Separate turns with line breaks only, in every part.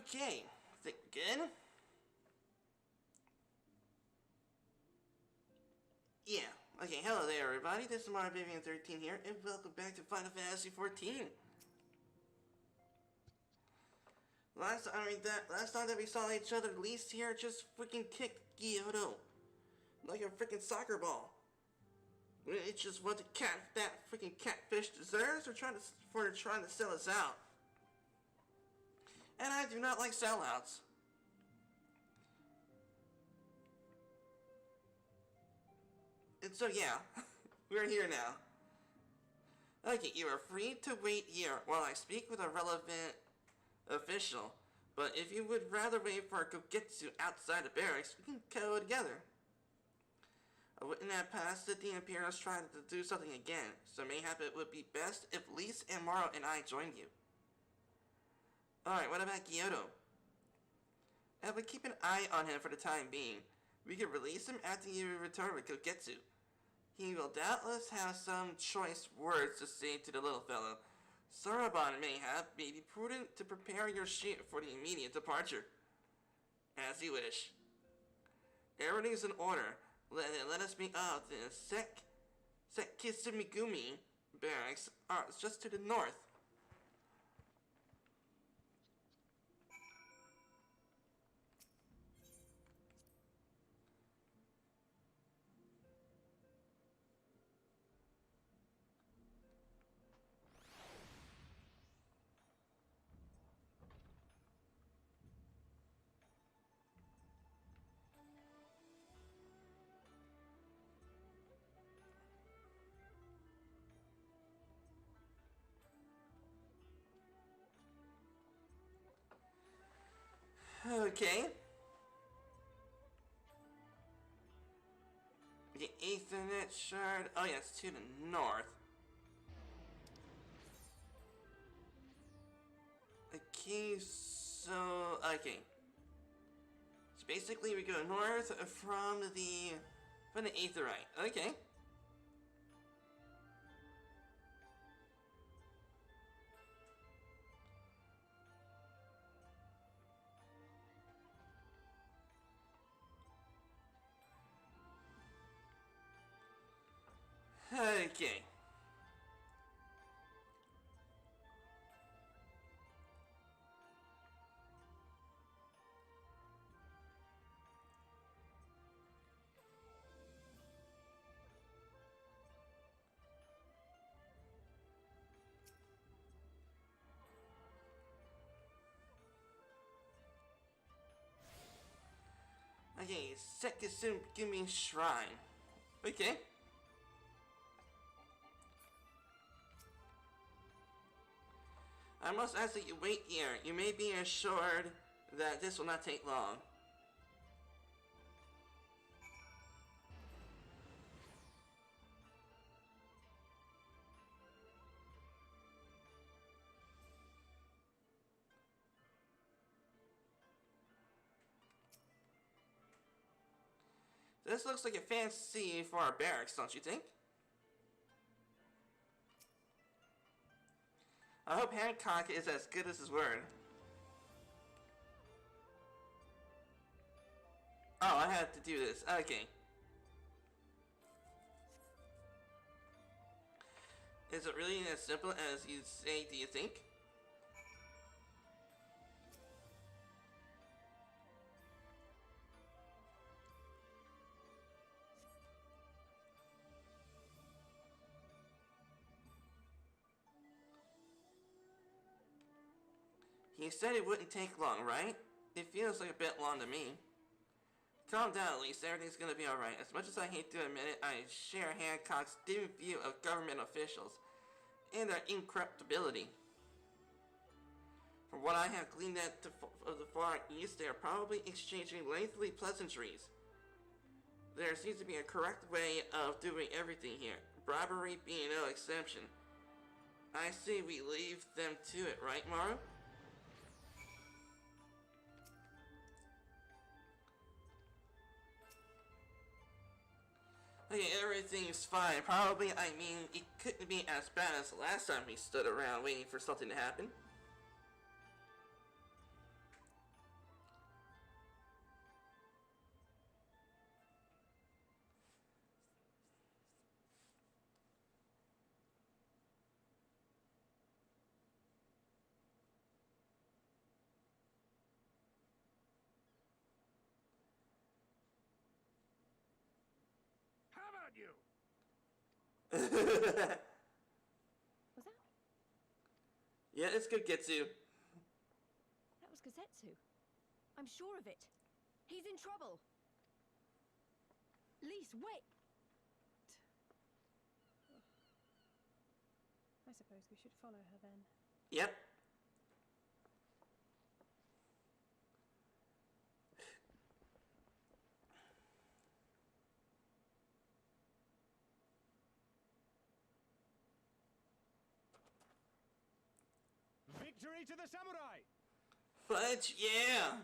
Okay, think good? Yeah. Okay, hello there everybody, this is FF14 here, and welcome back to Final Fantasy 14. Last time that we saw each other, Lise here just freaking kicked Kyoto like a freaking soccer ball. It's just what that freaking catfish deserves for trying to sell us out. And I do not like sellouts. And so yeah, we're here now. Okay, you are free to wait here while I speak with a relevant official. But if you would rather wait for Kogetsu outside the barracks, we can go together. I wouldn't have passed that the imperials tried to do something again, so mayhap it would be best if Lise and Maro and I joined you. Alright, what about Kyoto? I would keep an eye on him for the time being. We could release him after you return with Kogetsu. He will doubtless have some choice words to say to the little fellow. Saraban mayhap may be prudent to prepare your ship for the immediate departure. As you wish. Everything's in order. Let us meet up in Sekisumigumi barracks just to the north. Okay. The Ethernet shard. Oh yeah, it's to the north. Okay, so okay. So basically, we go north from the Aetherite. Okay. Okay. Okay, Sekisumigumi Shrine. Okay. I must ask that you wait here. You may be assured that this will not take long. This looks like a fancy for our barracks, don't you think? I hope Hancock is as good as his word. Oh, I have to do this. Okay. Is it really as simple as you say, do you think? He said it wouldn't take long, right? It feels like a bit long to me. Calm down, Lise. Everything's gonna be alright. As much as I hate to admit it, I share Hancock's dim view of government officials and their incorruptibility. From what I have gleaned of the Far East, they are probably exchanging lengthy pleasantries. There seems to be a correct way of doing everything here, bribery being no exception. I say we leave them to it, right, Maro? Okay, everything's fine. Probably, I mean, it couldn't be as bad as the last time we stood around waiting for something to happen.
Was that?
Yeah, it's Kogetsu.
That was Kogetsu. I'm sure of it. He's in trouble. Lise, wait!
I suppose we should follow her then.
Yep.
Victory to the samurai!
Fudge, yeah!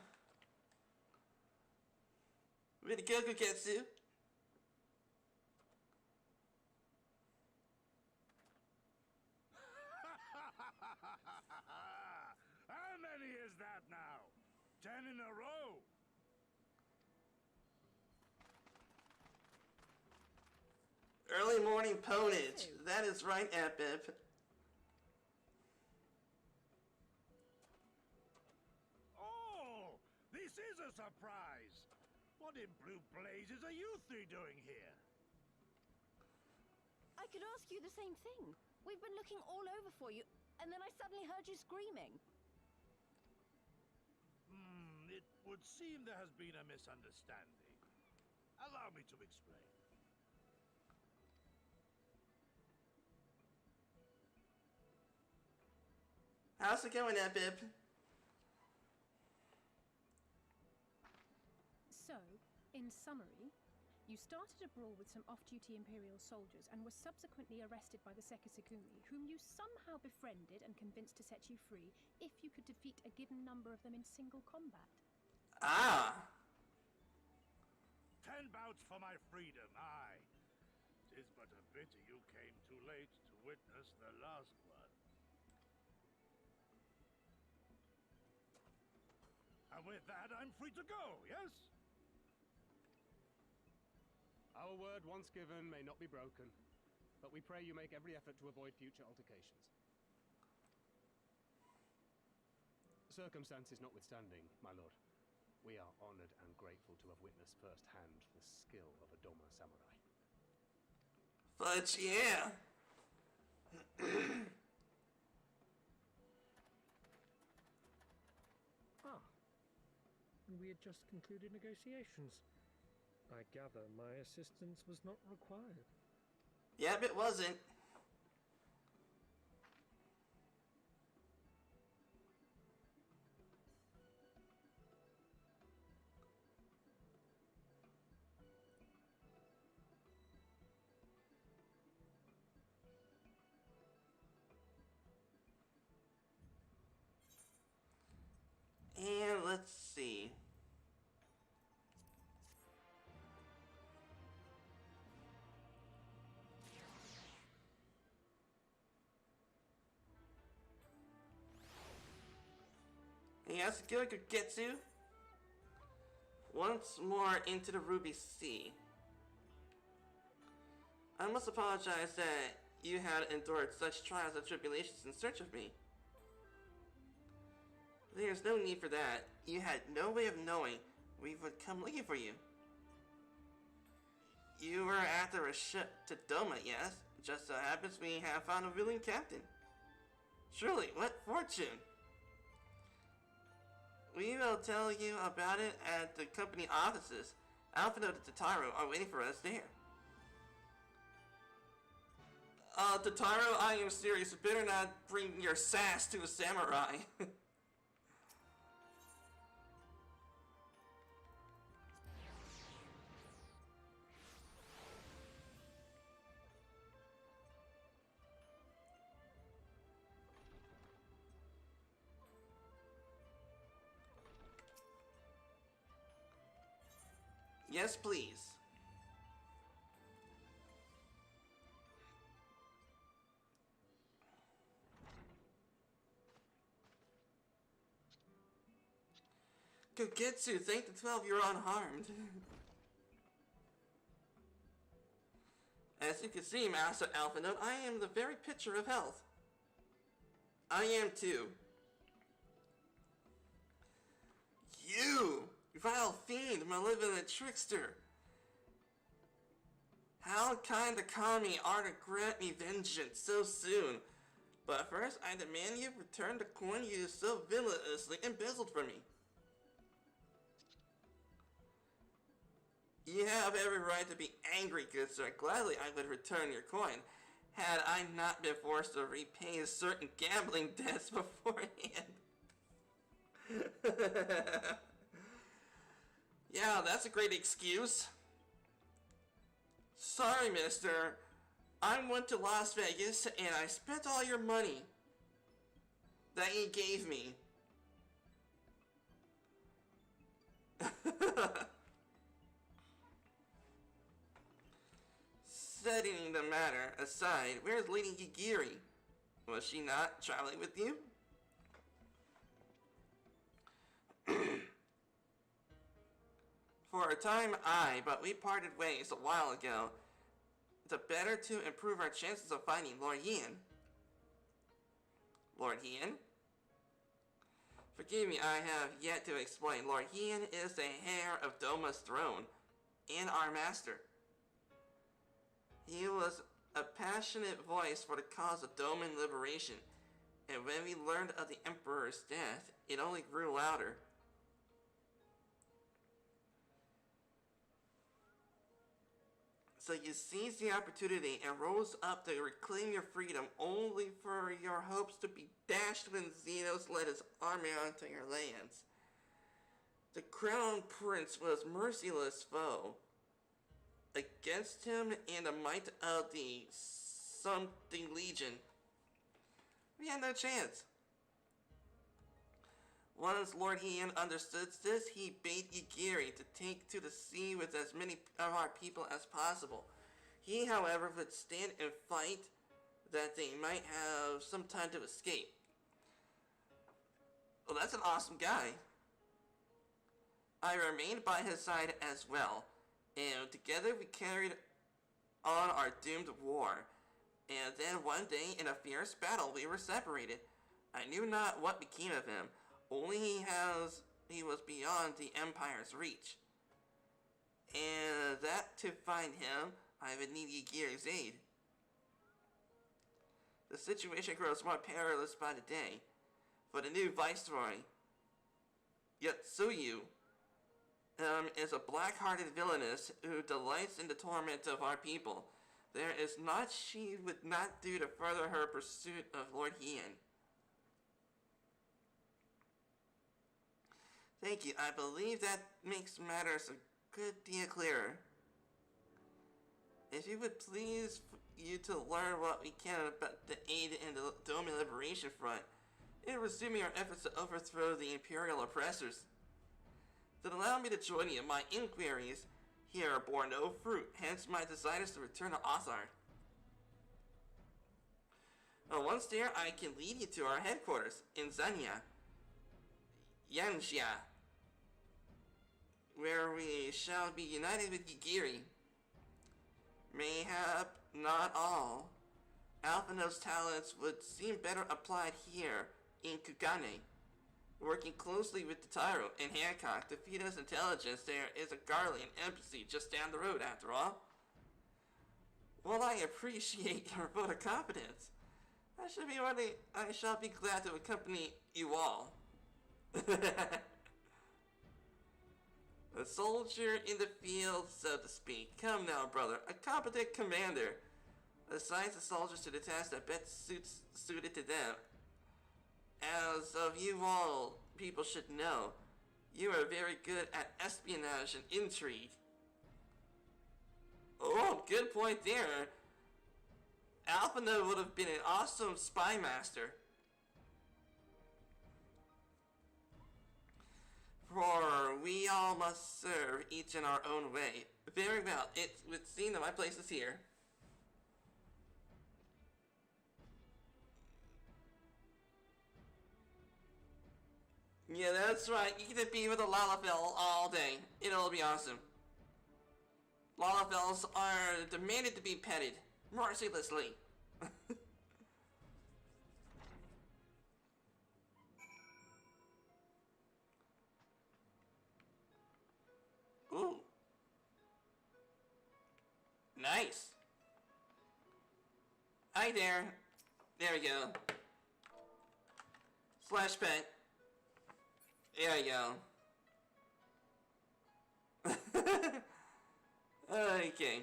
Way to go, Kogetsu.
How many is that now? 10 in a row?
Early morning Pwnage. That is right, FF.
Oh, this is a surprise. What in blue blazes are you three doing here?
I could ask you the same thing. We've been looking all over for you, and then I suddenly heard you screaming.
It would seem there has been a misunderstanding. Allow me to explain.
How's it going, FF?
So, in summary, you started a brawl with some off-duty Imperial soldiers and were subsequently arrested by the Sekisagumi, whom you somehow befriended and convinced to set you free if you could defeat a given number of them in single combat.
Ah!
10 bouts for my freedom, aye. 'Tis but a pity you came too late to witness the last one. And with that, I'm free to go, yes?
Our word once given may not be broken, but we pray you make every effort to avoid future altercations. Circumstances notwithstanding, my lord, we are honored and grateful to have witnessed firsthand the skill of a Doma samurai.
Fudge, yeah!
We had just concluded negotiations. I gather my assistance was not required.
Yep, it wasn't. And let's see. Yes, go Kogetsu. Once more into the Ruby Sea. I must apologize that you had endured such trials and tribulations in search of me. There's no need for that. You had no way of knowing we would come looking for you. You were after a ship to Doma, yes? Just so happens we have found a willing captain. Surely, what fortune! We will tell you about it at the company offices. Alphino and Totaro are waiting for us there. Totaro, I am serious. You better not bring your sass to a samurai. Yes, please. Kogetsu, thank the 12 you're unharmed. As you can see, Master Alphinote, I am the very picture of health. I am too. You! Vile fiend, malevolent trickster! How kind the kami are to grant me vengeance so soon. But first, I demand you return the coin you so villainously embezzled from me. You have every right to be angry, good sir. Gladly I would return your coin, had I not been forced to repay certain gambling debts beforehand. Yeah, that's a great excuse. Sorry, mister. I went to Las Vegas and I spent all your money that you gave me. Setting the matter aside, where's Lady Gigiri? Was she not traveling with you? For a time, but we parted ways a while ago. The better to improve our chances of finding Lord Hien. Lord Hien? Forgive me, I have yet to explain. Lord Hien is the heir of Doma's throne, and our master. He was a passionate voice for the cause of Doman liberation, and when we learned of the Emperor's death, it only grew louder. So you seized the opportunity and rose up to reclaim your freedom, only for your hopes to be dashed when Xenos led his army onto your lands. The Crown Prince was merciless foe. Against him and the might of the something Legion, we had no chance. Once Lord Hien understood this, he bade Yagiri to take to the sea with as many of our people as possible. He, however, would stand and fight that they might have some time to escape. Well, that's an awesome guy. I remained by his side as well, and together we carried on our doomed war. And then one day, in a fierce battle, we were separated. I knew not what became of him. Only he was beyond the Empire's reach. And that to find him, I would need Yagiri's aid. The situation grows more perilous by the day. For the new Viceroy, Yatsuyu, is a black-hearted villainess who delights in the torment of our people. There is naught she would not do to further her pursuit of Lord Hien. Thank you. I believe that makes matters a good deal clearer. If you would please you to learn what we can about the aid in the Doman Liberation Front, in resuming our efforts to overthrow the Imperial oppressors. Then allow me to join you in my inquiries here bore no fruit, hence my desires to return to Othard. Once there, I can lead you to our headquarters in Zanya, Yanxia, where we shall be united with Yagiri. Mayhap not all. Alphino's talents would seem better applied here in Kugane. Working closely with the Tyro and Hancock to feed us intelligence, there is a Garlean embassy just down the road after all. Well, I appreciate your vote of confidence. I shall be glad to accompany you all. A soldier in the field, so to speak. Come now, brother. A competent commander assigns the soldiers to the task that best suited to them. As of you all, people should know, you are very good at espionage and intrigue. Oh, good point there. Alphino would have been an awesome spy master. For we all must serve each in our own way. Very well, it would seem that my place is here. Yeah, that's right. You can be with a Lalafell all day. It'll be awesome. Lalafells are demanded to be petted mercilessly. Ooh. Nice. Hi there. There we go. Slash pet. There we go. Okay.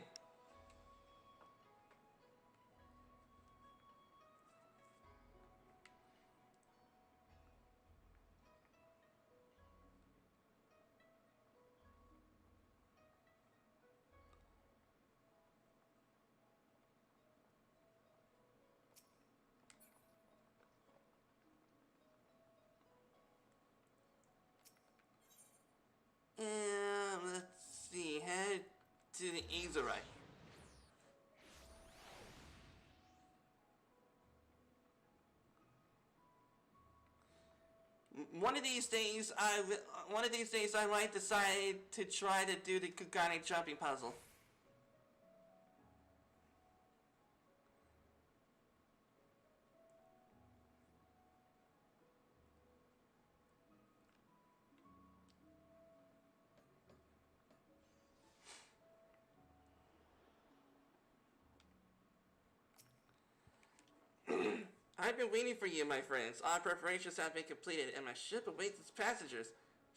Let's see, head to the Azurite. One of these days, I might decide to try to do the Kugane jumping puzzle. I've been waiting for you, my friends. All preparations have been completed, and my ship awaits its passengers.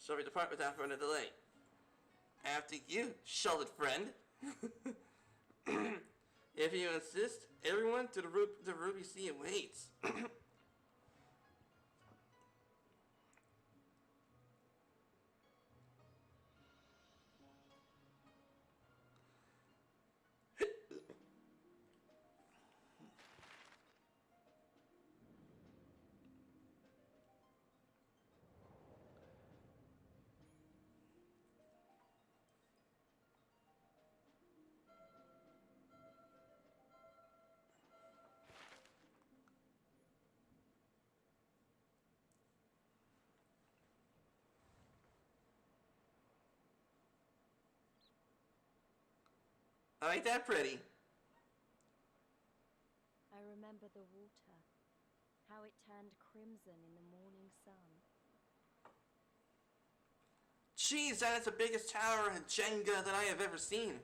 Shall we depart without further delay? After you, sheltered friend. If you insist, everyone to the Ruby Sea awaits. Ain't that pretty?
I remember the water, how it turned crimson in the morning sun.
Jeez, that is the biggest tower in Jenga that I have ever seen.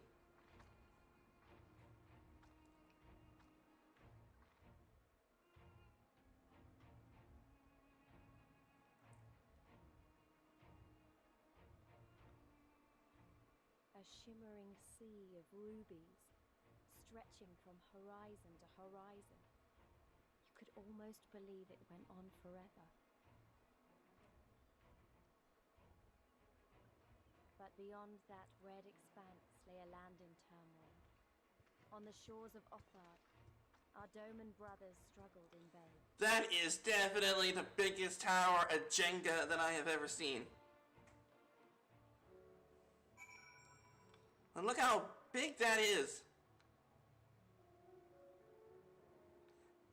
A shimmering sea of rubies, stretching from horizon to horizon. You could almost believe it went on forever. But beyond that red expanse lay a land in turmoil. On the shores of Othard, our Doman brothers struggled in vain.
That is definitely the biggest tower at Jenga that I have ever seen. And look how big that is.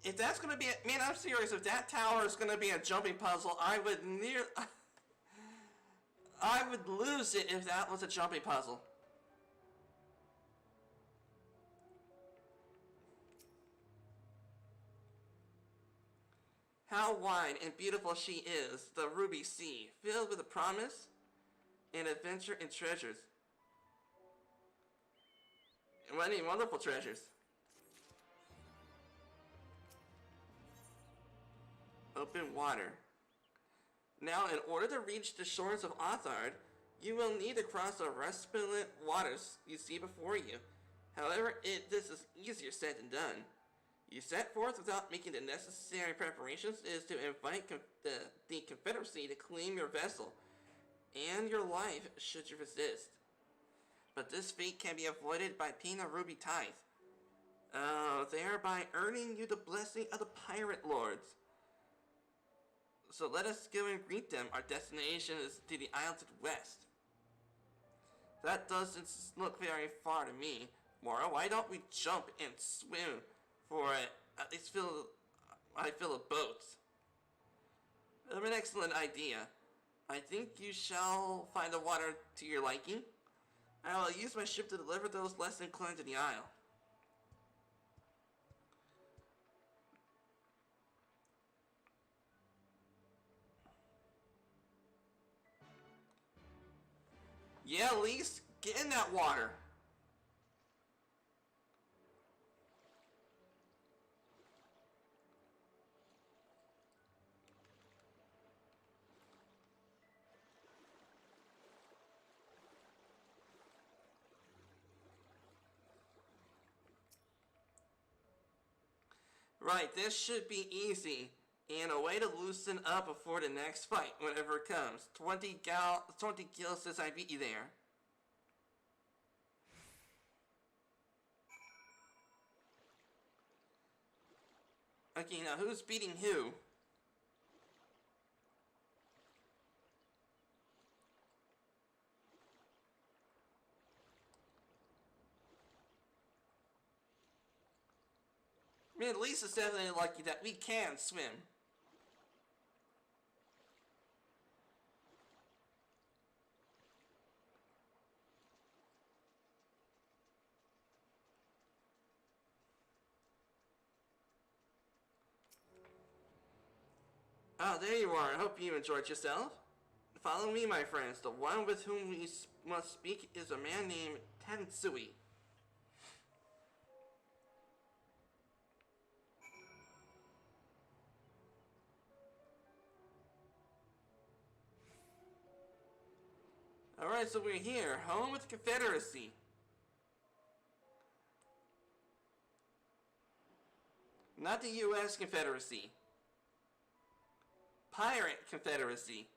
If that's gonna be man, I'm serious, if that tower is gonna be a jumping puzzle, I would lose it if that was a jumping puzzle. How wide and beautiful she is, the Ruby Sea, filled with a promise and adventure and treasures. And many wonderful treasures. Open water. Now, in order to reach the shores of Othard, you will need to cross the resplendent waters you see before you. However, this is easier said than done. You set forth without making the necessary preparations is to invite the Confederacy to claim your vessel and your life should you resist. But this fate can be avoided by paying a ruby tithe, thereby earning you the blessing of the pirate lords. So let us go and greet them. Our destination is to the isle to the west. That doesn't look very far to me. Mora, why don't we jump and swim for at least I fill a boat? An excellent idea. I think you shall find the water to your liking. I will use my ship to deliver those less inclined to the isle. Yeah, Elise, get in that water. Right, this should be easy. And a way to loosen up before the next fight, whenever it comes. 20 kills since I beat you there. Okay, now who's beating who? I mean, at least it's definitely lucky that we can swim. Oh, there you are. I hope you enjoyed yourself. Follow me, my friends. The one with whom we must speak is a man named Tensui. Alright, so we're here. Home with the Confederacy. Not the U.S. Confederacy. Pirate Confederacy.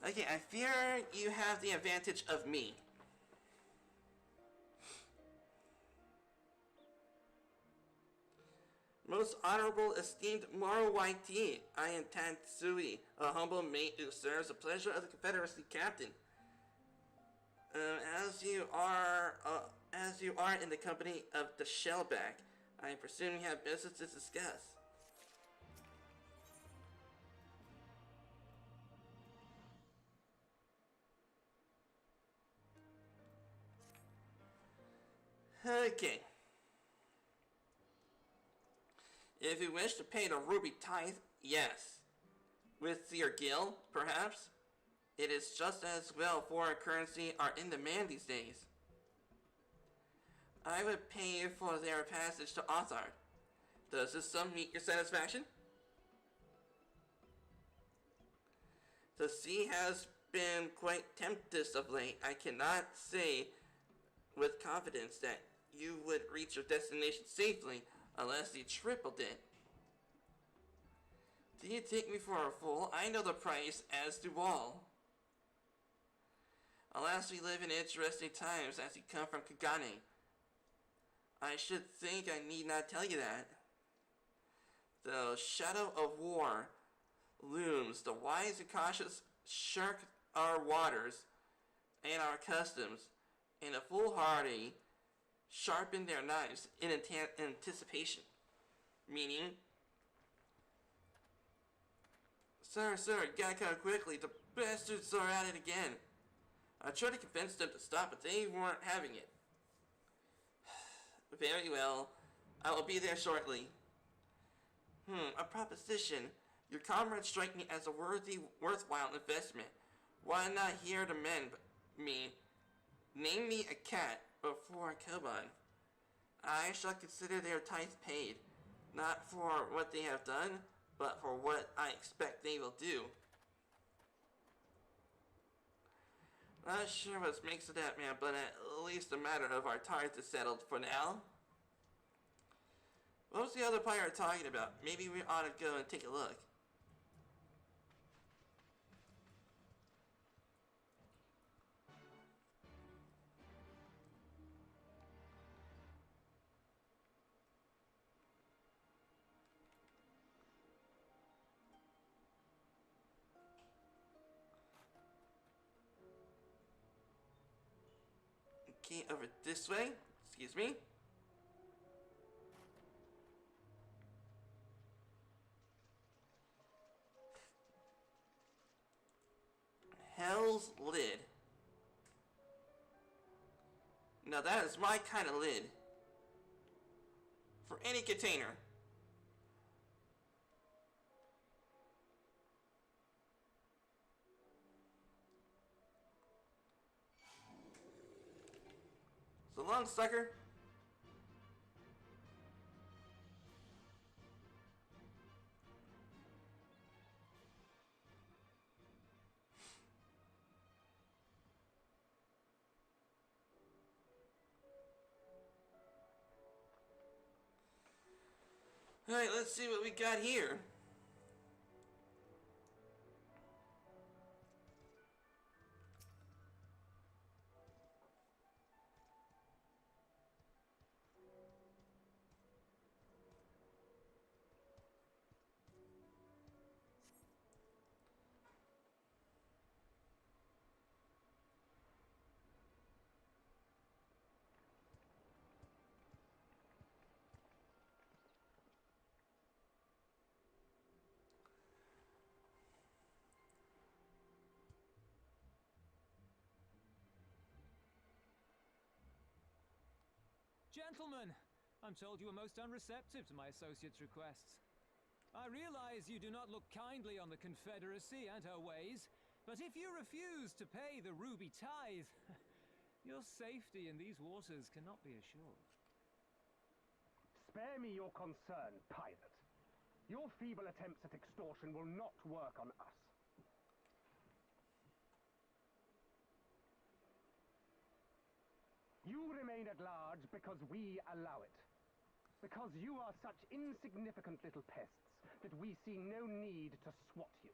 Okay, I fear you have the advantage of me. Most honorable, esteemed Moro YT, I am Tansui, a humble mate who serves the pleasure of the Confederacy captain. As you are in the company of the Shellback, I presume you have business to discuss. Okay. If you wish to pay the ruby tithe, yes. With your guild, perhaps? It is just as well foreign currency are in demand these days. I would pay for their passage to Othard. Does this sum meet your satisfaction? The sea has been quite tempest of late. I cannot say with confidence that you would reach your destination safely unless you tripled it. Do you take me for a fool? I know the price, as do all. Alas, we live in interesting times as you come from Kagane. I should think I need not tell you that. The shadow of war looms. The wise and cautious shirk our waters and our customs, and the foolhardy sharpen their knives in anticipation. Meaning, sir, you gotta come quickly. The bastards are at it again. I tried to convince them to stop, but they weren't having it. Very well. I will be there shortly. A proposition. Your comrades strike me as a worthwhile investment. Why not hear the men me? Name me a cat before a koban. I shall consider their tithe paid, not for what they have done, but for what I expect they will do. Not sure what makes of that, man, but at least the matter of our tithe is settled for now. What was the other pirate talking about? Maybe we ought to go and take a look. Okay, over this way. Excuse me. Hell's lid. Now that is my kind of lid. For any container. So long, sucker. Alright, let's see what we got here.
Gentlemen, I'm told you were most unreceptive to my associate's requests. I realize you do not look kindly on the Confederacy and her ways, but if you refuse to pay the ruby tithe, your safety in these waters cannot be assured.
Spare me your concern, pirate. Your feeble attempts at extortion will not work on us. You remain at large because we allow it. Because you are such insignificant little pests that we see no need to swat you.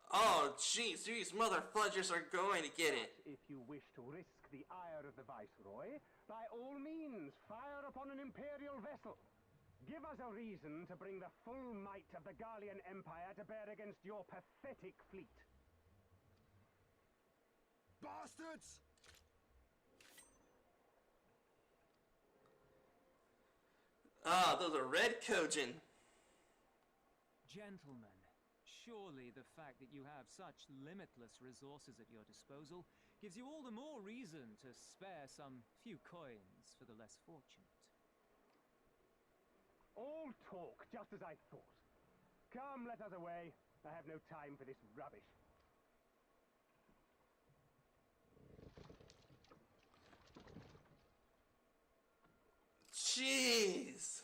Oh, jeez, these motherfudgers are going to get it.
If you wish to risk the ire of the Viceroy, by all means, fire upon an Imperial vessel. Give us a reason to bring the full might of the Garlean Empire to bear against your pathetic fleet.
Bastards!
Ah, those are red Kojin.
Gentlemen, surely the fact that you have such limitless resources at your disposal gives you all the more reason to spare some few coins for the less fortunate.
All talk, just as I thought. Come, let us away. I have no time for this rubbish.
Jeez.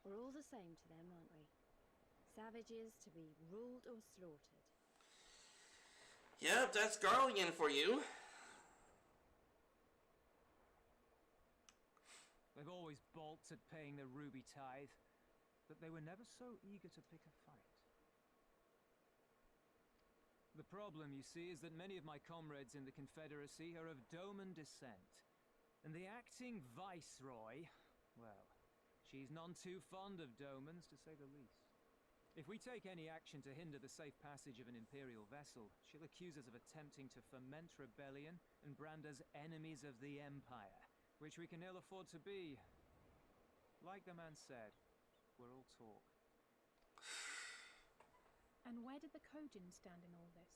We're all the same to them, aren't we? Savages to be ruled or slaughtered.
Yep, that's Garlean for you.
They've always balked at paying the ruby tithe, but they were never so eager to pick a fight. The problem, you see, is that many of my comrades in the Confederacy are of Doman descent. And the acting Viceroy, well, she's none too fond of Domans, to say the least. If we take any action to hinder the safe passage of an Imperial vessel, she'll accuse us of attempting to foment rebellion and brand us enemies of the Empire, which we can ill afford to be. Like the man said, we're all talk.
And where did the Kojin stand in all this?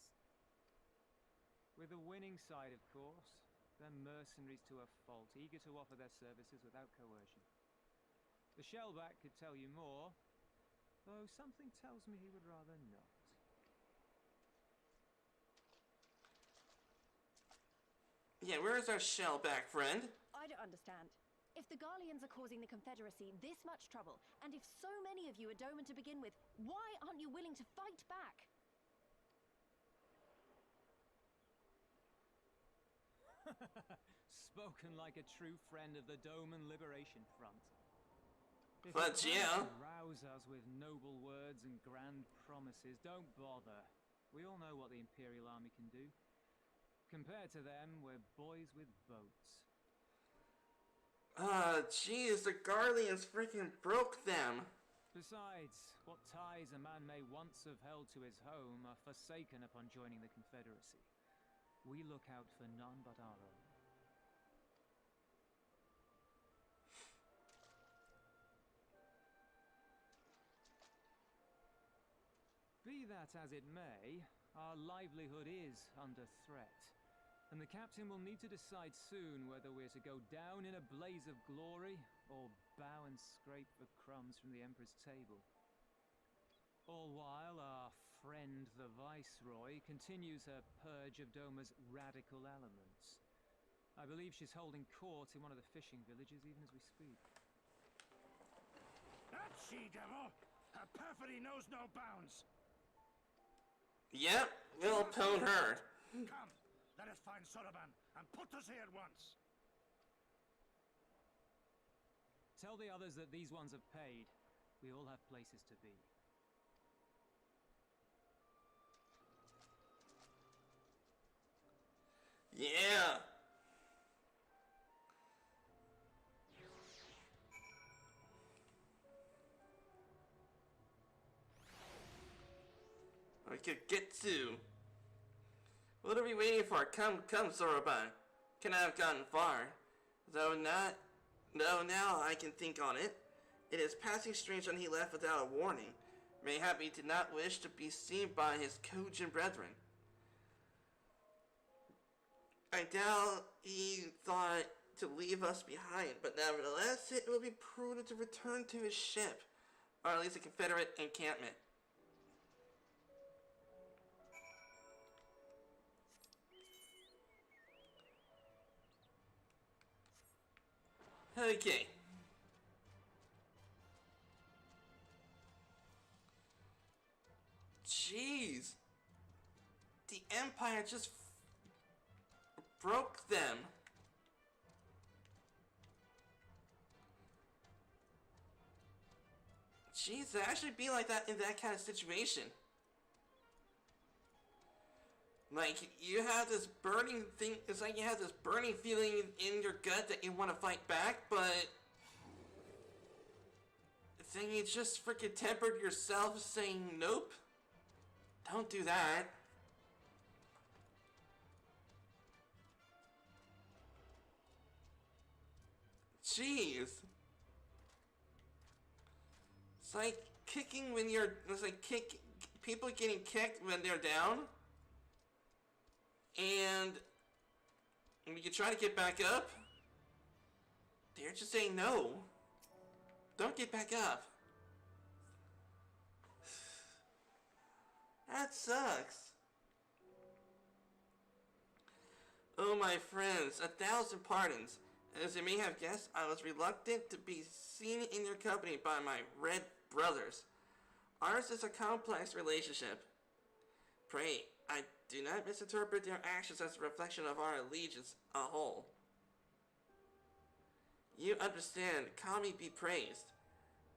With the winning side, of course. They're mercenaries to a fault, eager to offer their services without coercion. The Shellback could tell you more, though something tells me he would rather not.
Yeah, where is our Shellback friend?
I don't understand. If the Garleans are causing the Confederacy this much trouble, and if so many of you are Doman to begin with, why aren't you willing to fight back?
Spoken like a true friend of the Doman Liberation Front. If
But
you
yeah.
rouse us with noble words and grand promises, don't bother. We all know what the Imperial Army can do. Compared to them, we're boys with boats.
Jeez, the Garleans freaking broke them.
Besides, what ties a man may once have held to his home are forsaken upon joining the Confederacy. We look out for none but our own. Be that as it may, our livelihood is under threat. And the captain will need to decide soon whether we're to go down in a blaze of glory or bow and scrape for crumbs from the Emperor's table. All while our friend the Viceroy continues her purge of Doma's radical elements. I believe she's holding court in one of the fishing villages even as we speak.
That she-devil! A perfect Fury knows no bounds.
Yep, we'll pwn her.
Come, let us find Soroban and put us here at once.
Tell the others that these ones have paid. We all have places to be.
Yeah. I could get to. What are we waiting for? Come, Soroban. Can I have gotten far? Though not. No, now I can think on it. It is passing strange when he left without a warning. Mayhap he did not wish to be seen by his Kojin brethren. I doubt he thought to leave us behind, but nevertheless, it will be prudent to return to his ship, or at least a Confederate encampment. Okay. Jeez. The Empire just broke them. Jeez, to actually be like that in that kind of situation. Like, you have this burning thing, it's like you have this burning feeling in your gut that you want to fight back, but then you just freaking tempered yourself saying, nope, don't do that. Jeez. It's like kicking when you're, it's like people getting kicked when they're down. And when you try to get back up, they're just saying no. Don't get back up. That sucks. Oh, my friends, 1,000 pardons. As you may have guessed, I was reluctant to be seen in your company by my red brothers. Ours is a complex relationship. Pray, I do not misinterpret their actions as a reflection of our allegiance a whole. You understand, Kami be praised.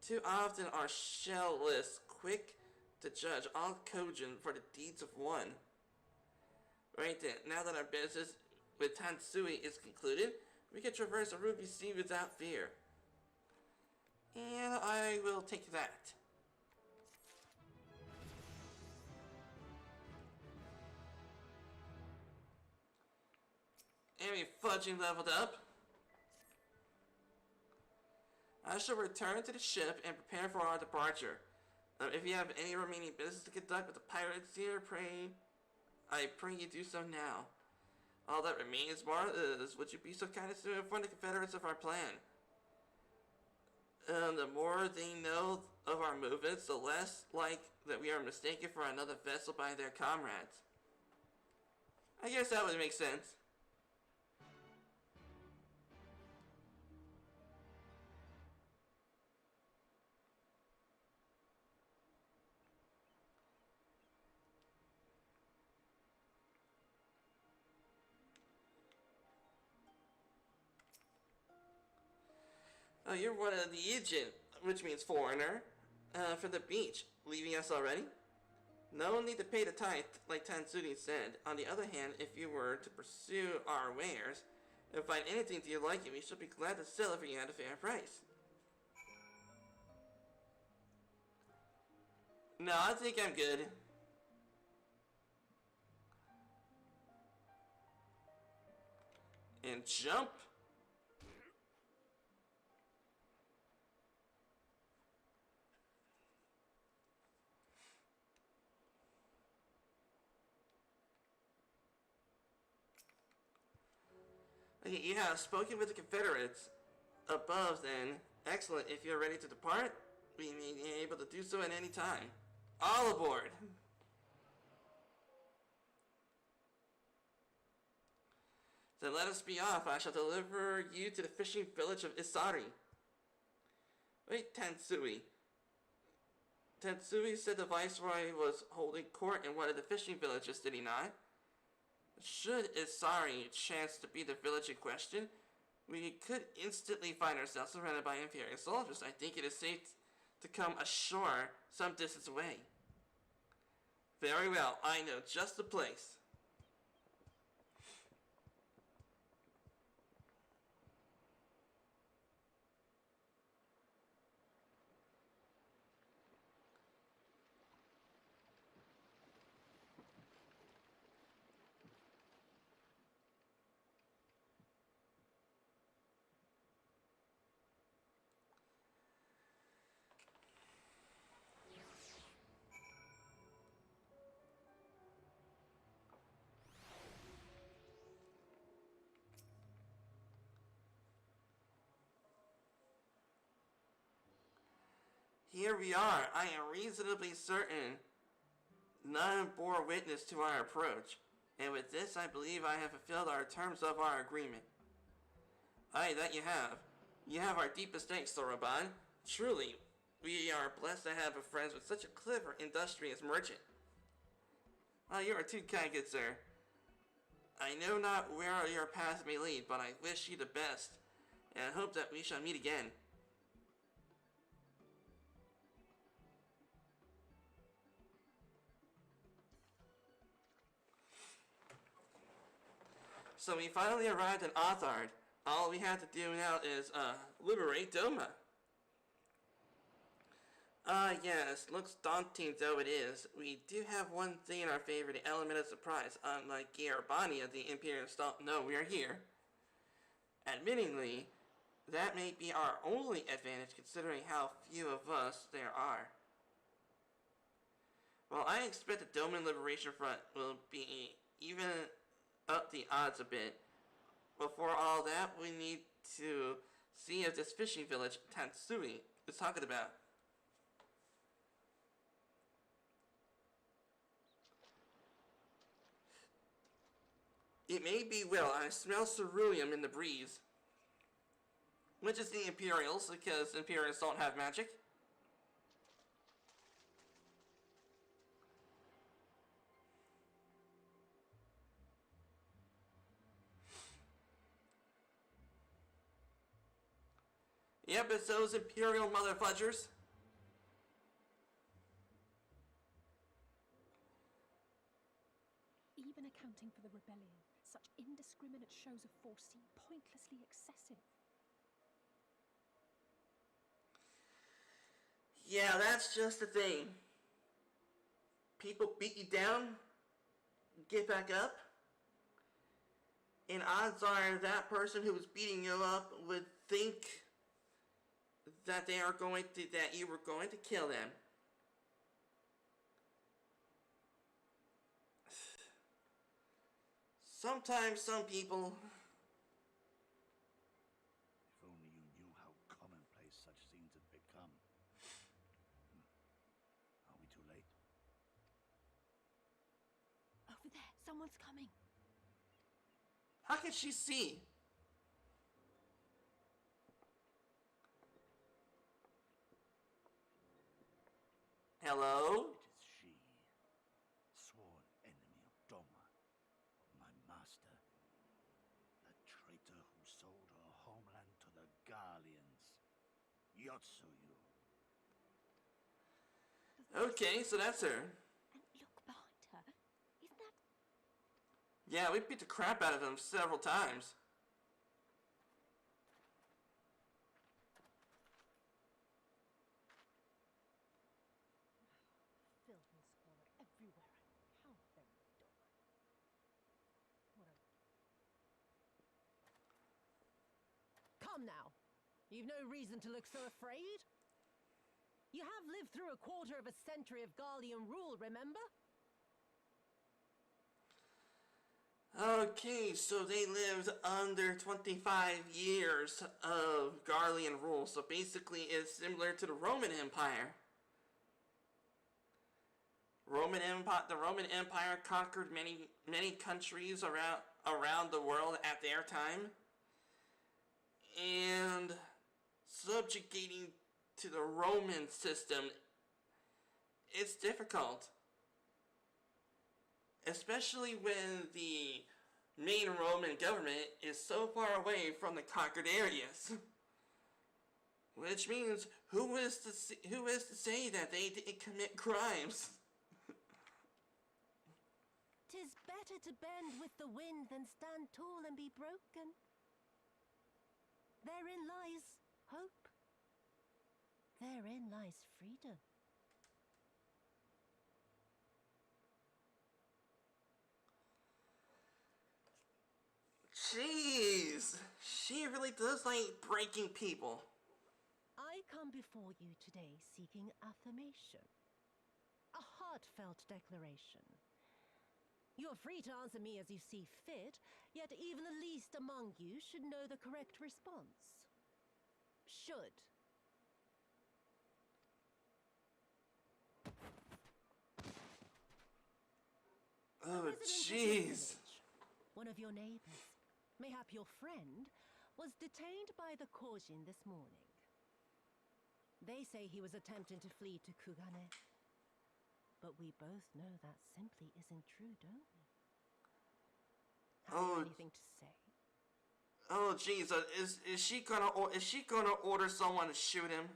Too often are shellless, quick to judge all Kojin for the deeds of one. Right then, now that our business with Tansui is concluded, we can traverse the Ruby Sea without fear. And I will take that. And we fudging leveled up. I shall return to the ship and prepare for our departure. If you have any remaining business to conduct with the pirates here, I pray you do so now. All that remains, Mara, is would you be so kind as to inform the Confederates of our plan? The more they know of our movements, the less like that we are mistaken for another vessel by their comrades. I guess that would make sense. Oh, you're one of the agent, which means foreigner, for the beach, leaving us already? No need to pay the tithe, like Tansuni said. On the other hand, if you were to pursue our wares, and find anything to your liking, we should be glad to sell it for you at a fair price. No, I think I'm good. And jump. Okay, you have spoken with the Confederates above then. Excellent. If you're ready to depart, we may be able to do so at any time. All aboard! Then let us be off. I shall deliver you to the fishing village of Isari. Wait, Tansui. Tetsui said the Viceroy was holding court in one of the fishing villages, did he not? Should Isari chance to be the village in question, we could instantly find ourselves surrounded by Imperial soldiers. I think it is safe to come ashore some distance away. Very well, I know just the place. Here we are. I am reasonably certain none bore witness to our approach, and with this I believe I have fulfilled our terms of our agreement. Aye, that you have. You have our deepest thanks, Soroban. Truly, we are blessed to have a friend with such a clever, industrious merchant. Ah, you are too kind, good sir. I know not where your path may lead, but I wish you the best, and I hope that we shall meet again. So we finally arrived in Othard. All we have to do now is, liberate Doma. Yes, looks daunting though it is. We do have one thing in our favor, the element of surprise. Unlike Garbania, the Imperials don't know we are here. Admittingly, that may be our only advantage considering how few of us there are. Well, I expect the Doman Liberation Front will be even up the odds a bit. Before all that, we need to see if this fishing village Tatsui is talking about. It may be well. I smell ceruleum in the breeze. Which is the Imperials, because Imperials don't have magic. Yep, it's those Imperial motherfudgers.
Even accounting for the rebellion, such indiscriminate shows of force seem pointlessly excessive.
Yeah, that's just the thing. People beat you down, get back up, and odds are that person who was beating you up would think that that you were going to kill them. Sometimes some people...
If only you knew how commonplace such scenes have become. Are we too late?
Over there, someone's coming.
How can she see? Hello?
It is she, sworn enemy of Doma, of my master, the traitor who sold her homeland to the Garleans, Yotsuyu.
Okay, so that's her.
And look behind her. Isn't that...
Yeah, we beat the crap out of them several times.
Filth and squalor everywhere. How very dull. What a...
Come now. You've no reason to look so afraid. You have lived through a quarter of a century of Garlean rule, remember?
Okay, so they lived under 25 years of Garlean rule, so basically it's similar to the Roman Empire. The Roman Empire conquered many countries around the world at their time, and subjugating to the Roman system it's difficult. Especially when the main Roman government is so far away from the conquered areas. Which means, who is to say that they didn't commit crimes?
'Tis better to bend with the wind than stand tall and be broken. Therein lies hope. Therein lies freedom.
Jeez, she really does like breaking people.
I come before you today seeking affirmation. A heartfelt declaration. You are free to answer me as you see fit, yet even the least among you should know the correct response. Should.
Oh,
A resident of this
jeez.
village, one of your neighbors, mayhap your friend, was detained by the Kojin this morning. They say he was attempting to flee to Kugane. But we both know that simply isn't true, don't we? Have you anything to say?
Oh, jeez. Is she gonna order someone to shoot him?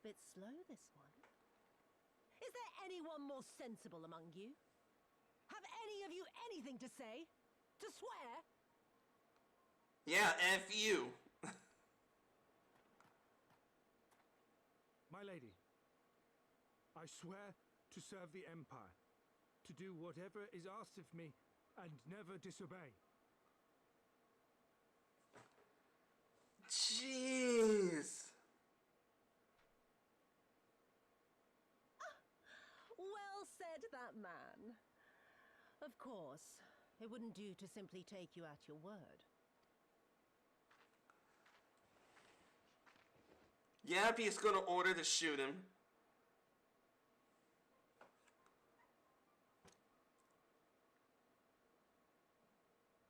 Bit slow, this one. Is there anyone more sensible among you? Have any of you anything to say? To swear?
Yeah, F you.
My lady, I swear to serve the Empire, to do whatever is asked of me, and never disobey.
Jeez.
Well said, that man. Of course, it wouldn't do to simply take you at your word.
Yeah, he's gonna order to shoot him.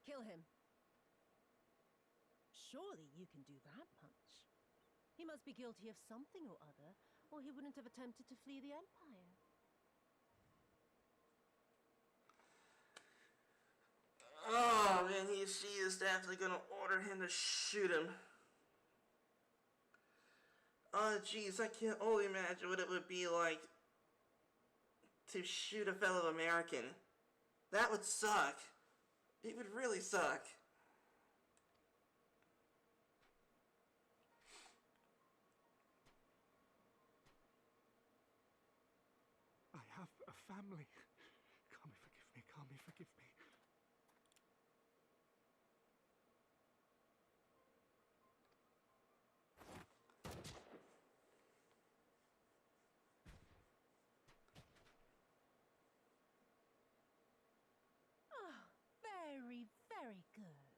Kill him. Surely you can do that much. He must be guilty of something or other, or he wouldn't have attempted to flee the Empire.
Oh man, she is definitely gonna order him to shoot him. Oh jeez, I can only imagine what it would be like to shoot a fellow American. That would suck. It would really suck.
I have a family. Kami, forgive me. Kami, forgive me.
Very, very good.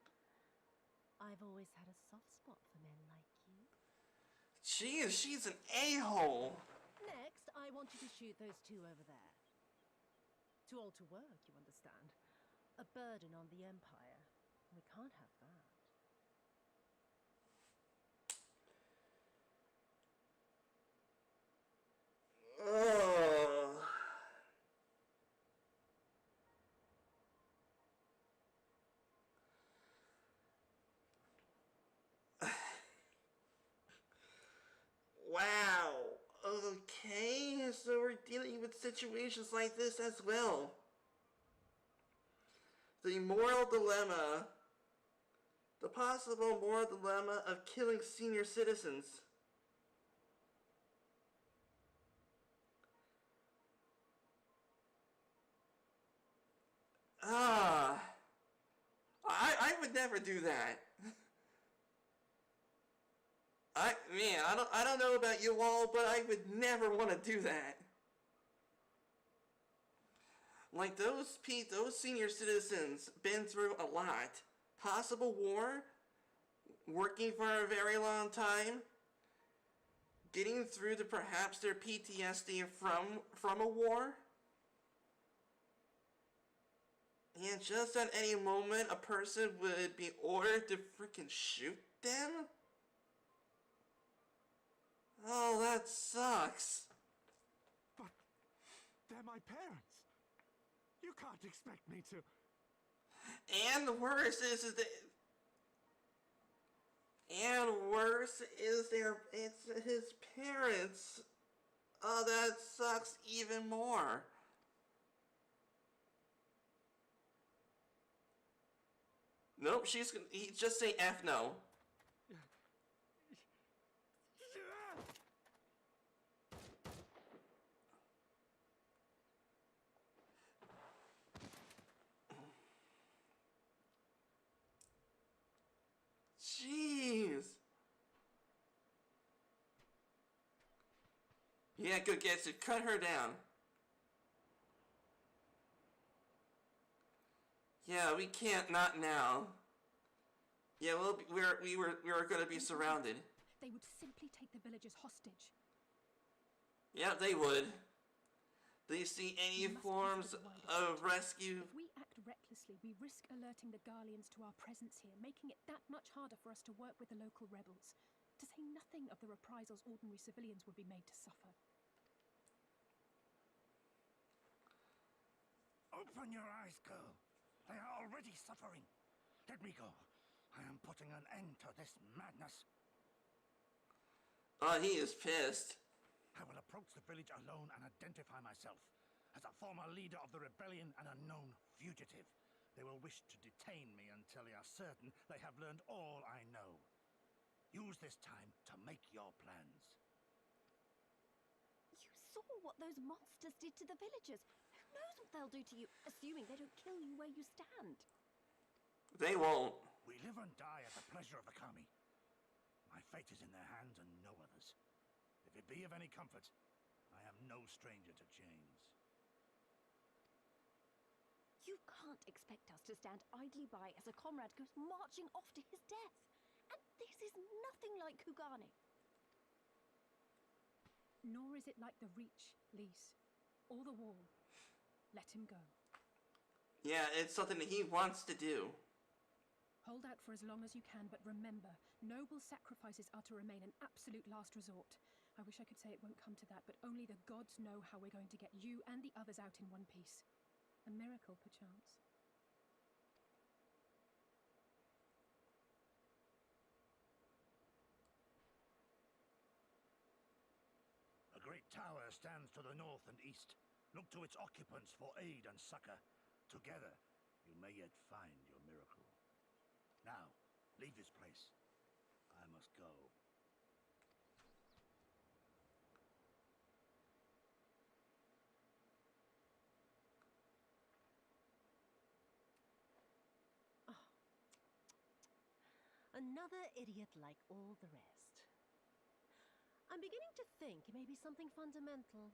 I've always had a soft spot for men like you.
She's an a-hole.
Next, I want you to shoot those two over there. Too old to work, you understand. A burden on the Empire. We can't have that.
Oh. Wow. Okay, so we're dealing with situations like this as well. The moral dilemma. The possible moral dilemma of killing senior citizens. I would never do that. I don't know about you all, but I would never want to do that. Like those senior citizens been through a lot. Possible war, working for a very long time, getting through to perhaps their PTSD from a war. And just at any moment, a person would be ordered to freaking shoot them? Oh, that sucks.
But they're my parents. You can't expect me to...
And worse is that... And worse is it's his parents. Oh, that sucks even more. Nope, he just say F no. Jeez. Yeah, go get it. Cut her down. Yeah, we can't. Not now. Yeah, we were gonna be surrounded.
They would simply take the villagers hostage.
Yeah, they would. Do you see any forms of rescue?
If we act recklessly, we risk alerting the Garleans to our presence here, making it that much harder for us to work with the local rebels. To say nothing of the reprisals ordinary civilians would be made to suffer.
Open your eyes, girl. They are already suffering. Let me go. I am putting an end to this madness.
Oh, he is pissed.
I will approach the village alone and identify myself as a former leader of the rebellion and a known fugitive. They will wish to detain me until they are certain they have learned all I know. Use this time to make your plans.
You saw what those monsters did to the villagers. Who knows what they'll do to you, assuming they don't kill you where you stand?
They won't.
We live and die at the pleasure of the kami. My fate is in their hands and no others. If it be of any comfort, I am no stranger to chains.
You can't expect us to stand idly by as a comrade goes marching off to his death. And this is nothing like Kugane.
Nor is it like the Reach, Lise, or the Wall. Let him go.
Yeah, it's something that he wants to do.
Hold out for as long as you can, but remember, noble sacrifices are to remain an absolute last resort. I wish I could say it won't come to that, but only the gods know how we're going to get you and the others out in one piece. A miracle, perchance.
A great tower stands to the north and east. Look to its occupants for aid and succor. Together, you may yet find your miracle. Now, leave this place. I must go.
Another idiot like all the rest. I'm beginning to think it may be something fundamental,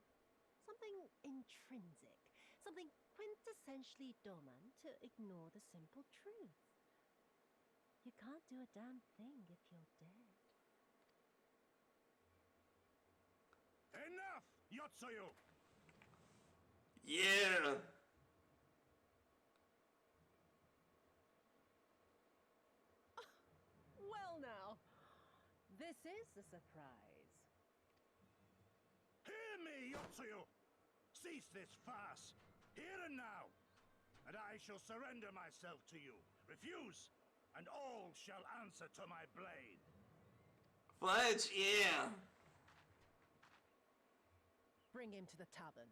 something intrinsic, something quintessentially Doman to ignore the simple truth. You can't do a damn thing if you're dead.
Enough, Yotsuyu!
Yeah.
Well now, this is a surprise.
Hear me, Yotsuyu! Cease this farce, here and now, and I shall surrender myself to you. Refuse, and all shall answer to my blade.
Pwnage, yeah.
Bring him to the tavern.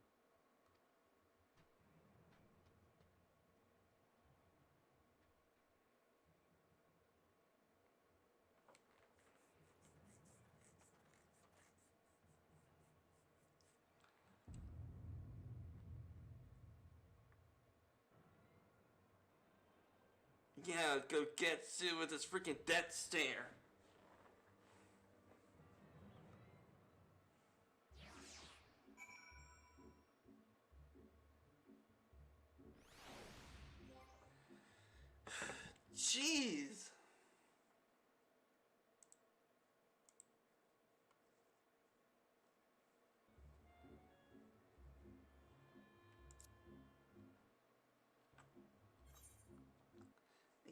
Yeah, go get Sue with his freaking death stare. Jeez.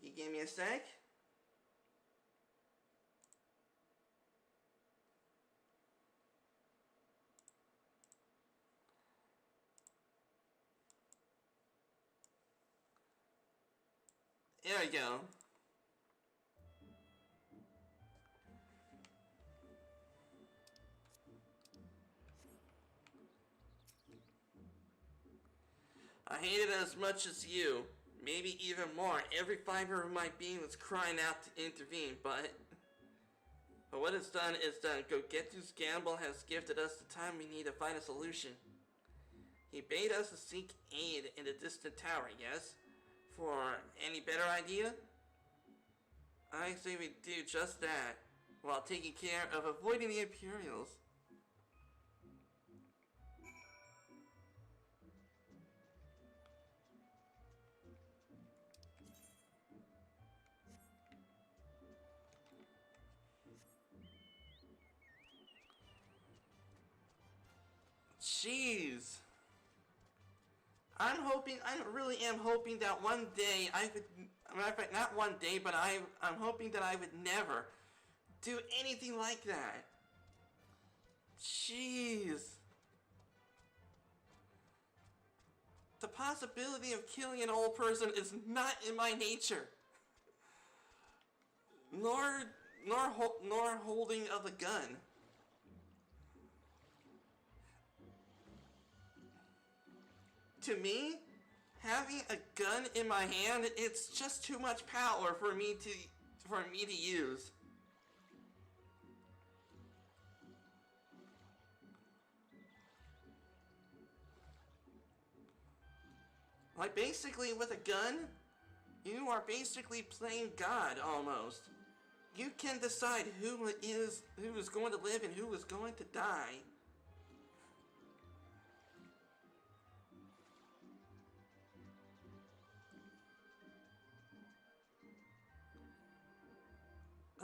You give me a sec? There we go. I hate it as much as you. Maybe even more. Every fiber of my being was crying out to intervene, but what it's done is done. Gogetsu's gamble has gifted us the time we need to find a solution. He bade us to seek aid in the distant tower, yes? For any better idea? I say we do just that, while taking care of avoiding the imperials. Jeez. I really am hoping that one day I would, matter of fact, not one day, but I'm hoping that I would never do anything like that. Jeez. The possibility of killing an old person is not in my nature. Nor holding of a gun. To me, having a gun in my hand, it's just too much power for me to use. Like, basically with a gun, you are basically playing God almost. You can decide who is going to live and who is going to die.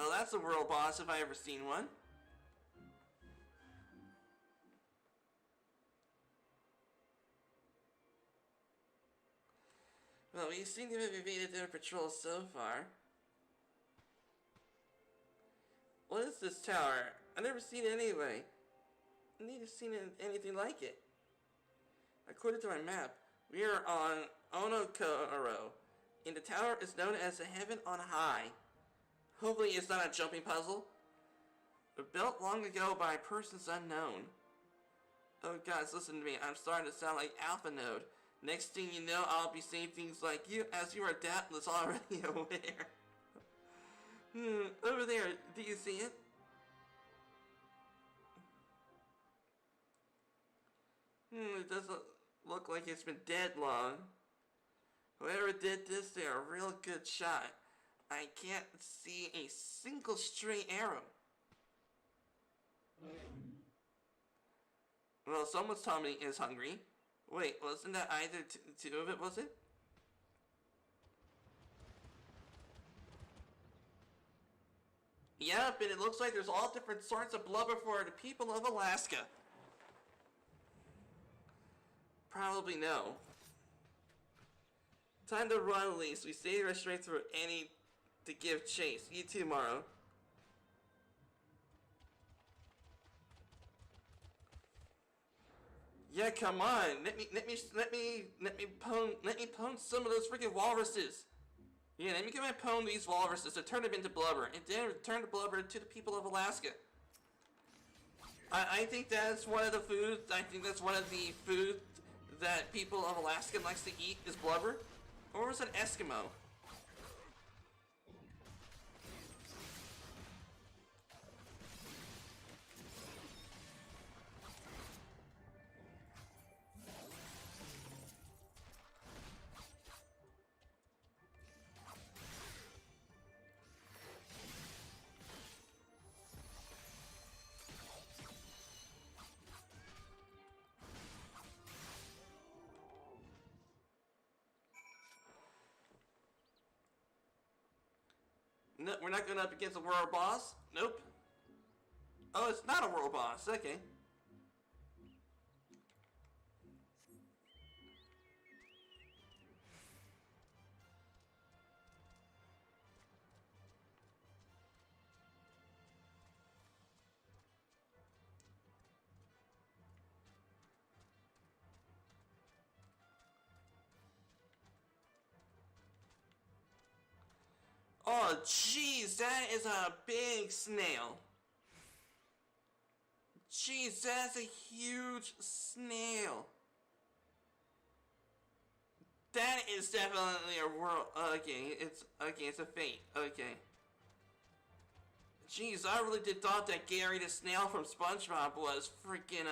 Oh, that's a world boss if I ever seen one. Well, we seem to have evaded their patrol so far. What is this tower? I've never seen it anyway. I need to see anything like it. According to my map, we are on Onokoro, and the tower is known as the Heaven on High. Hopefully it's not a jumping puzzle. Built long ago by persons unknown. Oh guys, listen to me. I'm starting to sound like Alpha Node. Next thing you know, I'll be saying things like, as you are doubtless already aware. Over there, do you see it? It doesn't look like it's been dead long. Whoever did this, they're a real good shot. I can't see a single stray arrow. Well, someone's tummy is hungry. Wait, wasn't that either two of it, was it? Yep, and it looks like there's all different sorts of blubber for the people of Alaska. Probably no. Time to run, at least. We stayed right straight through any to give chase. You too, Morrow. Yeah, come on. Let me pwn some of those freaking walruses. Yeah, let me get my pwn these walruses to turn them into blubber, and then return the blubber to the people of Alaska. I think that's one of the foods. I think that's one of the foods that people of Alaska likes to eat is blubber, or was it Eskimo? No, we're not going up against a world boss. Nope. Oh, it's not a world boss. Okay. Oh, jeez, that is a big snail. Jeez, that's a huge snail. That is definitely a world. Okay, it's a fate. Okay. Jeez, I really did thought that Gary the snail from SpongeBob was freaking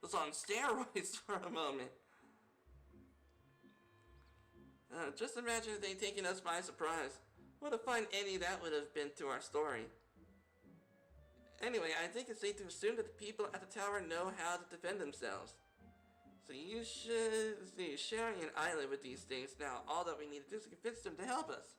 was on steroids for a moment. Just imagine if they'd taken us by surprise. What a fun ending that would have been to our story. Anyway, I think it's safe to assume that the people at the tower know how to defend themselves. So you should see sharing an island with these things now. All that we need to do is convince them to help us.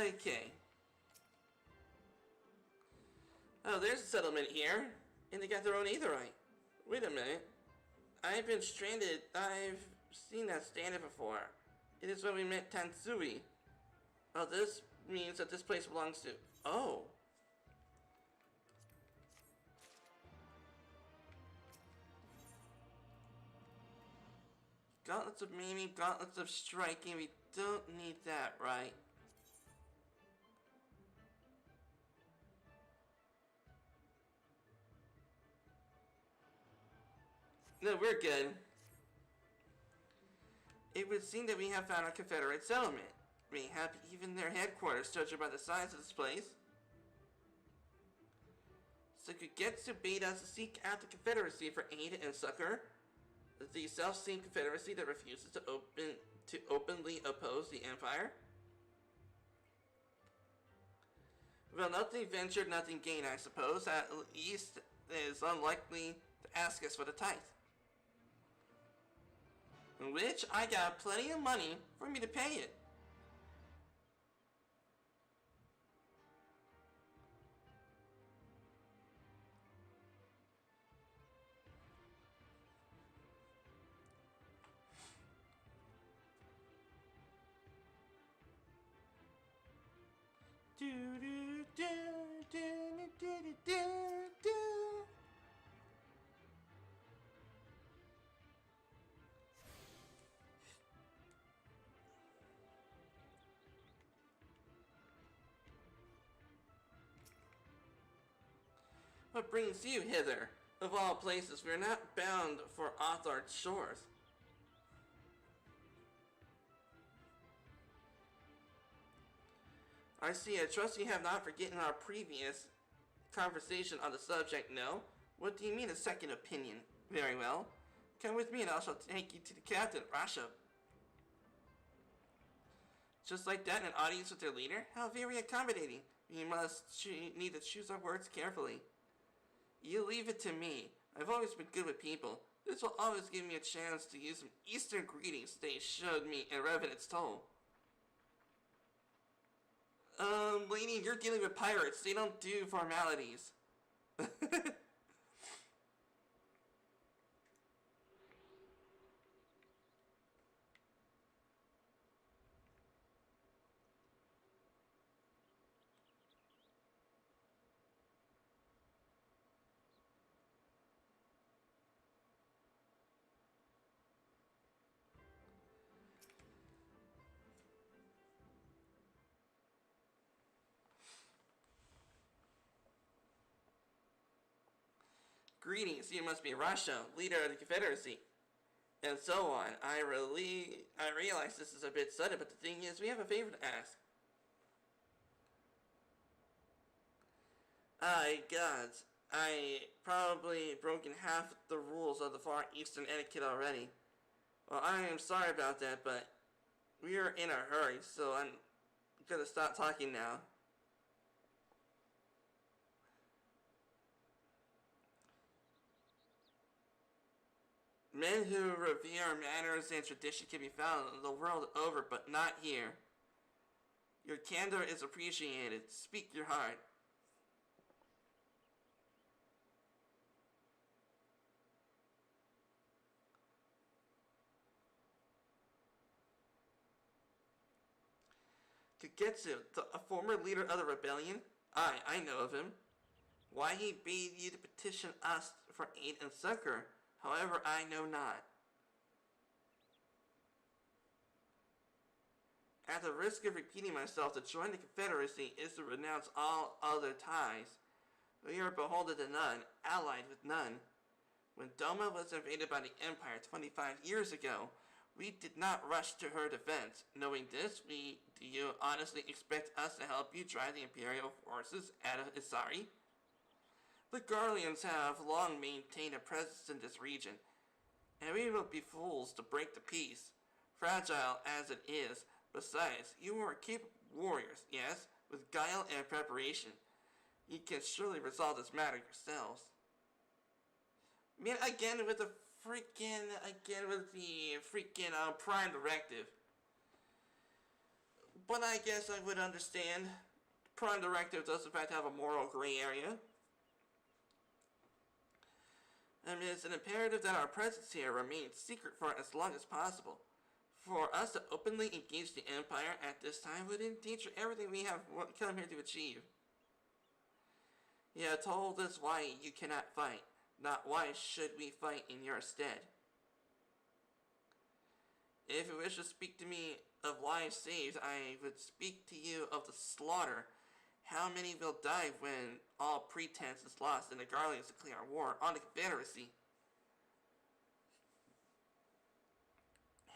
Okay. Oh, there's a settlement here. And they got their own aetherite. Wait a minute. I've been stranded. I've seen that standard before. It is when we met Tansui. Oh, this means that this place belongs to... Oh. Gauntlets of maiming, gauntlets of striking. We don't need that, right? No, we're good. It would seem that we have found a Confederate settlement. We have even their headquarters, judging by the size of this place. Sukugetsu bade us to seek out the Confederacy for aid and succor. The self-same Confederacy that refuses to openly oppose the Empire. Well, nothing ventured, nothing gained, I suppose. At least it is unlikely to ask us for the tithe. Which I got plenty of money for me to pay it. Do do do do do do do do. What brings you hither? Of all places, we are not bound for Othard's shores. I see. I trust you have not forgotten our previous conversation on the subject, no? What do you mean a second opinion? Very well. Come with me and I shall take you to the captain, Rasha. Just like that, an audience with their leader? How very accommodating. We must need to choose our words carefully. You leave it to me. I've always been good with people. This will always give me a chance to use some Eastern greetings they showed me in Revenant's Toll. Lady, you're dealing with pirates. They don't do formalities. Greetings, you must be Rasha, leader of the Confederacy. And so on. I realize this is a bit sudden, but the thing is, we have a favor to ask. Gods, I probably broken half the rules of the Far Eastern etiquette already. Well, I am sorry about that, but we are in a hurry, so I'm gonna stop talking now. Men who revere manners and tradition can be found the world over, but not here. Your candor is appreciated. Speak your heart. Kagetsu, a former leader of the rebellion? I know of him. Why he bade you to petition us for aid and succor, however, I know not. At the risk of repeating myself, to join the Confederacy is to renounce all other ties. We are beholden to none, allied with none. When Doma was invaded by the Empire 25 years ago, we did not rush to her defense. Knowing this, do you honestly expect us to help you drive the Imperial forces out of Isari? The Garleans have long maintained a presence in this region, and we will be fools to break the peace, fragile as it is. Besides, you are capable warriors, yes, with guile and preparation. You can surely resolve this matter yourselves. Man, again with the freaking Prime Directive. But I guess I would understand. Prime Directive does in fact have a moral gray area. I mean, it's an imperative that our presence here remains secret for as long as possible. For us to openly engage the Empire at this time would endanger everything we have come here to achieve. You have told us why you cannot fight, not why should we fight in your stead. If you wish to speak to me of lives saved, I would speak to you of the slaughter. How many will die when all pretense is lost and the Garleans declare war on the Confederacy?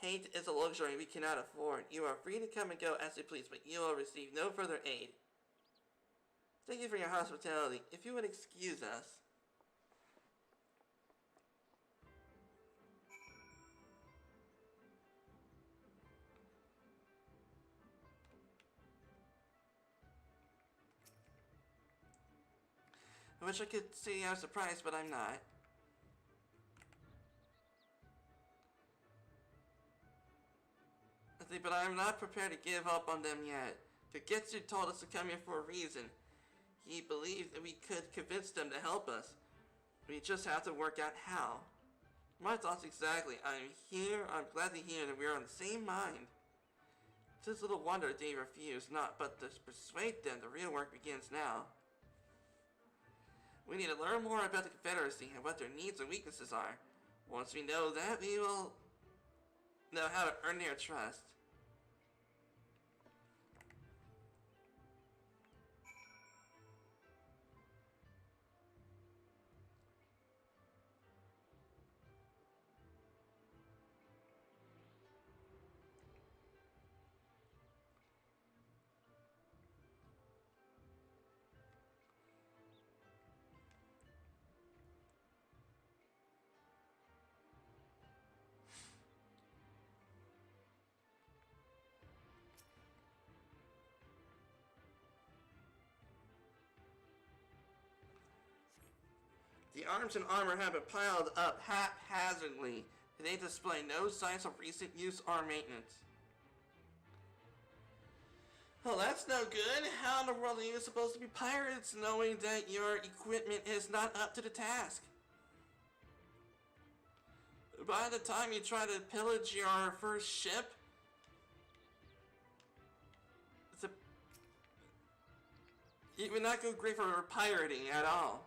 Hate is a luxury we cannot afford. You are free to come and go as you please, but you will receive no further aid. Thank you for your hospitality. If you would excuse us. I wish I could say I was surprised, but I'm not. But I'm not prepared to give up on them yet. Kagetsu told us to come here for a reason. He believed that we could convince them to help us. We just have to work out how. My thoughts exactly. I'm glad to hear that we are on the same mind. Tis little wonder they refuse not, but to persuade them the real work begins now. We need to learn more about the Confederacy and what their needs and weaknesses are. Once we know that, we will know how to earn their trust. The arms and armor have been piled up haphazardly. They display no signs of recent use or maintenance. Well, that's no good. How in the world are you supposed to be pirates knowing that your equipment is not up to the task? By the time you try to pillage your first ship, it would not go great for pirating at all.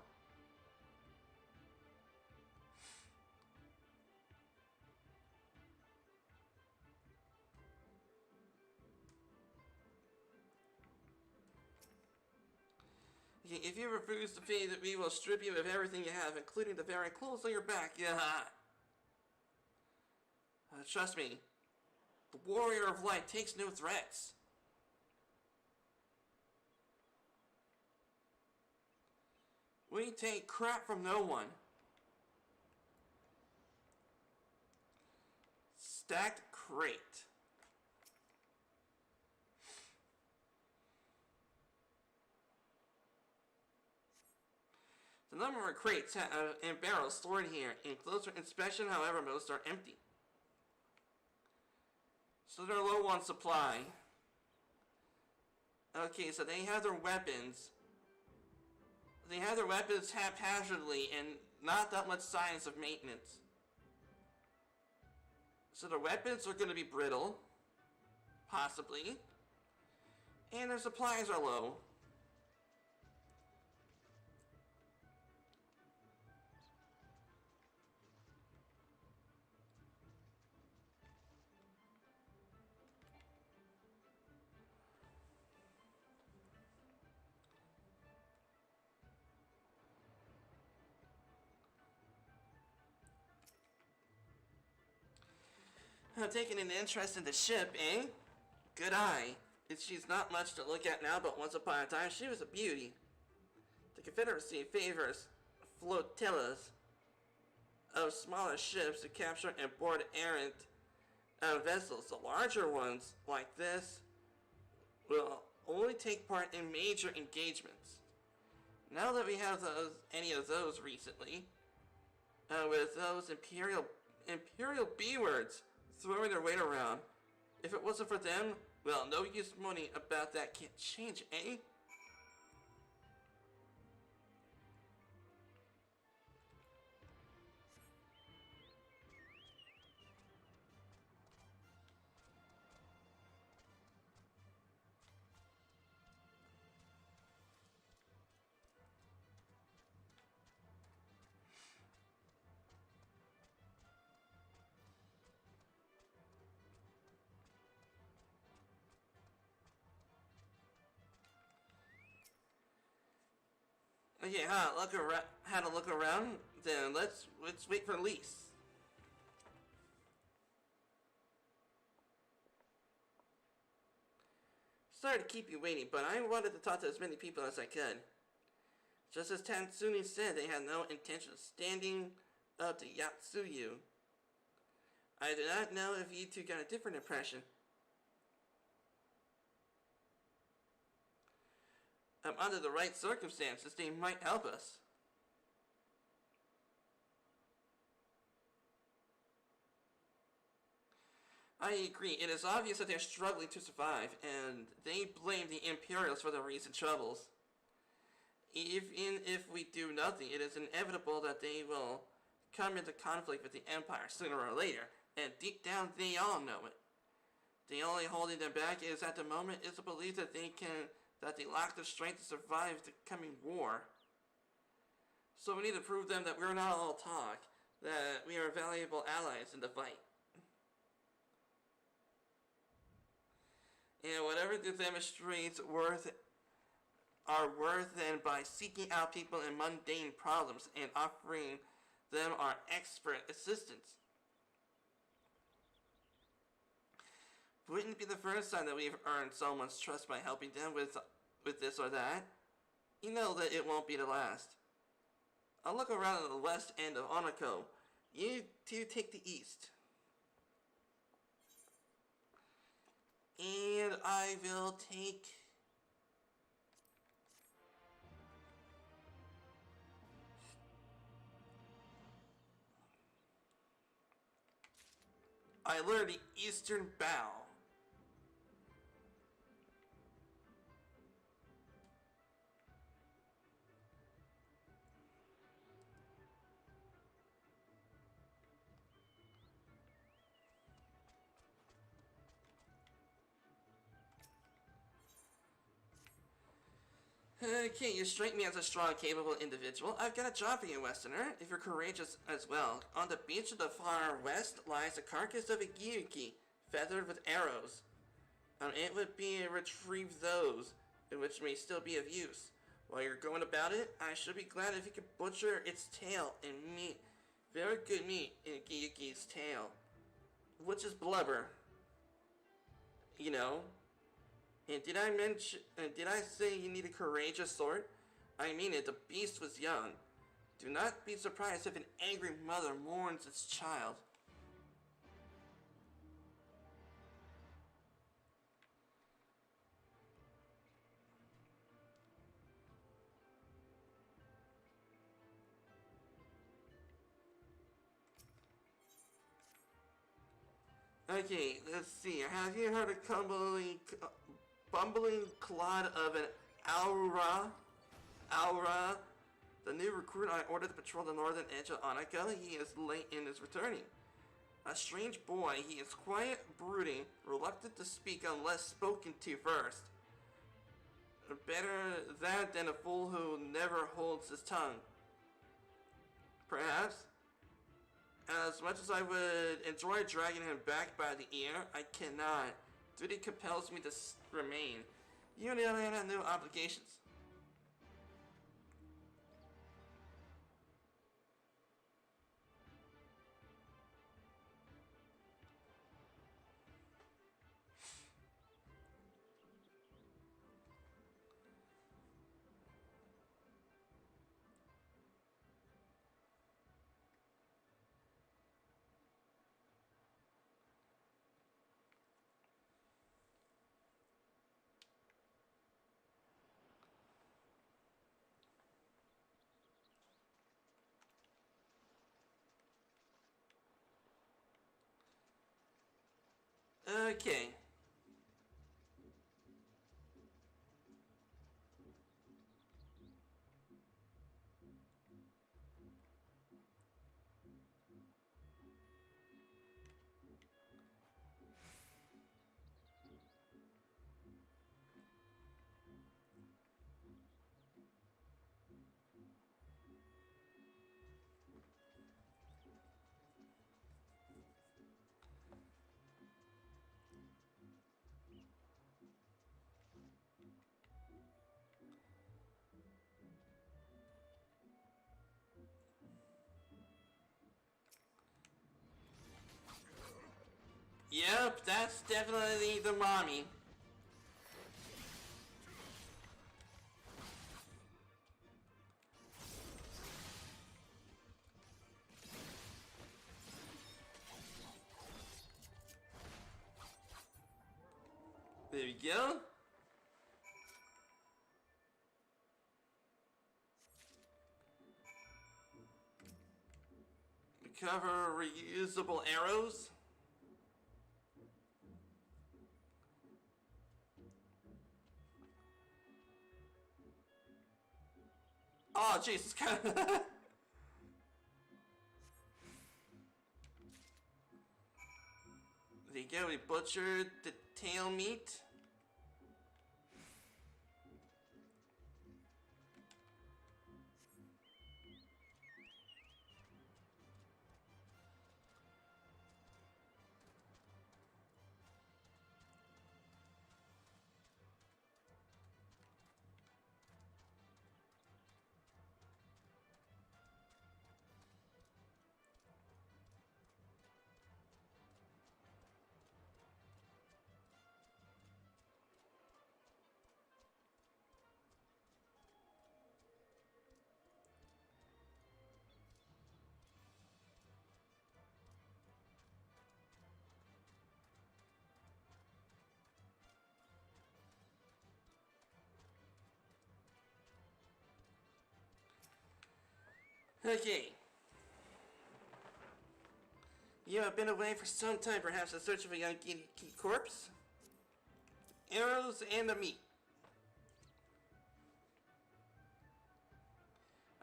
If you refuse to pay, that we will strip you of everything you have, including the very clothes on your back. Yeah. Trust me, the warrior of light takes no threats. We take crap from no one. Stacked crate. The number of crates and barrels stored here in closer inspection, however, most are empty. So they're low on supply. Okay, so they have their weapons. They have their weapons haphazardly and not that much science of maintenance. So their weapons are going to be brittle. Possibly. And their supplies are low. Taking an interest in the ship, eh? Good eye. She's not much to look at now, but once upon a time she was a beauty. The Confederacy favors flotillas of smaller ships to capture and board errant vessels. The larger ones, like this, will only take part in major engagements. Now that we have any of those recently, with those imperial B-words throwing their weight around. If it wasn't for them, well, no use money about that can't change, eh? Okay, had a look around. Then let's wait for Lise. Sorry to keep you waiting, but I wanted to talk to as many people as I could. Just as Tatsumi said, they had no intention of standing up to Yatsuyu. I do not know if you two got a different impression. Under the right circumstances, they might help us. I agree. It is obvious that they're struggling to survive, and they blame the Imperials for the recent troubles. Even if we do nothing, it is inevitable that they will come into conflict with the Empire sooner or later, and deep down they all know it. The only holding them back is at the moment is the belief that they lack the strength to survive the coming war. So we need to prove them that we're not all talk, that we are valuable allies in the fight. And whatever the demonstrates are worth then by seeking out people in mundane problems and offering them our expert assistance. Wouldn't be the first time that we've earned someone's trust by helping them with this or that. You know that it won't be the last. I'll look around at the west end of Onako. You two take the east. And I will take... I learned the eastern bow. Okay, you strike me as a strong, capable individual. I've got a job for you, Westerner, if you're courageous as well. On the beach of the far west lies the carcass of a gyuki, feathered with arrows. It would be to retrieve those, which may still be of use. While you're going about it, I should be glad if you could butcher its tail and meat. Very good meat in a gyuki's tail, which is blubber. You know. And did I say you need a courageous sword? I mean it, the beast was young. Do not be surprised if an angry mother mourns its child. Okay, let's see. Have you heard of bumbling clod of an Aura? Aura, the new recruit I ordered to patrol the northern edge of Annika. He is late in his returning. A strange boy, he is quiet, brooding, reluctant to speak unless spoken to first. Better that than a fool who never holds his tongue. Perhaps. As much as I would enjoy dragging him back by the ear, I cannot. Duty compels me to remain. You and I have no obligations. Okay. Yep, that's definitely the mommy. There we go. Recover reusable arrows. Oh, Jesus. There you go, we butchered the tail meat. Okay. You have been away for some time, perhaps in search of a young corpse? Arrows and the meat.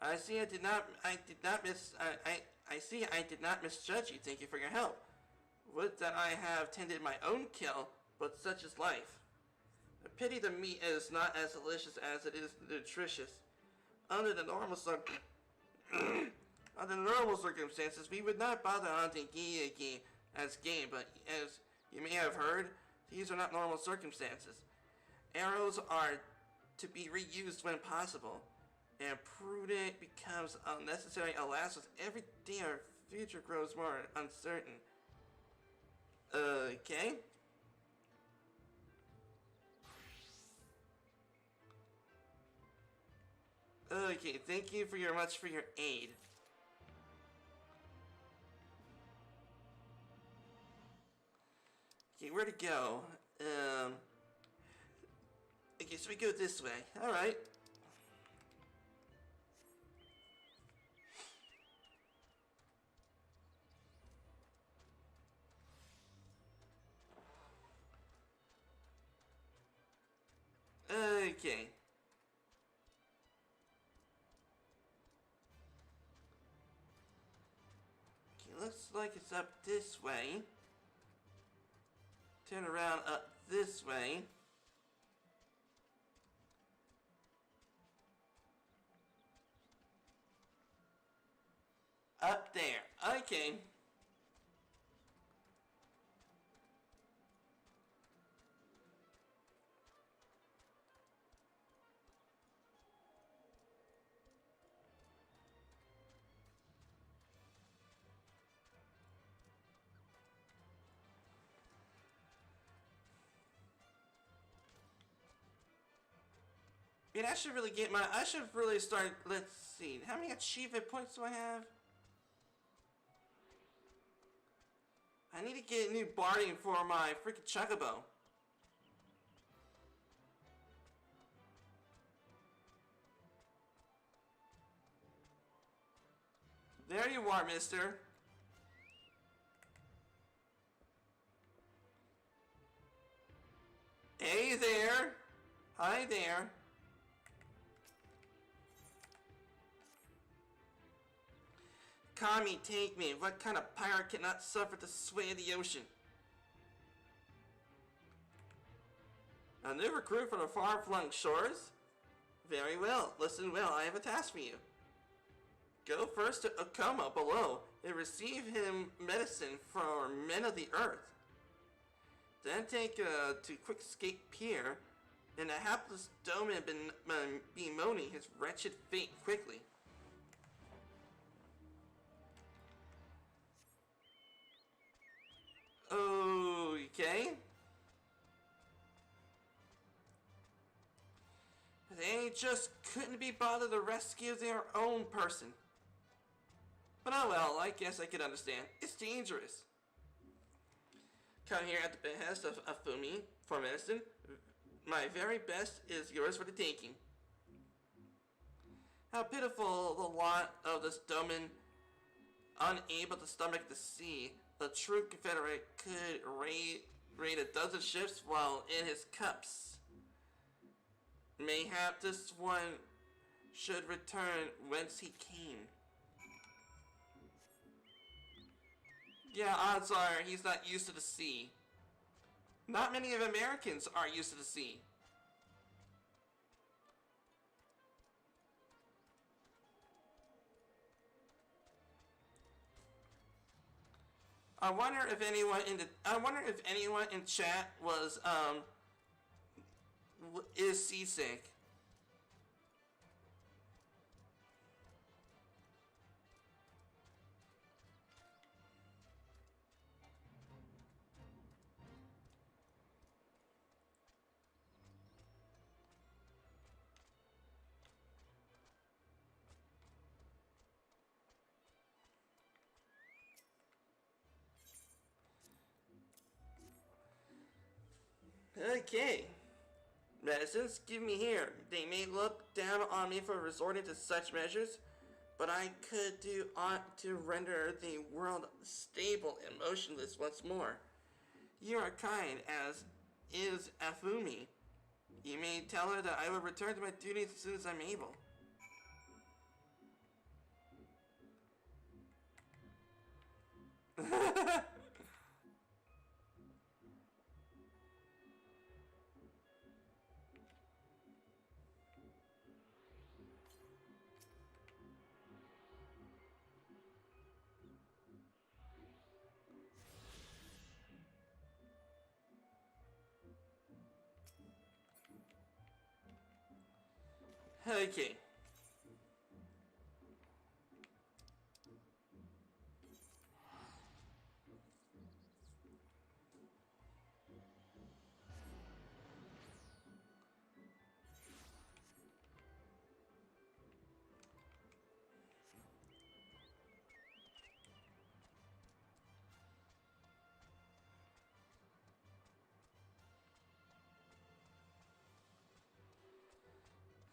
I see I did not misjudge you. Thank you for your help. Would that I have tended my own kill, but such is life. I pity the meat is not as delicious as it is nutritious. Under the normal circumstances, we would not bother hunting Giyagi as game, but as you may have heard, these are not normal circumstances. Arrows are to be reused when possible, and prudent becomes unnecessary, alas, with every day our future grows more uncertain. Okay. Okay, thank you for much for your aid. Okay, where to go? Okay, so we go this way. Alright. Okay. Okay, looks like it's up this way. Turn around up this way. Up there. Okay. Man, I should really get I should really start, let's see, how many achievement points do I have? I need to get a new barding for my freaking chocobo. There you are, mister. Hey there. Hi there. Kami, take me. What kind of pirate cannot suffer the sway of the ocean? A new recruit from the far-flung shores? Very well. Listen well, I have a task for you. Go first to Okoma below and receive him medicine for men of the earth. Then take to Quick Escape Pier, and the hapless Doman bemoaning his wretched fate quickly. Okay. They just couldn't be bothered to rescue their own person. But oh well, I guess I could understand. It's dangerous. Come here at the behest of Afumi for medicine. My very best is yours for the taking. How pitiful the lot of this Doman, unable to stomach the sea. The true Confederate could raid a dozen ships while in his cups. Mayhap this one should return whence he came. Yeah, odds are he's not used to the sea. Not many of Americans are used to the sea. I wonder if anyone in chat was is seasick. Okay. Medicines, give me here. They may look down on me for resorting to such measures, but I could do aught to render the world stable and motionless once more. You are kind, as is Afumi. You may tell her that I will return to my duties as soon as I'm able. Okay.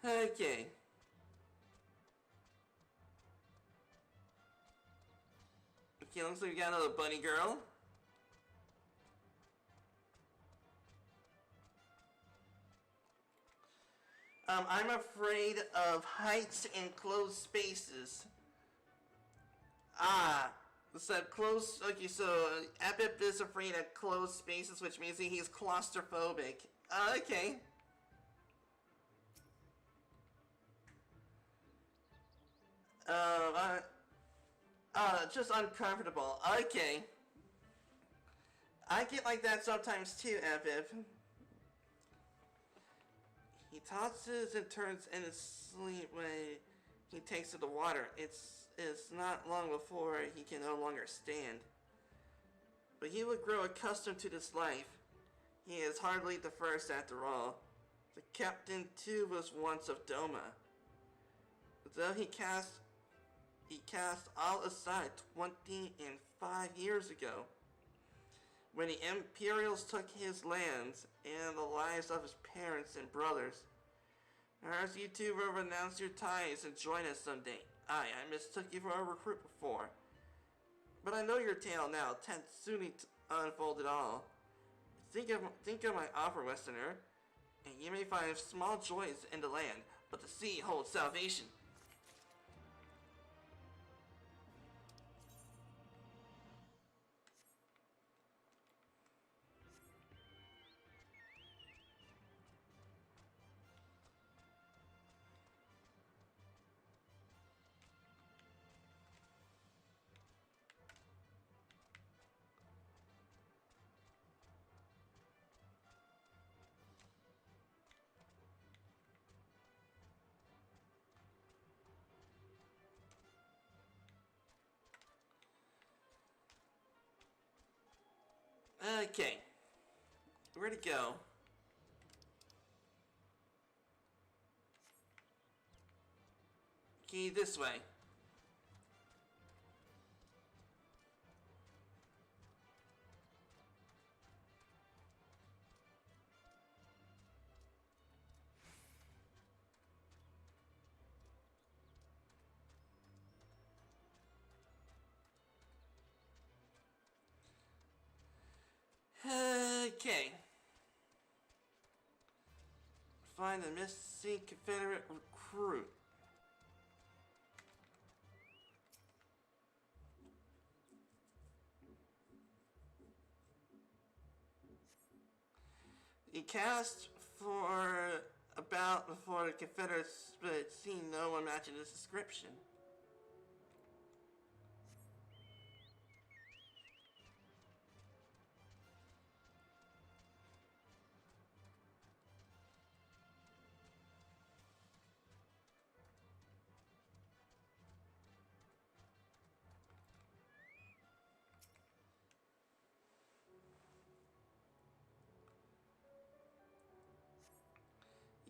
Okay. Okay, looks like we got another bunny girl. I'm afraid of heights and closed spaces. Ah, so close. Okay, so Epip is afraid of closed spaces, which means that he's claustrophobic. Okay. Just uncomfortable. Okay. I get like that sometimes too, Epip. He tosses and turns in his sleep when he takes to the water. It's not long before he can no longer stand. But he will grow accustomed to this life. He is hardly the first after all. The captain too was once of Doma. Though he cast all aside 25 years ago, when the imperials took his lands and the lives of his parents and brothers. Perhaps you two will renounce your ties and join us someday. I mistook you for a recruit before. But I know your tale now, soon unfold it all. Think of my offer, Westerner, and you may find small joys in the land, but the sea holds salvation. Okay. Where to go? Okay, this way. Okay. Find the missing Confederate recruit. He cast for about before the Confederates, but seeing no one matching this description.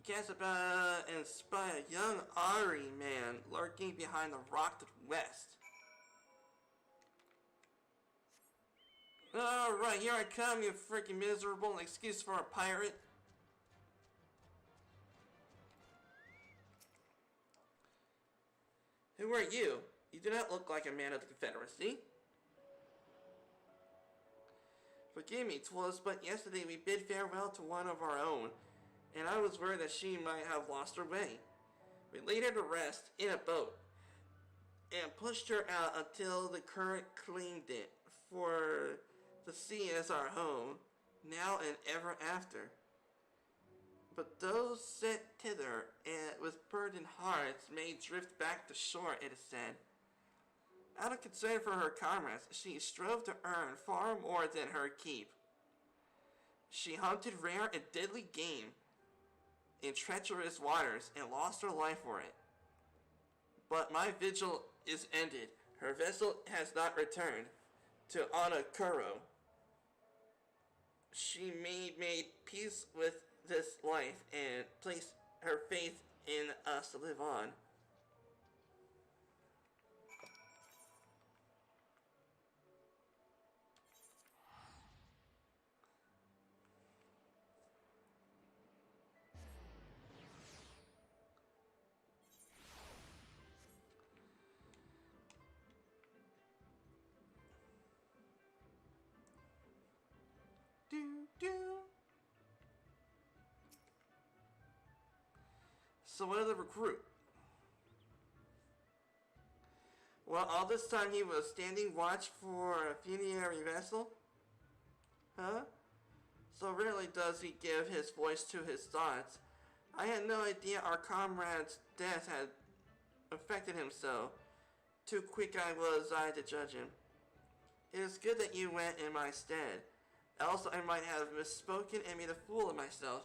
He casts about and spy a young Ari man lurking behind the rock to the west. Alright, here I come, you freaking miserable excuse for a pirate. Who are you? You do not look like a man of the Confederacy. Forgive me, 'twas but yesterday we bid farewell to one of our own, and I was worried that she might have lost her way. We laid her to rest in a boat, and pushed her out until the current claimed it, for the sea is our home, now and ever after. But those sent thither, and with burdened hearts, may drift back to shore, it is said. Out of concern for her comrades, she strove to earn far more than her keep. She hunted rare and deadly game in treacherous waters, and lost her life for it. But my vigil is ended. Her vessel has not returned to Anakuro. She made peace with this life and placed her faith in us to live on. So what of the recruit? Well, all this time he was standing watch for a funerary vessel? Huh? So rarely does he give his voice to his thoughts. I had no idea our comrade's death had affected him so. Too quick was I to judge him. It is good that you went in my stead. Else I might have misspoken and made a fool of myself.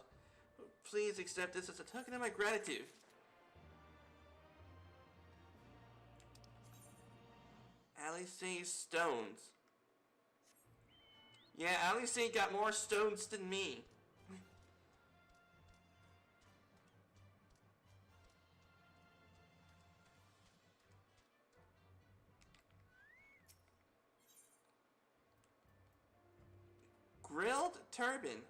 Please accept this as a token of my gratitude. Alice stones. Yeah, Alice got more stones than me. Grilled turban.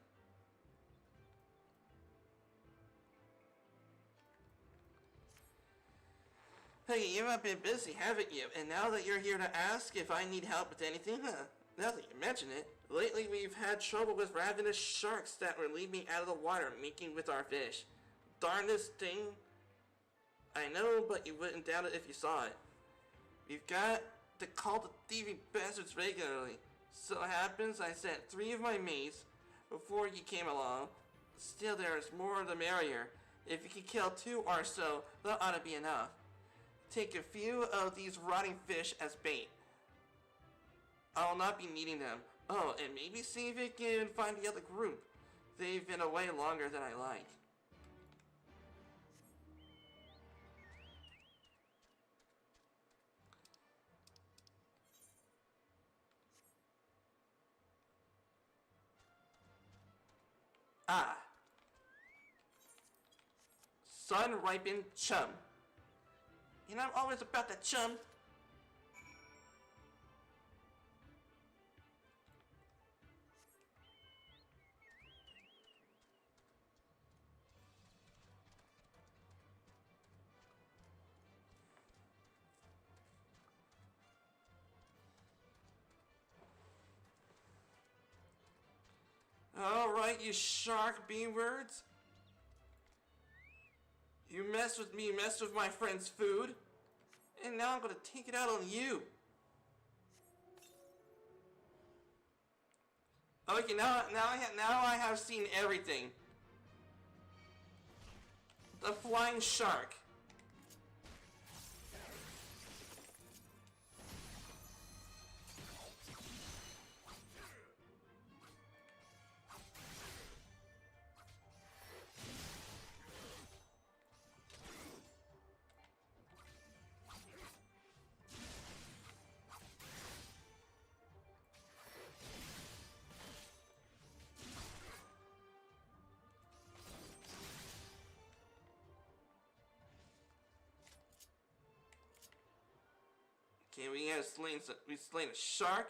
Hey, you have been busy, haven't you? And now that you're here to ask if I need help with anything, now that you mention it, lately we've had trouble with ravenous sharks that would lead me out of the water, making with our fish. Darn this thing. I know, but you wouldn't doubt it if you saw it. We've got to call the thieving bastards regularly. So it happens I sent 3 of my mates before you came along. Still, there's more the merrier. If you can kill 2 or so, that ought to be enough. Take a few of these rotting fish as bait. I'll not be needing them. Oh, and maybe see if you can find the other group. They've been away longer than I like. Ah. Sun-ripened chum. You know, I'm always about that chum. Alright, you shark B-words. You messed with me, you messed with my friend's food. And now I'm gonna take it out on you. Okay, now I have seen everything. The flying shark. Okay, we slain a shark.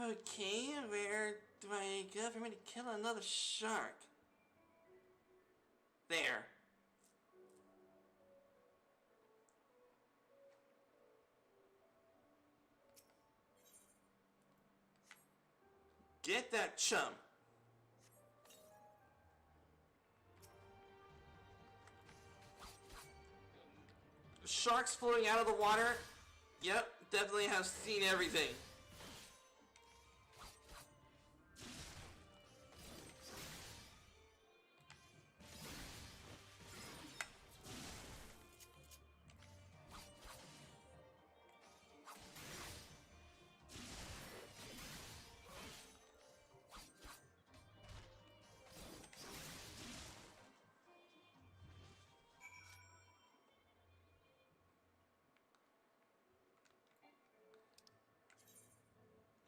Okay, where do I go for me to kill another shark? There. Get that chum. Sharks floating out of the water. Yep, definitely have seen everything.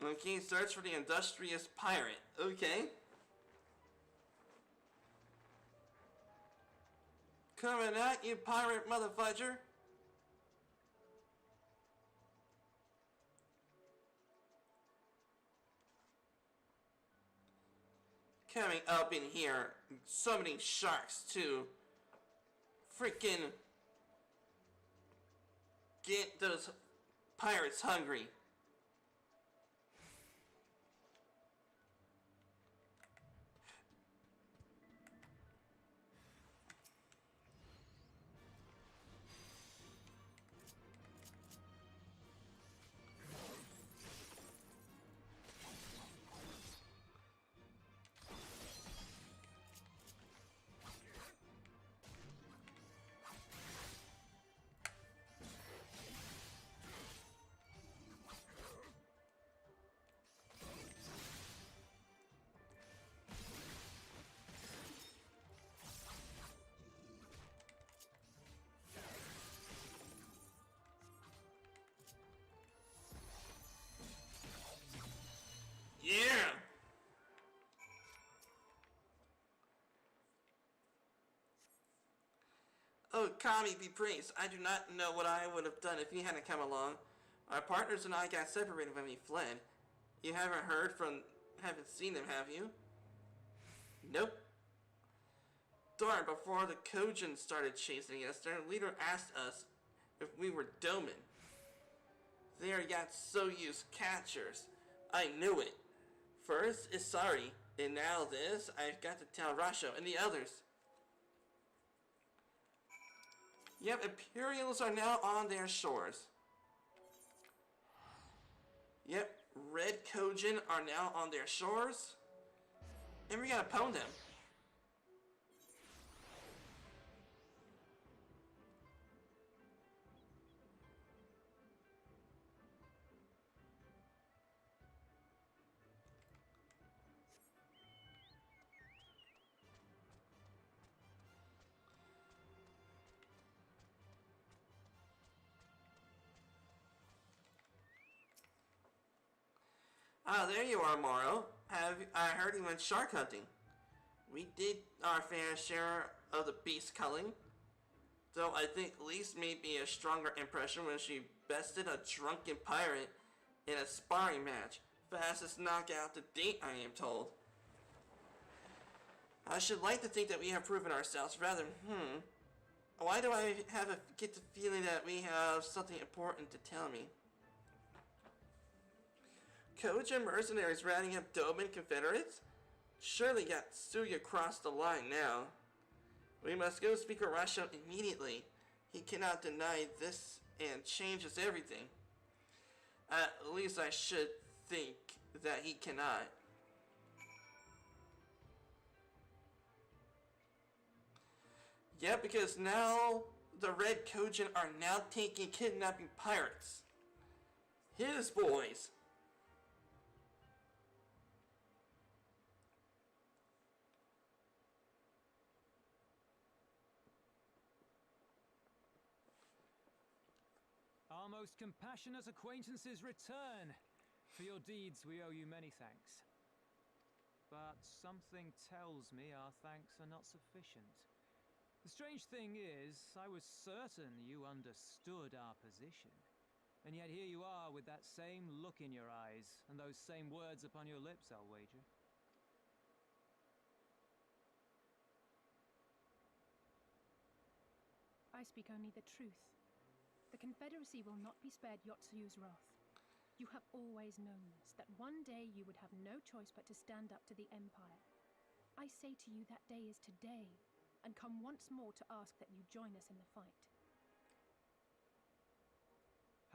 Okay, search for the industrious pirate. Okay. Coming at you, pirate motherfudger. Coming up in here, so many sharks too. Freaking get those pirates hungry. Yeah! Oh, Kami be praised. I do not know what I would have done if he hadn't come along. Our partners and I got separated when we fled. You haven't seen them, have you? Nope. Darn, before the Kojin started chasing us, their leader asked us if we were Doman. They are Yatsoyu's catchers. I knew it. First is sorry, and now this, I've got to tell Rasho and the others. Yep, Imperials are now on their shores. Yep, Red Kojin are now on their shores. And we gotta pwn them. Ah, there you are, Morrow. I heard you went shark hunting. We did our fair share of the beast culling. Though I think Lise made me a stronger impression when she bested a drunken pirate in a sparring match. Fastest knockout to date, I am told. I should like to think that we have proven ourselves. Rather, why do I get the feeling that we have something important to tell me? Kojin mercenaries rounding up Doman Confederates? Surely Yatsuya crossed the line now. We must go speak with Rasho immediately. He cannot deny this and changes everything. At least I should think that he cannot. Yeah, because now the Red Kojin are now kidnapping pirates. His boys.
Our most compassionate acquaintances return. For your deeds we owe you many thanks. But something tells me our thanks are not sufficient. The strange thing is, I was certain you understood our position. And yet here you are with that same look in your eyes, and those same words upon your lips, I'll wager.
I speak only the truth. The Confederacy will not be spared Yotsuyu's wrath. You have always known this, that one day you would have no choice but to stand up to the Empire. I say to you that day is today, and come once more to ask that you join us in the fight.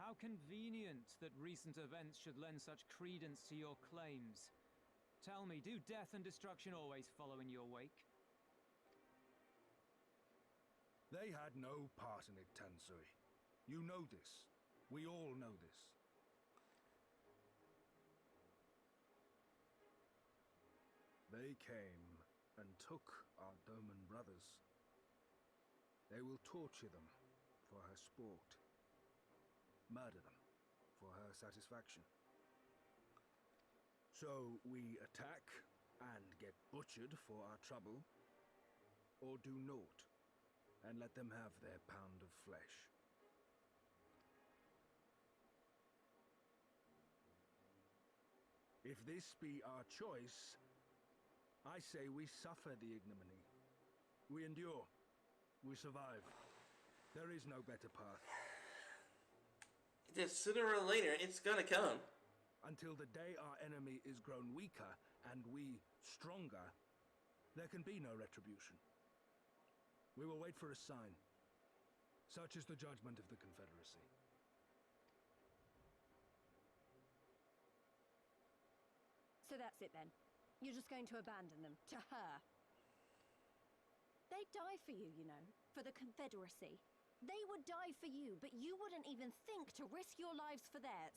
How convenient that recent events should lend such credence to your claims. Tell me, do death and destruction always follow in your wake?
They had no part in it, Tansui. You know this. We all know this. They came and took our Doman brothers. They will torture them for her sport. Murder them for her satisfaction.
So we attack and get butchered for our trouble, or do naught and let them have their pound of flesh? If this be our choice, I say we suffer the ignominy. We endure. We survive. There is no better path.
Just sooner or later, it's gonna come.
Until the day our enemy is grown weaker and we stronger, there can be no retribution. We will wait for a sign. Such is the judgment of the Confederacy.
So that's it then. You're just going to abandon them to her. They'd die for you, you know, for the Confederacy. They would die for you, but you wouldn't even think to risk your lives for theirs.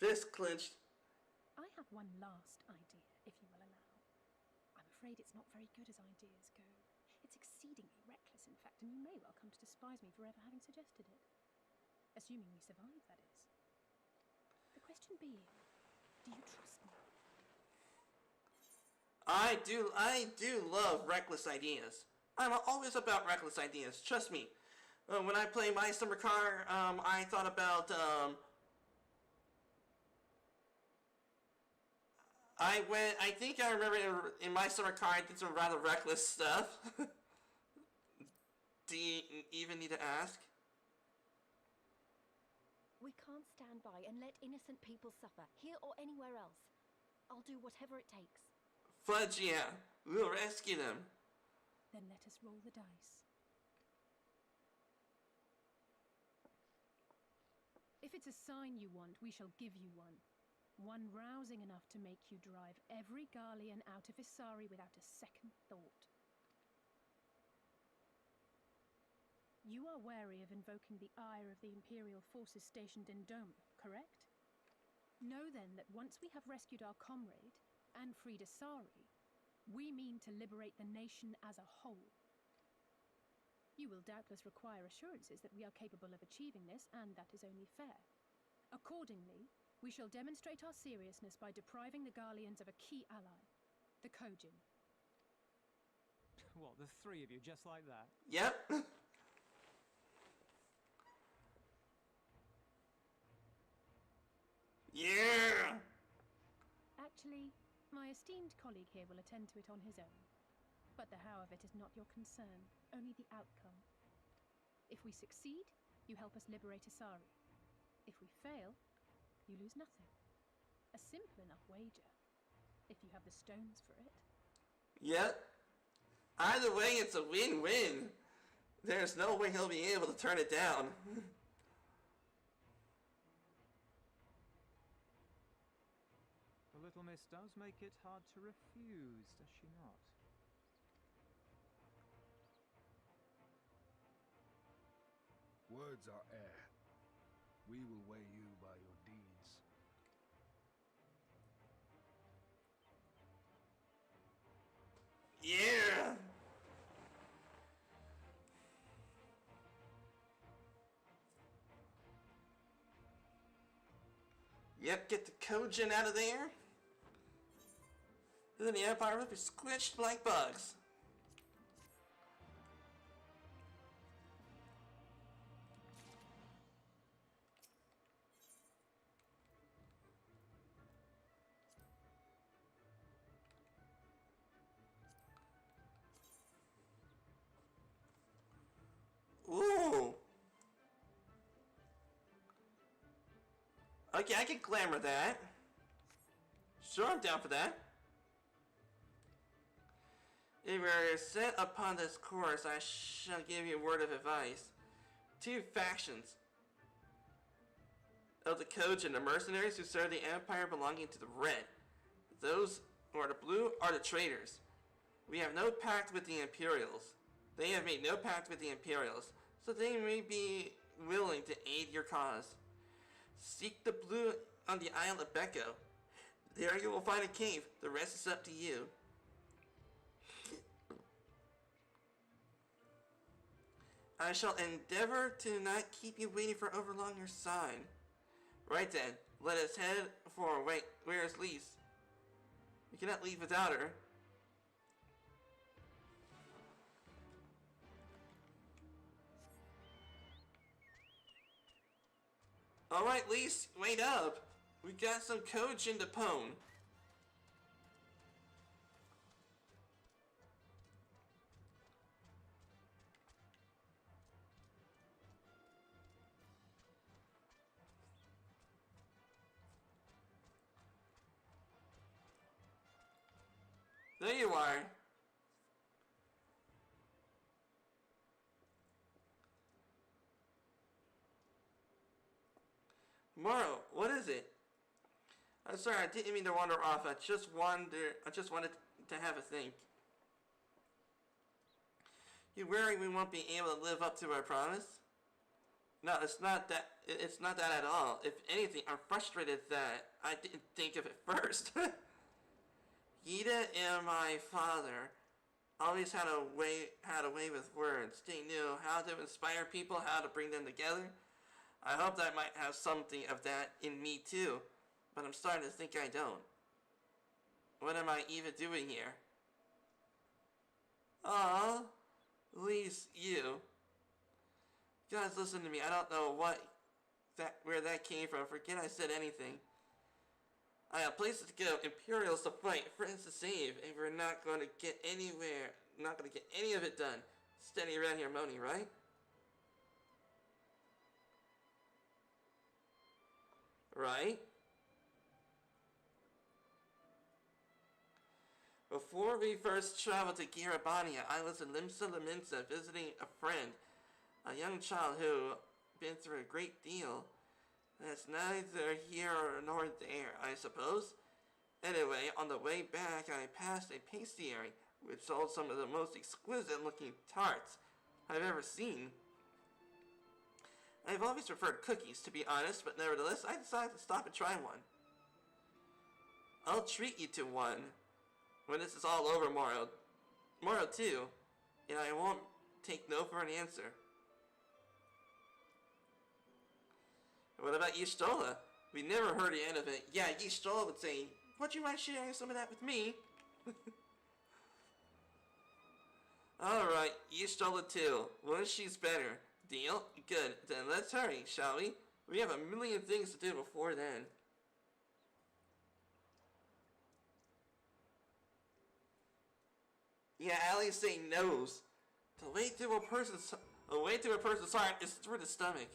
Fist clenched.
I have one last idea, if you will allow. I'm afraid it's not very good as ideas go. It's exceedingly reckless, in fact, and you may well come to despise me for ever having suggested it. Assuming we survive, that is. The question being, do you trust me?
I do love reckless ideas. I'm always about reckless ideas, trust me. When I play My Summer Car, I thought about, I think I remember in My Summer Car I did some rather reckless stuff. Do you even need to ask?
We can't stand by and let innocent people suffer, here or anywhere else. I'll do whatever it takes.
Fudge, yeah. We'll rescue them.
Then let us roll the dice. If it's a sign you want, we shall give you one. One rousing enough to make you drive every Garlean out of Isari without a second thought. You are wary of invoking the ire of the Imperial forces stationed in Dome, correct? Know then that once we have rescued our comrade, and freed Isari, we mean to liberate the nation as a whole. You will doubtless require assurances that we are capable of achieving this, and that is only fair. Accordingly, we shall demonstrate our seriousness by depriving the Garleans of a key ally, the Kojin.
What, the three of you, just like that?
Yep. Yeah!
Actually, my esteemed colleague here will attend to it on his own. But the how of it is not your concern, only the outcome. If we succeed, you help us liberate Isari. If we fail, you lose nothing. A simple enough wager, if you have the stones for it.
Yep. Either way, it's a win-win. There's no way he'll be able to turn it down.
The little miss does make it hard to refuse, does she not?
Words are air. We will weigh you by your deeds.
Yeah! Yep, get the Kojin out of there. And then the Empire will be squished like bugs. Ooh. Okay, I can glamour that. Sure, I'm down for that. If we're set upon this course, I shall give you a word of advice. Two factions of the Kojin, the mercenaries who serve the Empire belonging to the Red. Those who are the Blue are the traitors. We have no pact with the Imperials. They have made no pact with the Imperials, so they may be willing to aid your cause. Seek the Blue on the Isle of Becco. There you will find a cave. The rest is up to you. I shall endeavor to not keep you waiting for overlong your sign. Right then, let us head for where is Lise? We cannot leave without her. Alright, Lise, wait up! We got some Kojin to pwn. There you are. Moro, what is it? I'm sorry, I didn't mean to wander off. I just wanted to have a think. You worry we won't be able to live up to our promise? No, it's not that. It's not that at all. If anything, I'm frustrated that I didn't think of it first. Yida and my father always had a way with words. They knew how to inspire people, how to bring them together. I hope that I might have something of that in me too, but I'm starting to think I don't. What am I even doing here? Aww, at least you. Guys, listen to me. I don't know where that came from. Forget I said anything. I have places to go, imperials to fight, friends to save, and we're not going to get anywhere. Not going to get any of it done. Standing around here moaning, right? Right? Before we first traveled to Girabania, I was in Limsa Laminsa visiting a friend, a young child who been through a great deal. That's neither here nor there, I suppose. Anyway, on the way back, I passed a pastry which sold some of the most exquisite-looking tarts I've ever seen. I've always preferred cookies, to be honest, but nevertheless, I decided to stop and try one. I'll treat you to one when this is all over, Moro. Moro too, and I won't take no for an answer. What about Y'shtola? We never heard the end of it. Yeah, Y'shtola would say, would you mind sharing some of that with me? Alright, Y'shtola too. Well, she's better. Deal? Good. Then let's hurry, shall we? We have a million things to do before then. Yeah, Allie's saying nose. The way to a person's heart is through the stomach.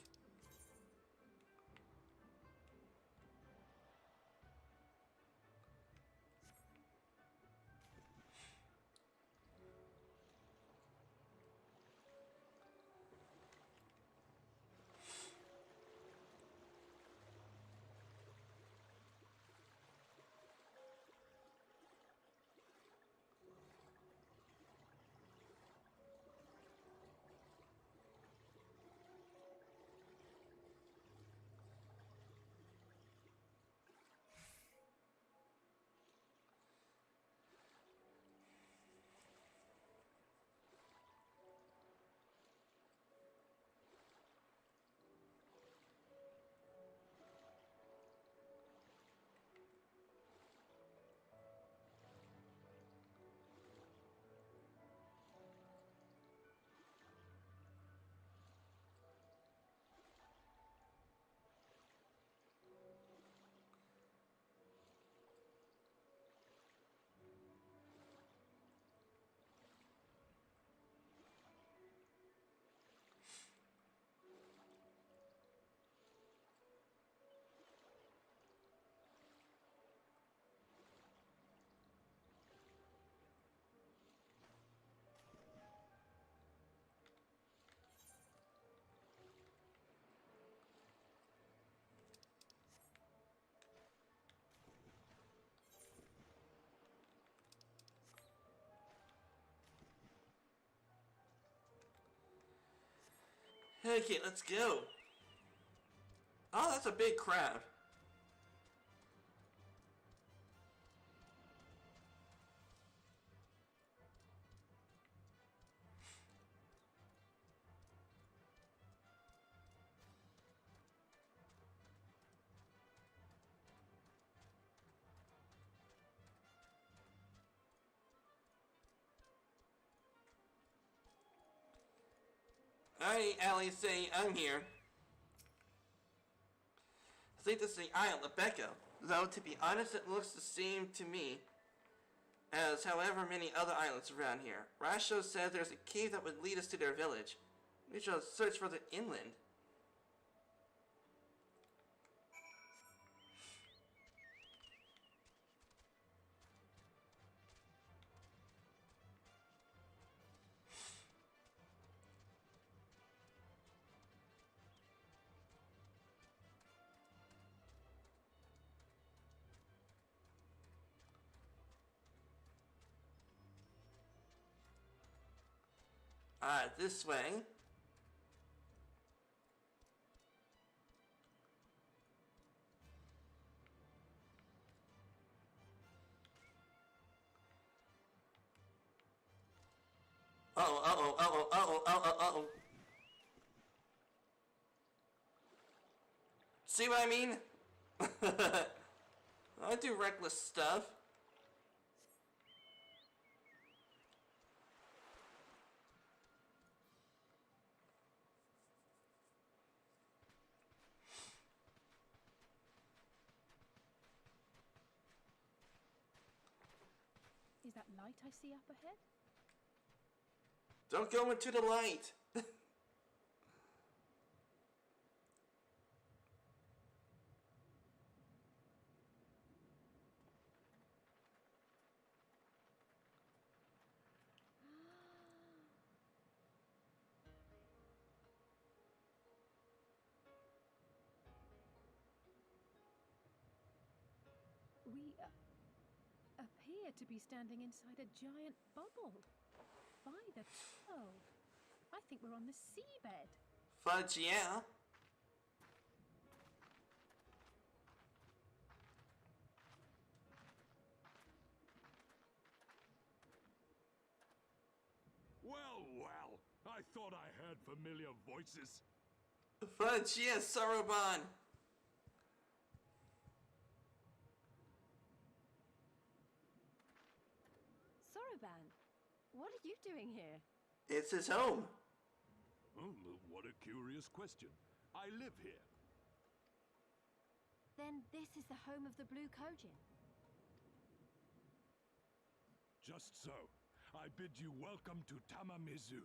Okay, let's go. Oh, that's a big crab. Alright, Allie, say I'm here. I think this is the Isle of Becca. Though, to be honest, it looks the same to me as however many other islands around here. Rasho said there's a cave that would lead us to their village. We shall search for the inland. This way. Uh-oh. See what I mean? I do reckless stuff.
Is that light I see up ahead?
Don't go into the light.
We appear to be standing inside a giant bubble. By the 12. I think we're on the seabed.
Fudge, yeah.
Well, I thought I heard familiar voices.
Fudge, yes, Saruban.
Soroban, what are you doing here?
It's his home.
Oh, what a curious question. I live here.
Then this is the home of the Blue Kojin.
Just so. I bid you welcome to Tamamizu.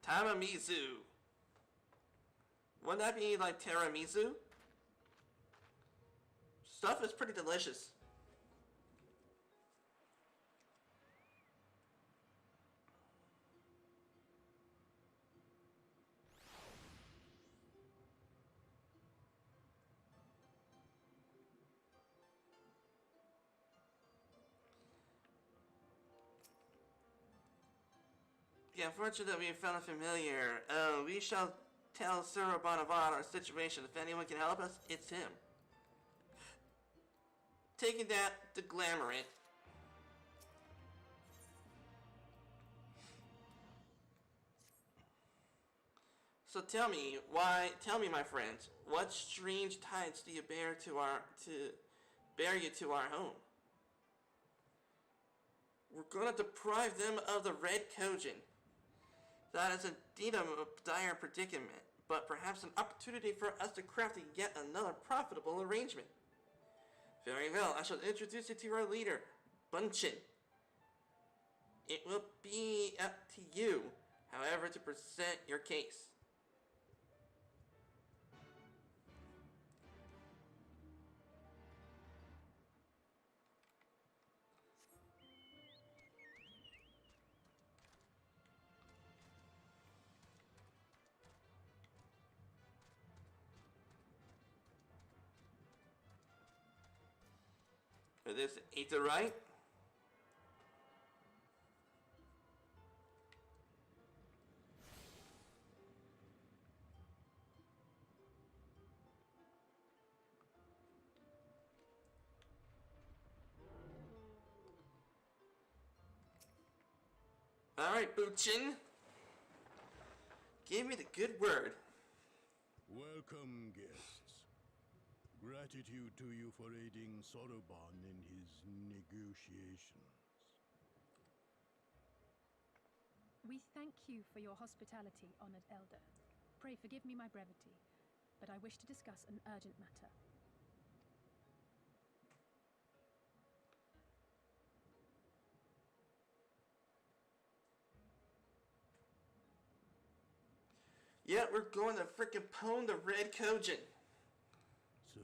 Tamamizu. Wouldn't that be like tiramisu? Stuff is pretty delicious. Yeah, fortunate we found a familiar. We shall tell Saruban about our situation. If anyone can help us, it's him. Taking that to glamour it. So tell me, my friends, what strange tides do you bear you to our home? We're gonna deprive them of the Red Kojin. That is indeed a dire predicament, but perhaps an opportunity for us to craft yet another profitable arrangement. Very well, I shall introduce you to our leader, Bunchin. It will be up to you, however, to present your case. This ether right? Alright, Buchin. Give me the good word.
Welcome, guests. Gratitude to you for aiding Soroban in his negotiations.
We thank you for your hospitality, honored elder. Pray forgive me my brevity, but I wish to discuss an urgent matter.
Yeah, we're going to frickin' pwn the Red Kojin.
So,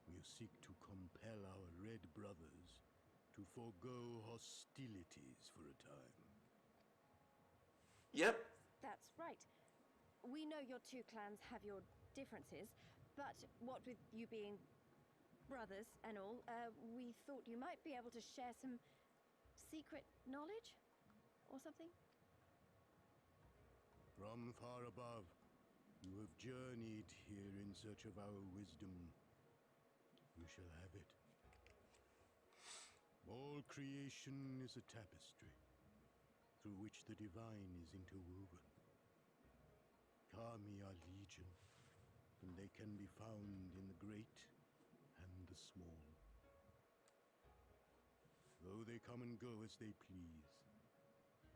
you seek to compel our Red brothers to forego hostilities for a time.
Yep.
That's right. We know your two clans have your differences, but what with you being brothers and all, we thought you might be able to share some secret knowledge or something?
From far above, you have journeyed here in search of our wisdom. You shall have it. All creation is a tapestry, through which the divine is interwoven. Kami are legion, and they can be found in the great and the small. Though they come and go as they please,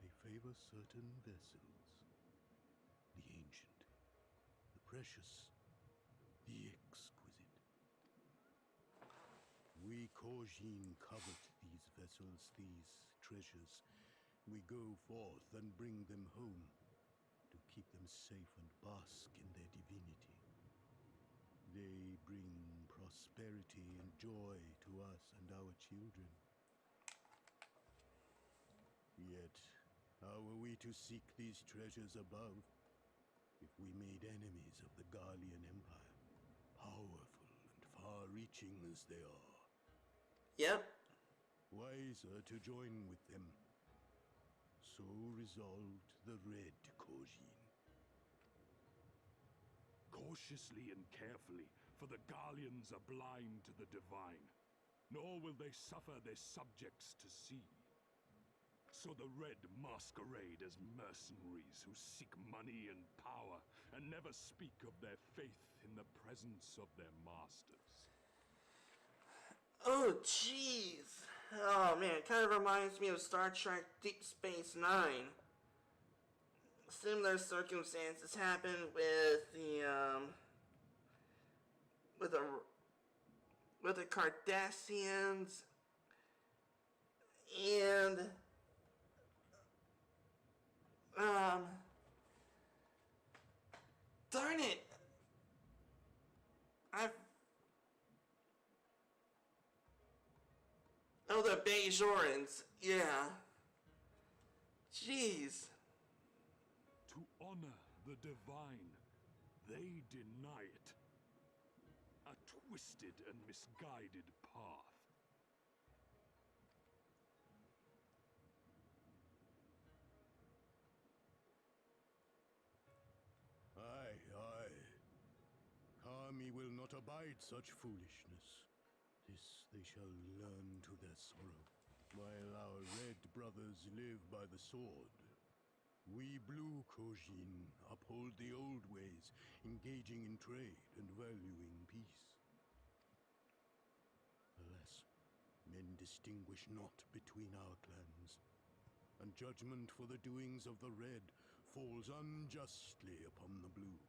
they favor certain vessels. The ancient, the precious, the exquisite. We Kojin covet these vessels, these treasures. We go forth and bring them home, to keep them safe and bask in their divinity. They bring prosperity and joy to us and our children. Yet, how are we to seek these treasures above, if we made enemies of the Garlean Empire, powerful and far-reaching as they are?
Yep.
Wiser to join with them. So resolved the Red Kojin.
Cautiously and carefully, for the Garleans are blind to the divine, nor will they suffer their subjects to see. So the Red masquerade as mercenaries who seek money and power, and never speak of their faith in the presence of their masters.
Oh, jeez. Oh, man, it kind of reminds me of Star Trek Deep Space Nine. Similar circumstances happen with the Cardassians and darn it, the Bajorans, yeah. Jeez.
To honor the divine, they deny it. A twisted and misguided path.
Aye, aye. Kami will not abide such foolishness. This they shall learn to their sorrow. While our Red brothers live by the sword, we Blue Kojin uphold the old ways, engaging in trade and valuing peace. Alas, men distinguish not between our clans, and judgment for the doings of the Red falls unjustly upon the Blue.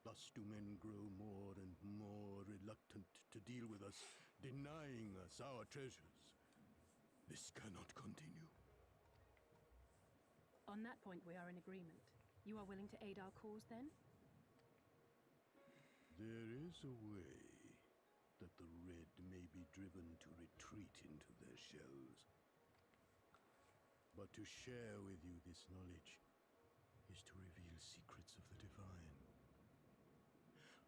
Thus do men grow more and more reluctant to deal with us, denying us our treasures. This cannot continue.
On that point, we are in agreement. You are willing to aid our cause, then?
There is a way that the Red may be driven to retreat into their shells. But to share with you this knowledge is to reveal secrets of the divine.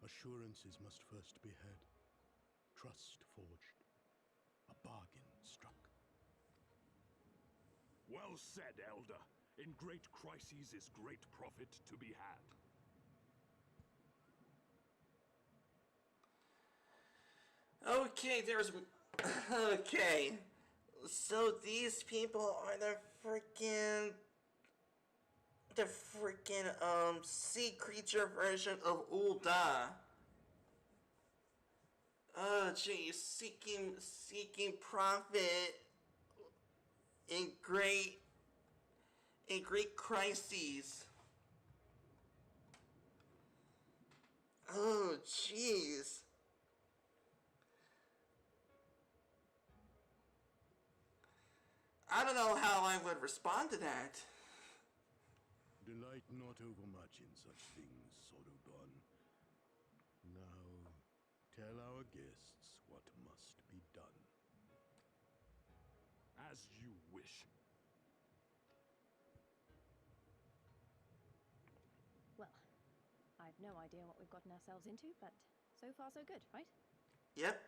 Assurances must first be had, trust forged, a bargain struck.
Well said, Elder. In great crises is great profit to be had.
Okay, okay. So these people are the freaking sea creature version of Ul'dah. Oh geez, seeking profit in great a great crisis. Oh, jeez. I don't know how I would respond to that.
Delight not overmuch in such things, Soruban. Now, tell our guests what must be done. As you wish.
Well, I've no idea what we've gotten ourselves into, but so far so good, right?
Yep.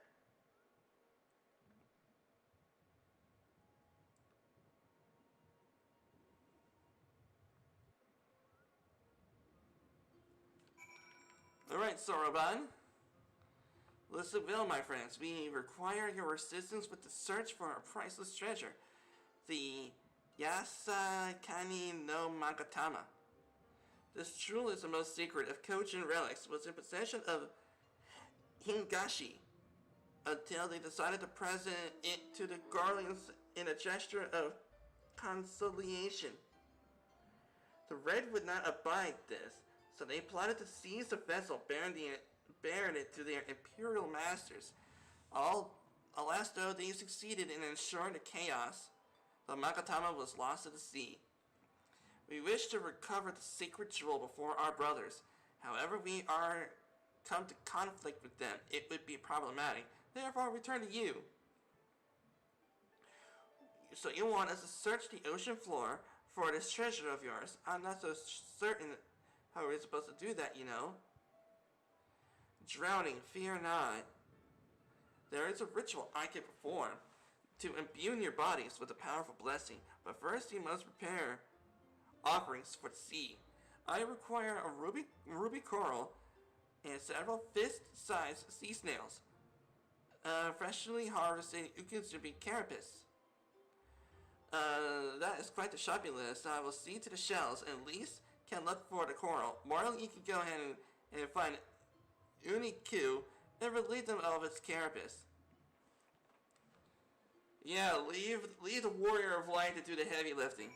Alright, Soroban. Listen well, my friends. We require your assistance with the search for our priceless treasure, the Yasakani no Magatama. This jewel is the most secret of Kojin relics, was in possession of Hingashi until they decided to present it to the Guardians in a gesture of conciliation. The Red would not abide this, so they plotted to seize the vessel, bearing it to their imperial masters. Alas, though, they succeeded in ensuring the chaos. The Magatama was lost to the sea. We wish to recover the sacred jewel before our brothers. However, we are come to conflict with them. It would be problematic. Therefore, we turn to you. So you want us to search the ocean floor for this treasure of yours? I'm not so certain how we're supposed to do that, you know. Drowning, fear not. There is a ritual I can perform to imbue your bodies with a powerful blessing, but first you must prepare offerings for the sea. I require a ruby coral and several fist-sized sea snails, freshly harvested Ukitsubi carapace. That is quite the shopping list. I will see to the shells and Lise can look for the coral. Mortal, you can go ahead and find Uniku and relieve them of its carapace. Yeah, leave the warrior of light to do the heavy lifting.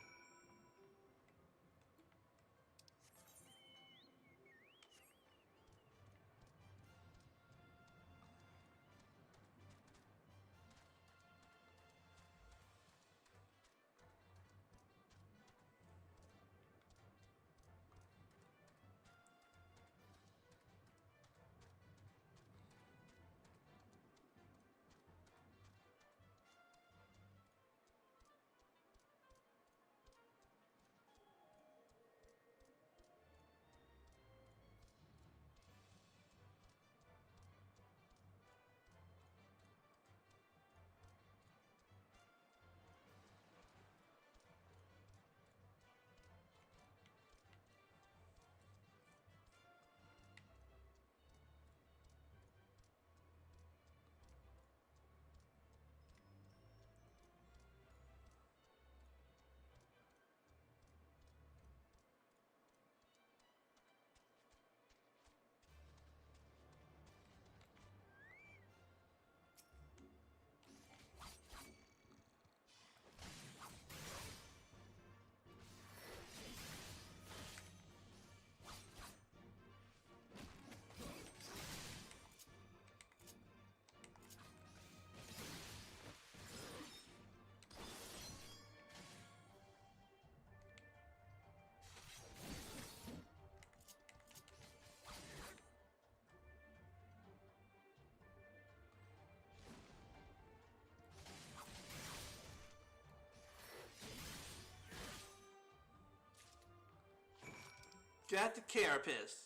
Got the carapace.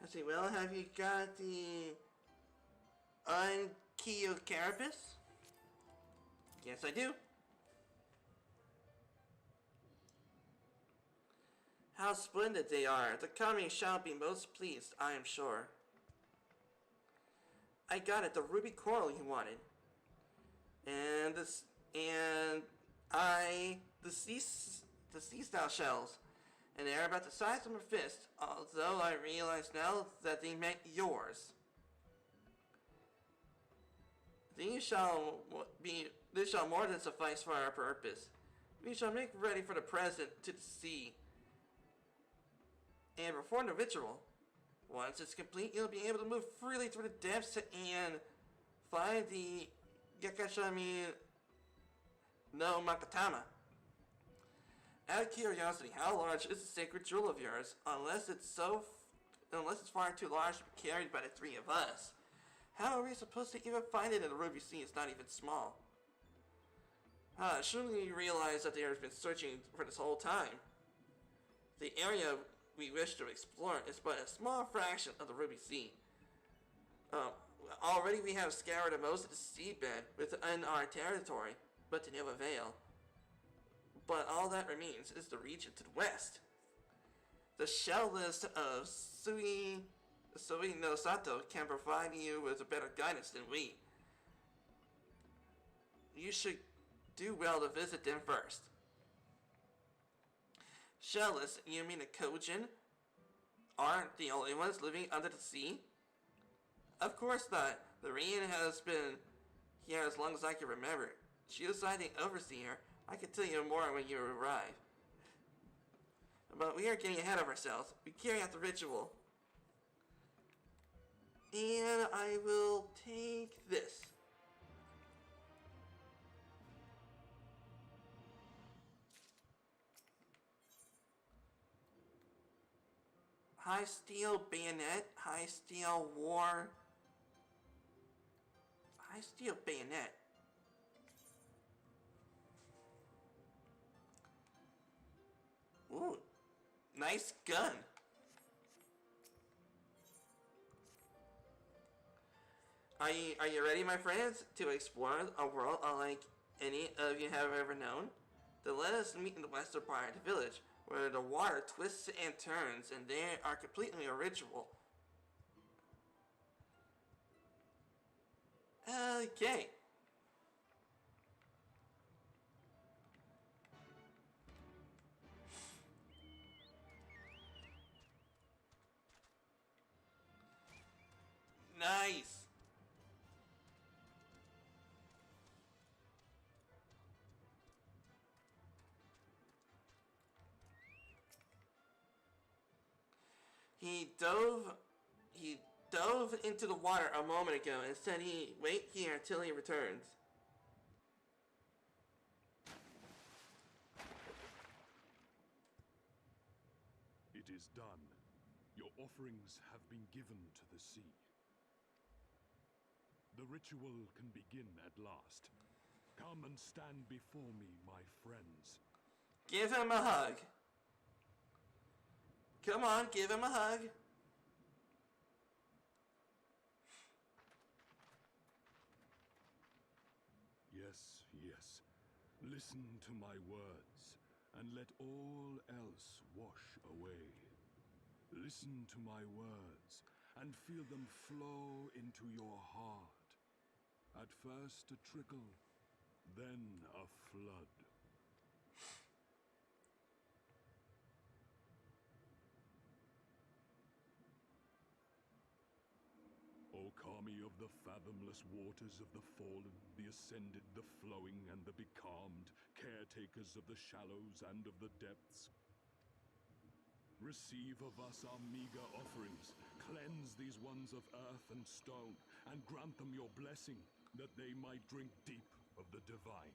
Let's see, well, have you got the... Untitled Chapter? Yes, I do. How splendid they are. The Kami shall be most pleased, I am sure. I got it, the ruby coral you wanted. And the sea style shells. And they're about the size of my fist, although I realize now that they meant yours. This shall more than suffice for our purpose. We shall make ready for the present to the sea. And perform the ritual. Once it's complete, you'll be able to move freely through the depths and find the Yakashami no Makatama. Out of curiosity, how large is the sacred jewel of yours? Unless it's far too large to be carried by the three of us. How are we supposed to even find it in the Ruby Sea? It's not even small. Surely you realize that they have been searching for this whole time. The area we wish to explore is but a small fraction of the Ruby Sea. Already we have scoured most of the seabed within our territory, but to no avail. But all that remains is the region to the west. The shell list of Sui no Sato can provide you with a better guidance than we. You should do well to visit them first. Shellless, you mean the Kojin aren't the only ones living under the sea? Of course not. The Rian has been here as long as I can remember. She was the overseer. I can tell you more when you arrive. But we are getting ahead of ourselves. We carry out the ritual. And I will take this. High steel bayonet, high steel war. High steel bayonet. Ooh, nice gun. Are you ready, my friends, to explore a world unlike any of you have ever known? Then let us meet in the western part of the village, where the water twists and turns, and they are completely a ritual. Okay. Nice. He dove into the water a moment ago and said he'd wait here until he returns.
It is done. Your offerings have been given to the sea. The ritual can begin at last. Come and stand before me, my friends.
Give him a hug. Come on, give him a hug.
Yes, yes. Listen to my words, and let all else wash away. Listen to my words, and feel them flow into your heart. At first a trickle, then a flood. O Kami of the fathomless waters of the fallen, the ascended, the flowing, and the becalmed, caretakers of the shallows and of the depths, receive of us our meager offerings, cleanse these ones of earth and stone, and grant them your blessing, that they might drink deep of the divine.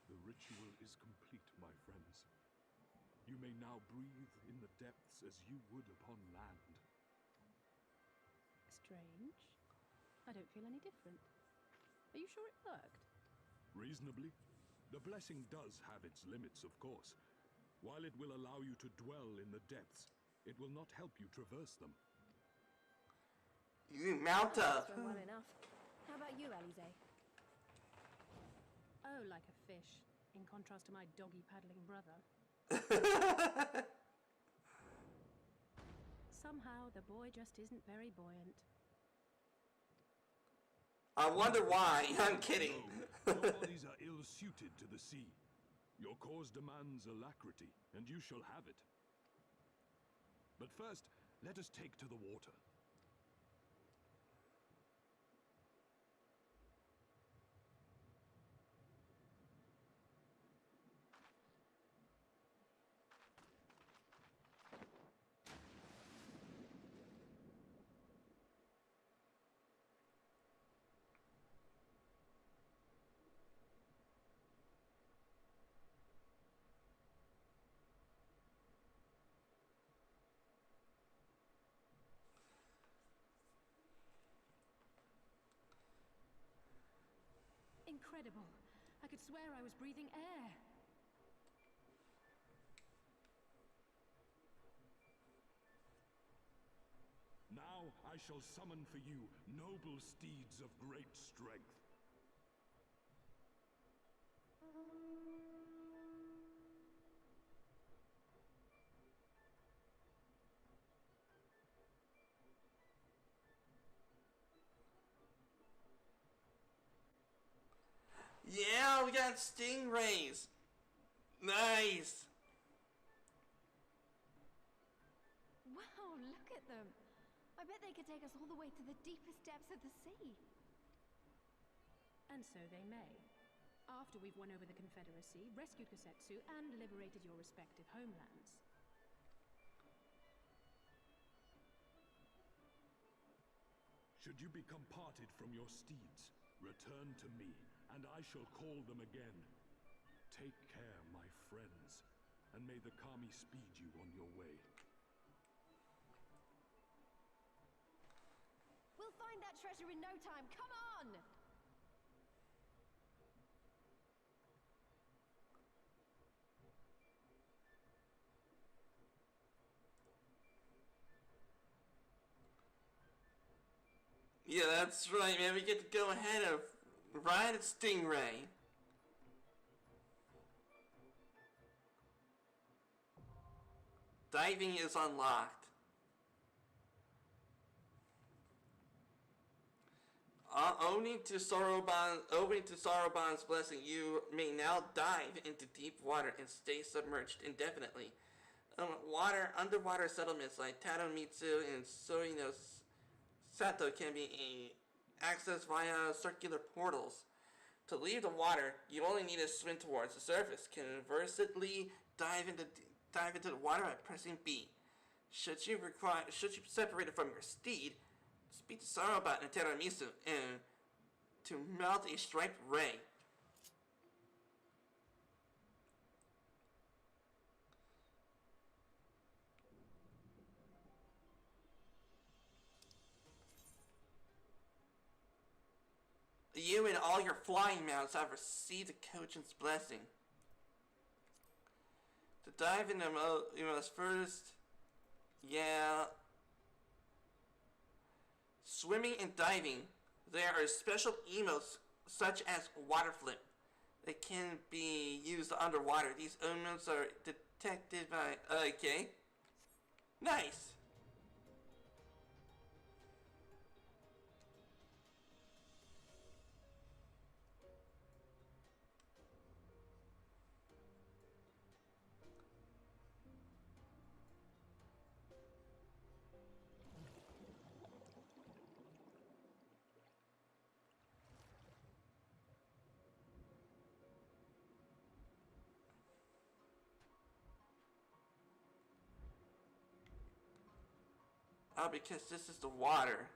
The ritual is complete, my friends. You may now breathe in the depths as you would upon land.
Strange. I don't feel any different. Are you sure it worked?
Reasonably. The blessing does have its limits, of course. While it will allow you to dwell in the depths, It will not help you traverse them.
You mount up.
Swim well enough. How about you, Alize?
Oh, like a fish, in contrast to my doggy paddling brother. Somehow, the boy just isn't very buoyant.
I wonder why. I'm kidding.
No, your bodies are ill-suited to the sea. Your cause demands alacrity, and you shall have it. But first, let us take to the water.
Incredible. I could swear I was breathing air.
Now I shall summon for you noble steeds of great strength.
Yeah, we got stingrays. Nice.
Wow, look at them. I bet they could take us all the way to the deepest depths of the sea.
And so they may. After we've won over the Confederacy, rescued Kosetsu, and liberated your respective homelands.
Should you become parted from your steeds, return to me, and I shall call them again. Take care, my friends, and may the Kami speed you on your way.
We'll find that treasure in no time. Come on!
Yeah, that's right, man. We get to go ahead of ride a Stingray. Diving is unlocked. Owing to Soroban's blessing, you may now dive into deep water and stay submerged indefinitely. Underwater settlements like Tadomitsu and Sorino Sato can be accessed via circular portals. To leave the water, you only need to swim towards the surface. Conversely, dive into the water by pressing B. Should you be separated from your steed, speak to Sarobat and Teramisu and to melt a striped ray. You and all your flying mounts have received the Kojin's blessing. To dive into you must first... Yeah... Swimming and diving, there are special emotes such as water flip that can be used underwater. These emotes are detected by... Okay. Nice! Oh, because this is the water.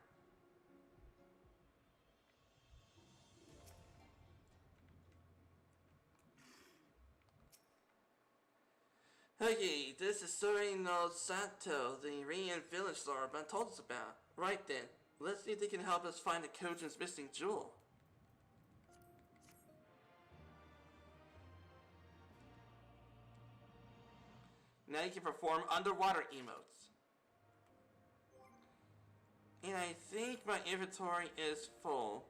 Okay, this is Sorino Sato, the Radiant Village Soroban told us about. Right then, let's see if they can help us find the Kojin's missing jewel. Now you can perform underwater emotes. And I think my inventory is full.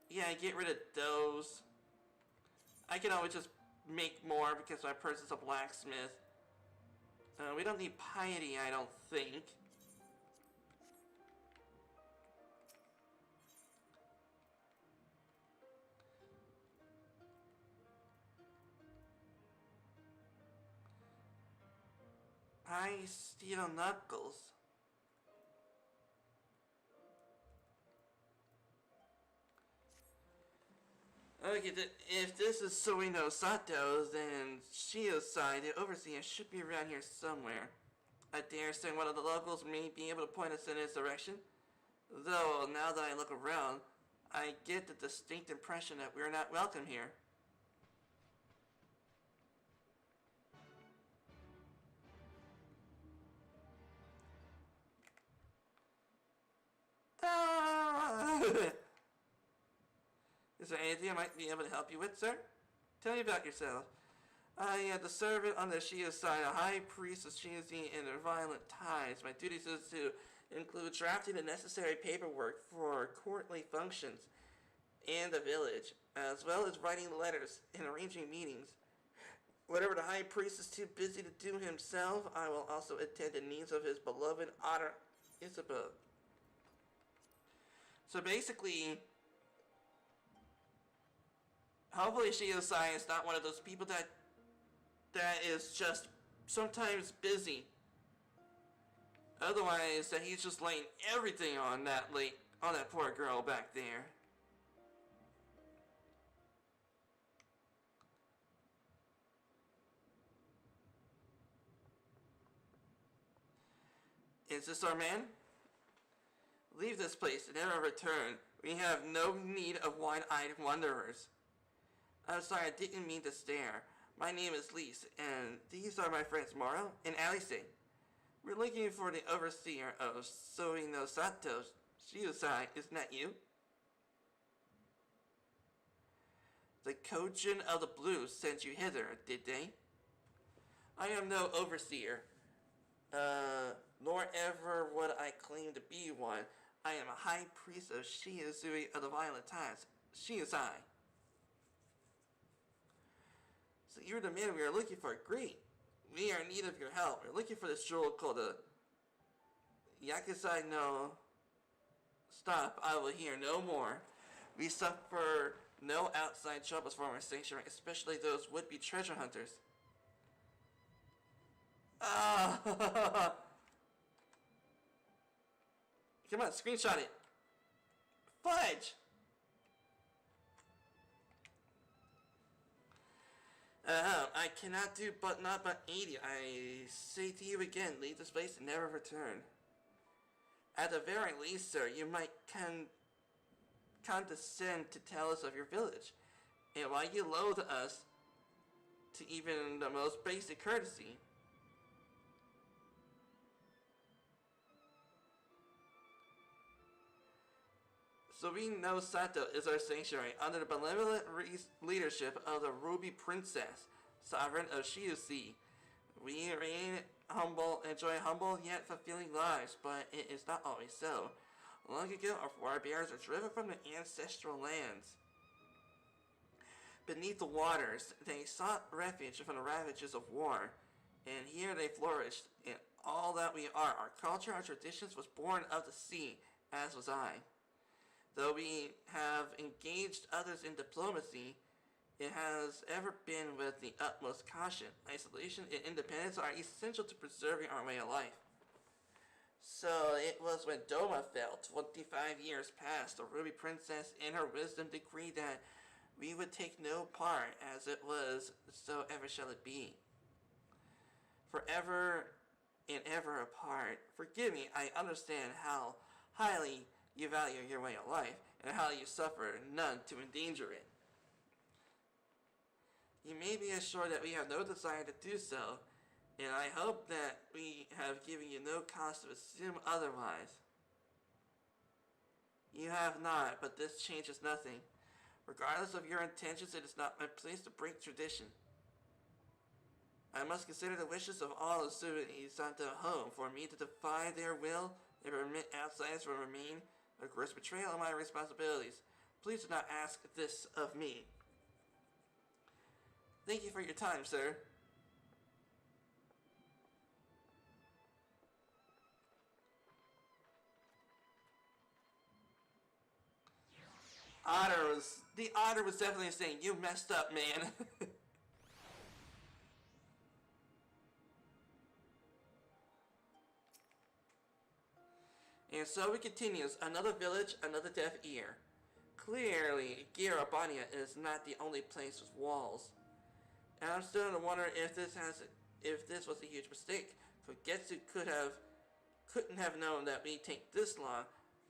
Yeah, get rid of those. I can always just make more because my person's a blacksmith. We don't need piety, I don't think. I steal knuckles. Okay, if this is Suino Sato, then Shiosai, the overseer, should be around here somewhere. I dare say one of the locals may be able to point us in his direction. Though, now that I look around, I get the distinct impression that we're not welcome here. Is there anything I might be able to help you with, sir? Tell me about yourself. I am the servant on the Shia side, a high priest of Shiazi and their violent ties. My duties is to include drafting the necessary paperwork for courtly functions in the village, as well as writing letters and arranging meetings. Whatever the high priest is too busy to do himself, I will also attend the needs of his beloved otter, Isabel. So basically, hopefully Shiosai is not one of those people that is just sometimes busy. Otherwise, that he's just laying everything on that poor girl back there. Is this our man? Leave this place and never return. We have no need of wide-eyed wanderers. I'm sorry, I didn't mean to stare. My name is Lise, and these are my friends Moro and Alice. We're looking for the overseer of Suino Sato. Shiosai, isn't that you? The Kojin of the Blues sent you hither, did they? I am no overseer, nor ever would I claim to be one. I am a high priest of Shiozui of the Violent Times, Shiosai. So you're the man we are looking for. Great. We are in need of your help. We're looking for this jewel called the Yakusai no... Stop. I will hear no more. We suffer no outside troubles from our sanctuary, especially those would-be treasure hunters. Ah! Come on, screenshot it. Fudge! I cannot do but 80. I say to you again, leave this place and never return. At the very least, sir, you might condescend to tell us of your village, and why you loathe us to even the most basic courtesy. Suino Sato is our sanctuary under the benevolent leadership of the Ruby Princess, sovereign of Shiusi. We reign humble, enjoy humble yet fulfilling lives, but it is not always so. Long ago, our forebears were driven from the ancestral lands. Beneath the waters, they sought refuge from the ravages of war, and here they flourished in all that we are. Our culture, our traditions was born of the sea, as was I. Though we have engaged others in diplomacy, it has ever been with the utmost caution. Isolation and independence are essential to preserving our way of life. So it was when Doma fell, 25 years past, the Ruby Princess in her wisdom decreed that we would take no part, as it was, so ever shall it be. Forever and ever apart. Forgive me, I understand how highly you value your way of life, and how you suffer none to endanger it. You may be assured that we have no desire to do so, and I hope that we have given you no cause to assume otherwise. You have not, but this changes nothing. Regardless of your intentions, it is not my place to break tradition. I must consider the wishes of all the civilians at the home. For me to defy their will and permit outsiders to remain a gross betrayal of my responsibilities. Please do not ask this of me. Thank you for your time, sir. The otter was definitely saying, you messed up, man. And so it continues. Another village, another deaf ear. Clearly, Girabania is not the only place with walls. And I'm starting to wonder if this was a huge mistake. Kogetsu couldn't have known that we'd take this long.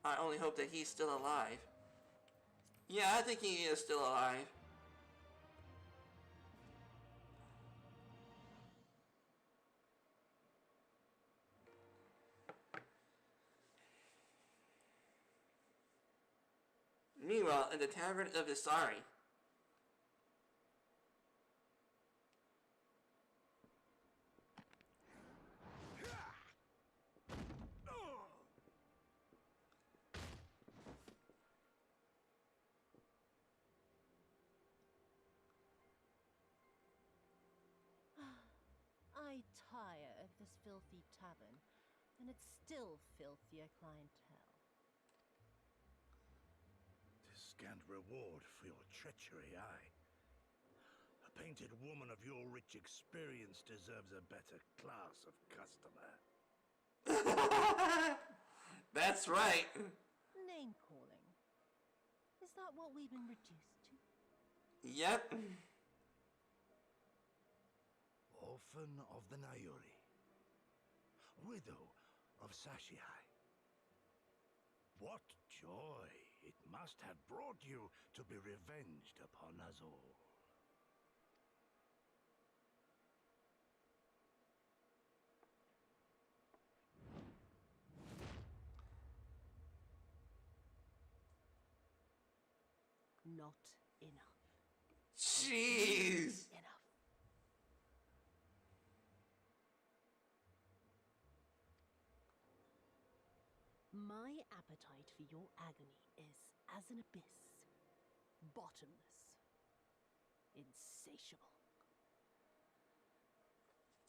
I only hope that he's still alive. Yeah, I think he is still alive. Meanwhile, in the Tavern of Isari.
I tire of this filthy tavern, and its still filthier clientele.
Scant reward for your treachery, aye. A painted woman of your rich experience deserves a better class of customer.
That's right.
Name calling. Is that what we've been reduced to?
Yep.
Orphan of the Nayuri. Widow of Sashihai. What joy it must have brought you to be revenged upon us all.
Not enough.
Jeez.
Enough. My appetite for your agony is as an abyss. Bottomless. Insatiable.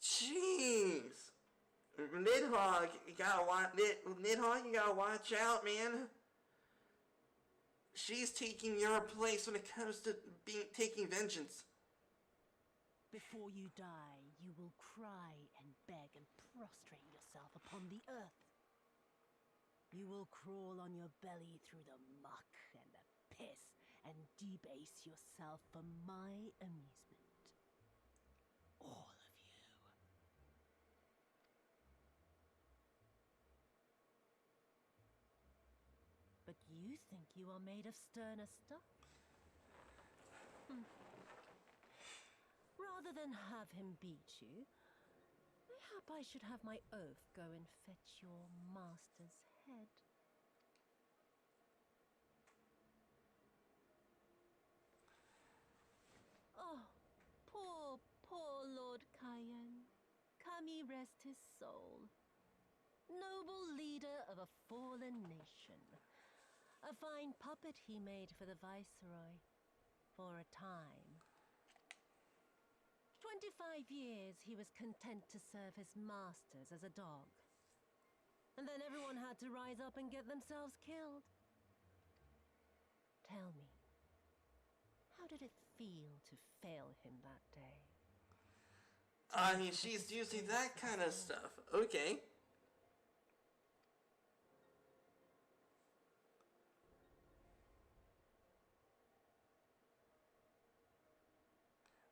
Jeez. Nidhogg, you gotta watch out, man. She's taking your place when it comes to taking vengeance.
Before you die, you will cry and beg and prostrate yourself upon the earth. You will crawl on your belly through the muck and the piss and debase yourself for my amusement. All of you. But you think you are made of sterner stuff? Rather than have him beat you, mayhap I should have my oaf go and fetch your master's head. Oh, poor Lord Cayenne. Kami rest his soul. Noble leader of a fallen nation. A fine puppet he made for the Viceroy. For a time. 25 years he was content to serve his masters as a dog. And then everyone had to rise up and get themselves killed. Tell me, how did it feel to fail him that day?
I mean, she's using that kind of stuff. Okay.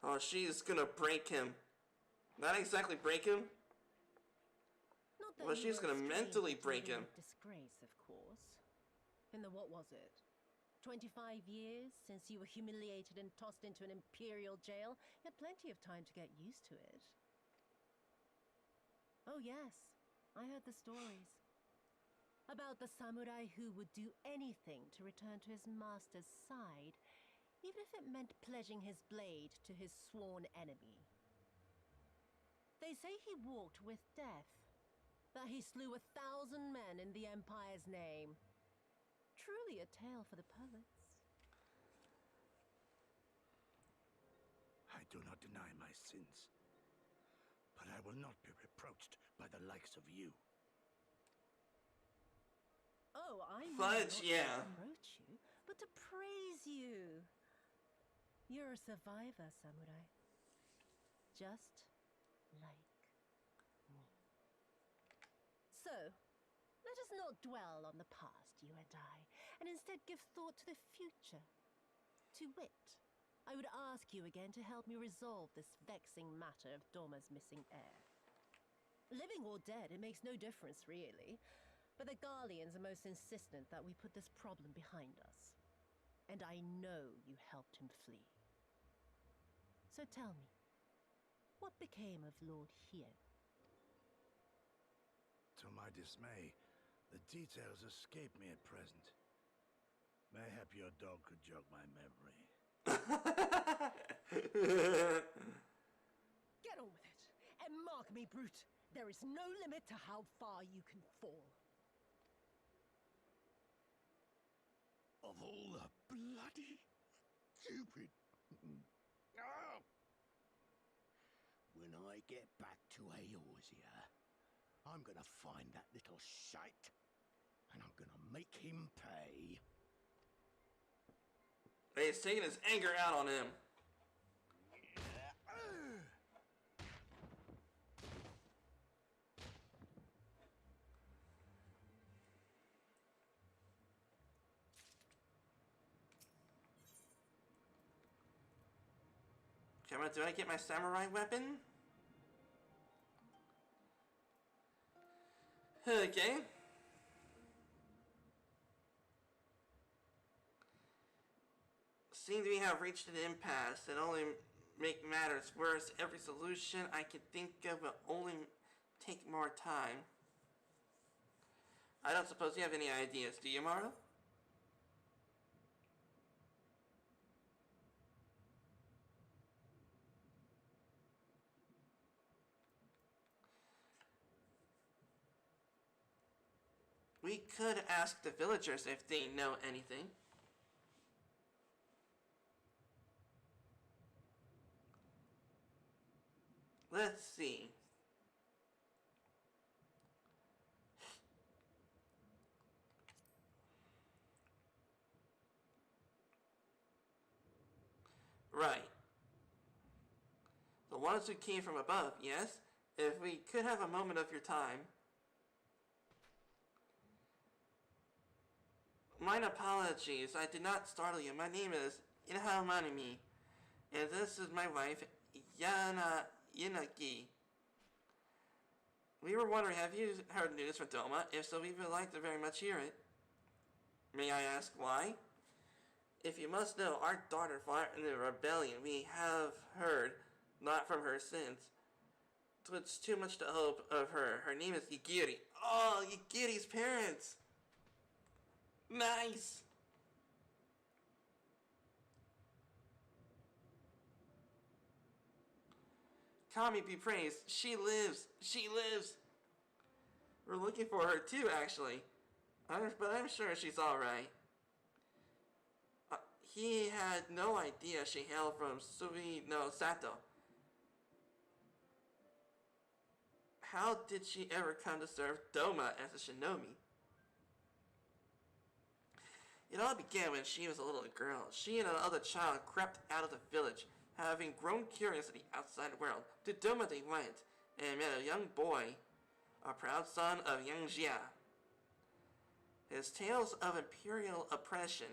Oh, she's gonna break him. Not exactly break him. Well, she's gonna mentally break him.
Disgrace, of course. In the what was it? 25 years since you were humiliated and tossed into an imperial jail? You had plenty of time to get used to it. Oh yes, I heard the stories. About the samurai who would do anything to return to his master's side, even if it meant pledging his blade to his sworn enemy. They say he walked with death, that he slew 1,000 men in the Empire's name. Truly a tale for the poets.
I do not deny my sins, but I will not be reproached by the likes of you.
Oh, I mean
Fudge,
not
yeah.
to reproach you, but to praise you. You're a survivor, Samurai. Just like me. So, let us not dwell on the past, you and I, and instead give thought to the future. To wit, I would ask you again to help me resolve this vexing matter of Doma's missing heir. Living or dead, it makes no difference, really. But the Garleans are most insistent that we put this problem behind us. And I know you helped him flee. So tell me, what became of Lord Hien?
To my dismay, the details escape me at present. Mayhap your dog could jog my memory.
Get on with it, and mark me, brute. There is no limit to how far you can fall.
Of all the bloody stupid... Oh! When I get back to Eorzea, I'm gonna find that little shite, and I'm gonna make him pay.
He's taking his anger out on him. Come on, do I get my samurai weapon? Okay. Seems we have reached an impasse that only make matters worse. Every solution I can think of will only take more time. I don't suppose you have any ideas, do you, Mara? We could ask the villagers if they know anything. Let's see. Right. The ones who came from above, yes? If we could have a moment of your time. Mine apologies, I did not startle you. My name is Ilhamanimi, and this is my wife, Yanagi. We were wondering, have you heard news from Doma? If so, we would like to very much hear it. May I ask why? If you must know, our daughter fought in the rebellion. We have heard, not from her since. It's too much to hope of her. Her name is Yigiri. Oh, Yigiri's parents! Nice! Kami be praised. She lives. She lives. We're looking for her too, actually. But I'm sure she's alright. He had no idea she hailed from Sui no Sato. How did she ever come to serve Doma as a shinobi? It all began when she was a little girl. She and another child crept out of the village. Having grown curious of the outside world, to Doma they went, and met a young boy, a proud son of Yang Jia. His tales of imperial oppression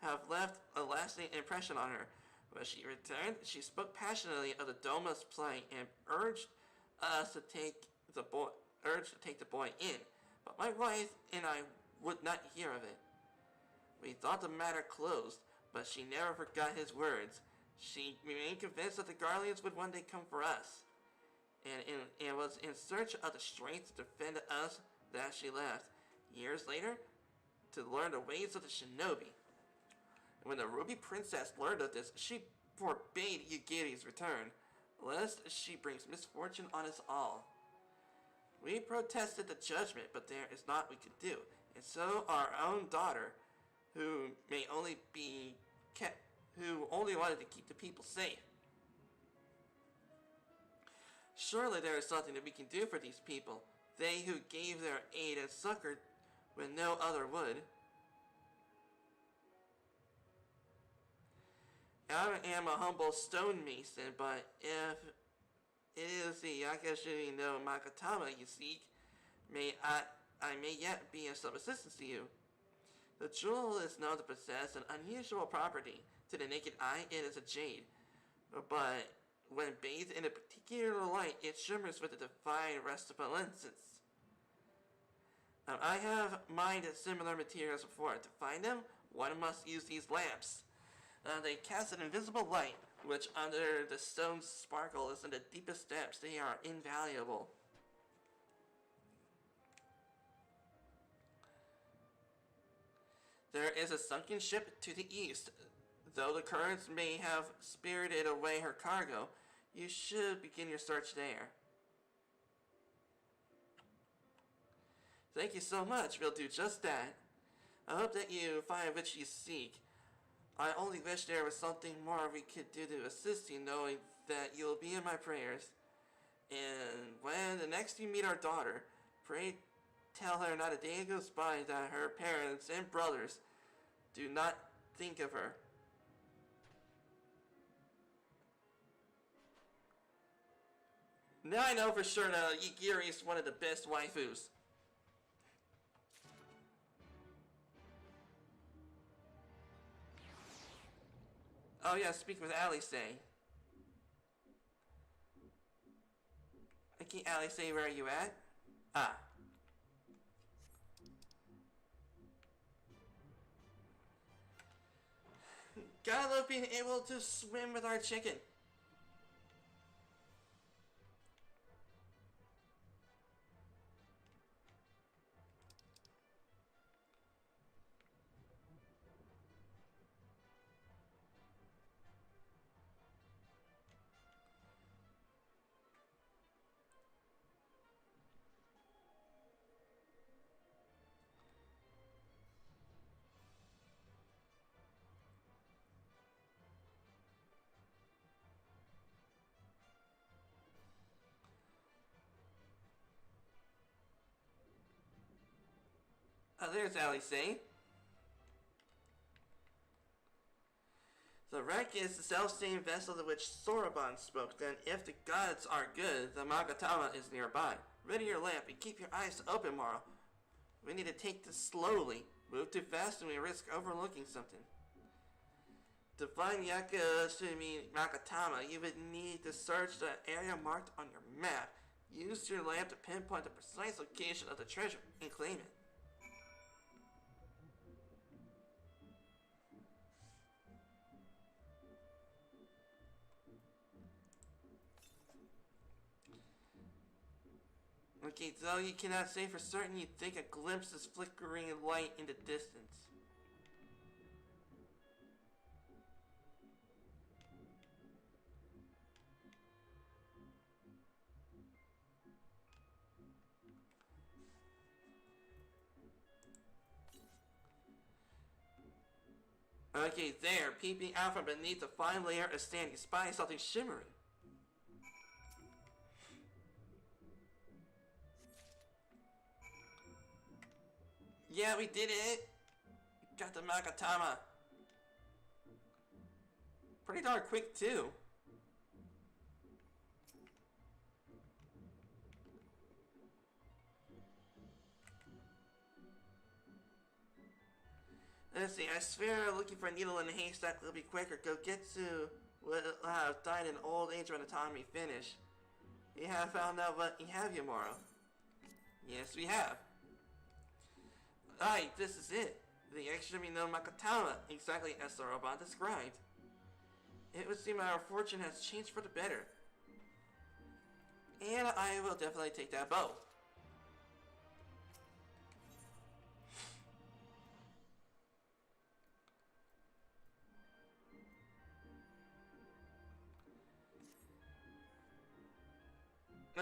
have left a lasting impression on her. When she returned, she spoke passionately of the Doma's plight and urged us to take the boy in. But my wife and I would not hear of it. We thought the matter closed, but she never forgot his words. She remained convinced that the Garleans would one day come for us, and was in search of the strength to defend us that she left, years later, to learn the ways of the shinobi. When the Ruby Princess learned of this, she forbade Yugiri's return. lest she brings misfortune on us all. We protested the judgment, but there is naught we could do, and so our own daughter, who only wanted to keep the people safe. Surely there is something that we can do for these people, they who gave their aid and succor when no other would. I am a humble stonemason, but if it is the Yakashiri no Makatama you seek, I may yet be of some assistance to you. The jewel is known to possess an unusual property. To the naked eye, it is a jade, but when bathed in a particular light, it shimmers with a divine resplendence. I have mined similar materials before. To find them, one must use these lamps. They cast an invisible light, which under the stone's sparkle is in the deepest depths. They are invaluable. There is a sunken ship to the east. Though the currents may have spirited away her cargo, you should begin your search there. Thank you so much. We'll do just that. I hope that you find what you seek. I only wish there was something more we could do to assist you, knowing that you'll be in my prayers. And when the next you meet our daughter, pray tell her not a day goes by that her parents and brothers do not think of her. Now I know for sure that Yigiri is one of the best waifus. Oh yeah, speak with Alice. Okay, Alice, where are you at? Ah. Gotta love being able to swim with our chicken. Oh, there's Alice. The wreck is the self-same vessel to which Soroban spoke. Then, if the gods are good, the Magatama is nearby. Ready your lamp and keep your eyes open, Moro. We need to take this slowly. Move too fast and we risk overlooking something. To find Yakashimi Magatama, you would need to search the area marked on your map. Use your lamp to pinpoint the precise location of the treasure and claim it. Okay, though you cannot say for certain, you think a glimpse is flickering light in the distance. Okay, there, peeping out from beneath the fine layer of sand, you spy something shimmering. Yeah, we did it! We got the Magatama. Pretty darn quick, too. Let's see, I swear looking for a needle in a haystack will be quicker. Go get to will have died in old age by the time we finish. We have found out what we have, Yamaro. Yes, we have. Aye, this is it. The Extreme no Makatama, exactly as Soroban described. It would seem our fortune has changed for the better. And I will definitely take that bow.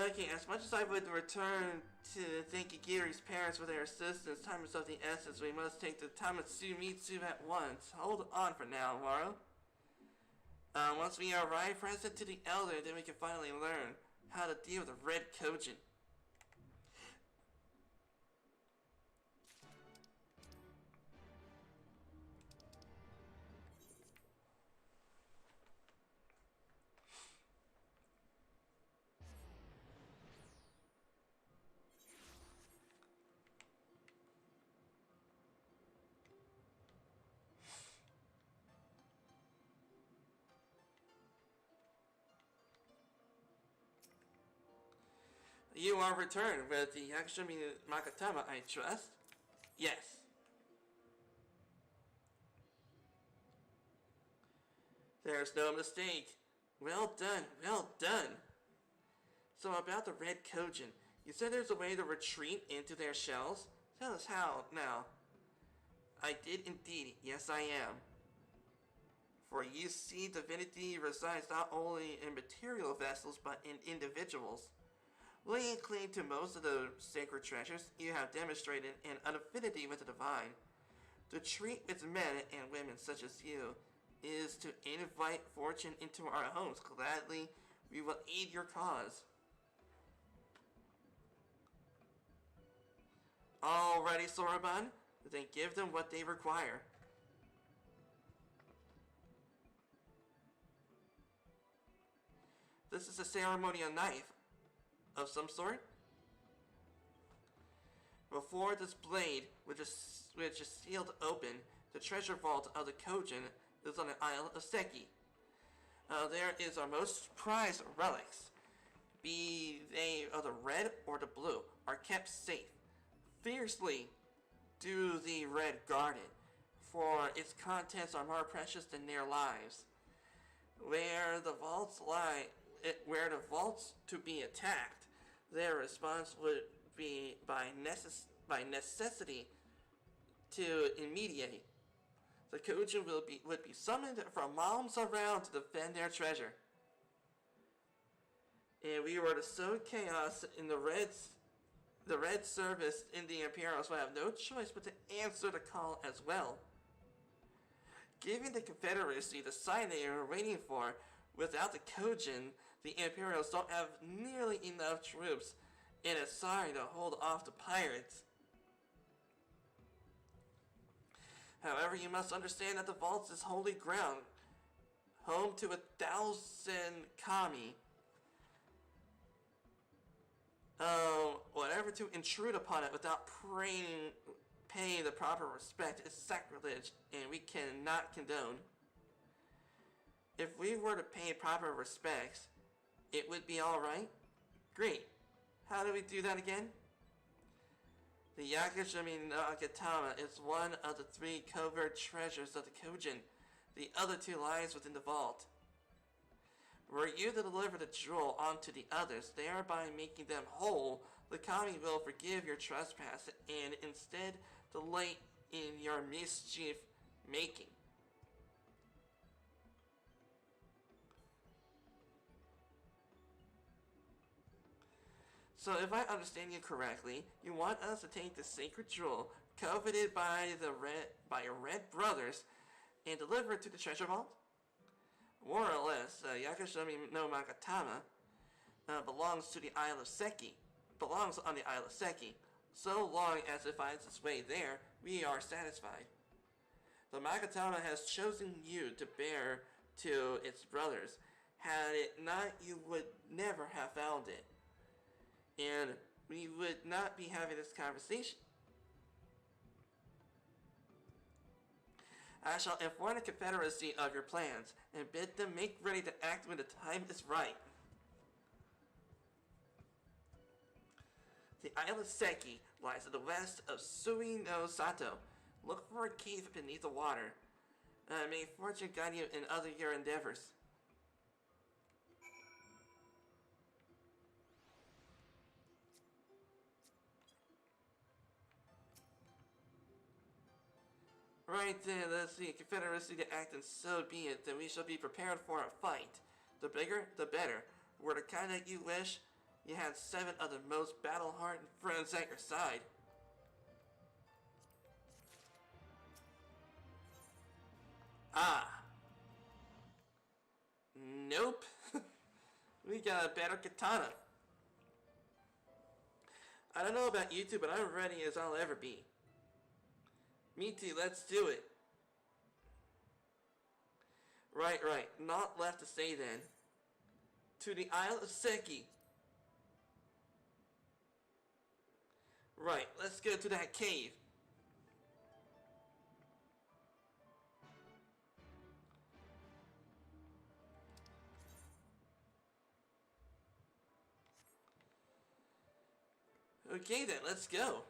Okay, as much as I would return to thank Igiri's parents for their assistance, time is of the essence. We must take the Tamatsumitsu at once. Hold on for now, Moro. Once we arrive present to the Elder, then we can finally learn how to deal with the Red Kojin. You are returned with the Yakashumi Makatama, I trust? Yes. There's no mistake. Well done, well done. So about the Red Kojin, you said there's a way to retreat into their shells? Tell us how, now. I did indeed, yes I am. For you see, divinity resides not only in material vessels, but in individuals. Laying claim to most of the sacred treasures, you have demonstrated an affinity with the divine. To treat with men and women such as you is to invite fortune into our homes. Gladly, we will aid your cause. Alrighty, Soroban, then give them what they require. This is a ceremonial knife of some sort. Before this blade, which is sealed open, the treasure vault of the Kojin is on the Isle of Seki. There is our most prized relics, be they of the red or the blue, are kept safe. Fiercely do the red guard it, for its contents are more precious than their lives. Where the vaults to be attacked, their response would be by necessity to immediate. The Kojin would be summoned from miles around to defend their treasure. And we were to sow chaos in the red service in the Imperials will have no choice but to answer the call as well. Giving the Confederacy the sign they are waiting for, without the Kojin, the Imperials don't have nearly enough troops and is sorry to hold off the pirates. However, you must understand that the vaults is holy ground, home to 1,000 kami. Whatever to intrude upon it without paying the proper respect is sacrilege, and we cannot condone. If we were to pay proper respects, it would be alright? Great. How do we do that again? The Yakashumi Nagatama is one of the 3 covert treasures of the Kojin. The other 2 lies within the vault. Were you to deliver the jewel onto the others, thereby making them whole, the kami will forgive your trespass and instead delight in your mischief making. So if I understand you correctly, you want us to take the sacred jewel coveted by your red brothers and deliver it to the treasure vault? More or less, Yakashumi no Makatama belongs on the Isle of Seki. So long as it finds its way there, we are satisfied. The Makatama has chosen you to bear to its brothers. Had it not, you would never have found it. And we would not be having this conversation. I shall inform the Confederacy of your plans, and bid them make ready to act when the time is right. The Isle of Seki lies to the west of Sui no Sato. Look for a cave beneath the water. May fortune guide you in other your endeavors. Right then, let's see. Confederacy to act, and so be it. Then we shall be prepared for a fight. The bigger, the better. Were the kind that you wish, You had 7 of the most battle-hardened friends at your side. Ah. Nope. We got a better katana. I don't know about you two, but I'm ready as I'll ever be. Me too, let's do it. Right. Not left to say then. To the Isle of Seki. Right, let's go to that cave. Okay then, let's go.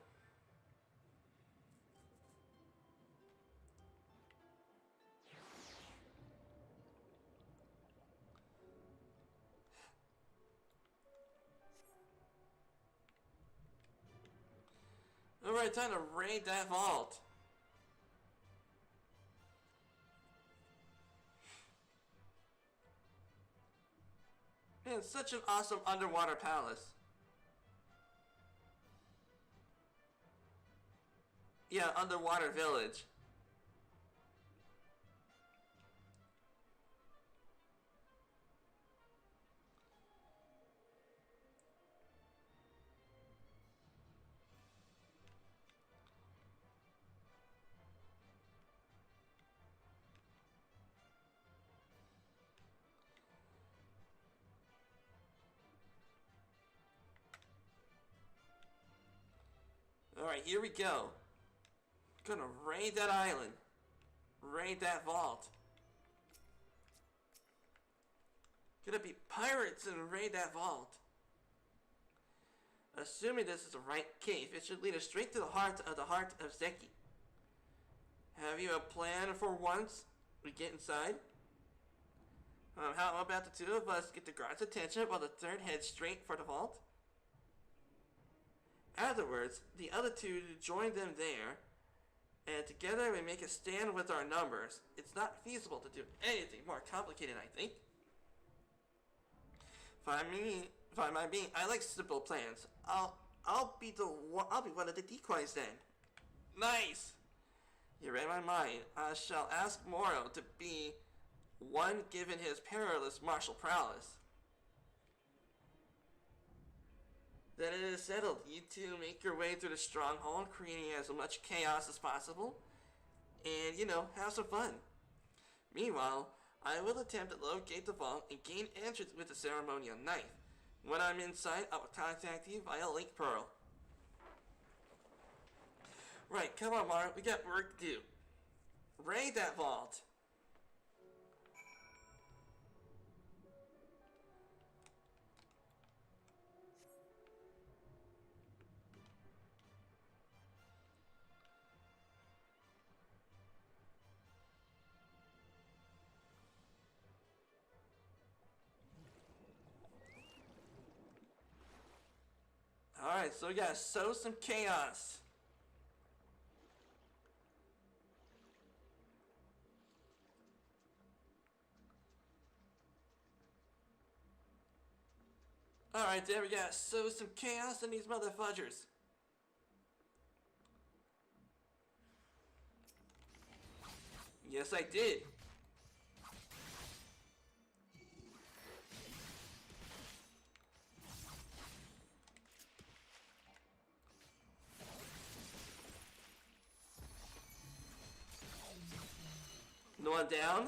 Alright, time to raid that vault. Man, such an awesome underwater palace. Yeah, underwater village. Alright, here we go. Gonna raid that island. Raid that vault. Gonna be pirates and raid that vault. Assuming this is the right cave, it should lead us straight to the heart of Seki. Have you a plan for once we get inside? How about the two of us get the guard's attention while the third heads straight for the vault? Afterwards, the other two join them there, and together we make a stand with our numbers. It's not feasible to do anything more complicated, I think. If I might be, I like simple plans. I'll be one of the decoys then. Nice. You read my mind. I shall ask Moro to be one given his perilous martial prowess. Then it is settled. You two make your way through the stronghold, creating as much chaos as possible, and, you know, have some fun. Meanwhile, I will attempt to locate the vault and gain entrance with the ceremonial knife. When I'm inside, I will contact you via Link Pearl. Right, come on, Mara, we got work to do. Raid that vault. Alright, so we gotta sow some chaos. Alright, there we gotta sow some chaos in these motherfudgers. Yes, I did. No one down?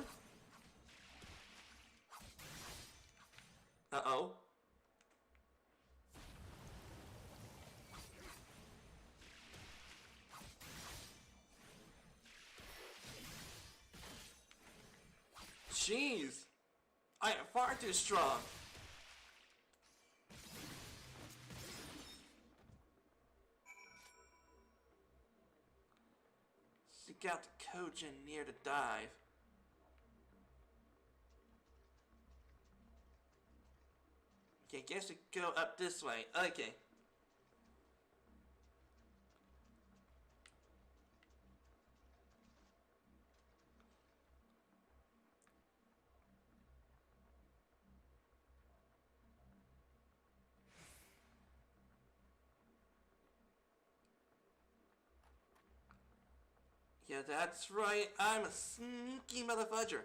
Uh-oh. Jeez. I am far too strong. Seek out the Kojin near the dive. Okay, guess we go up this way. Okay. Yeah, that's right. I'm a sneaky motherfudger.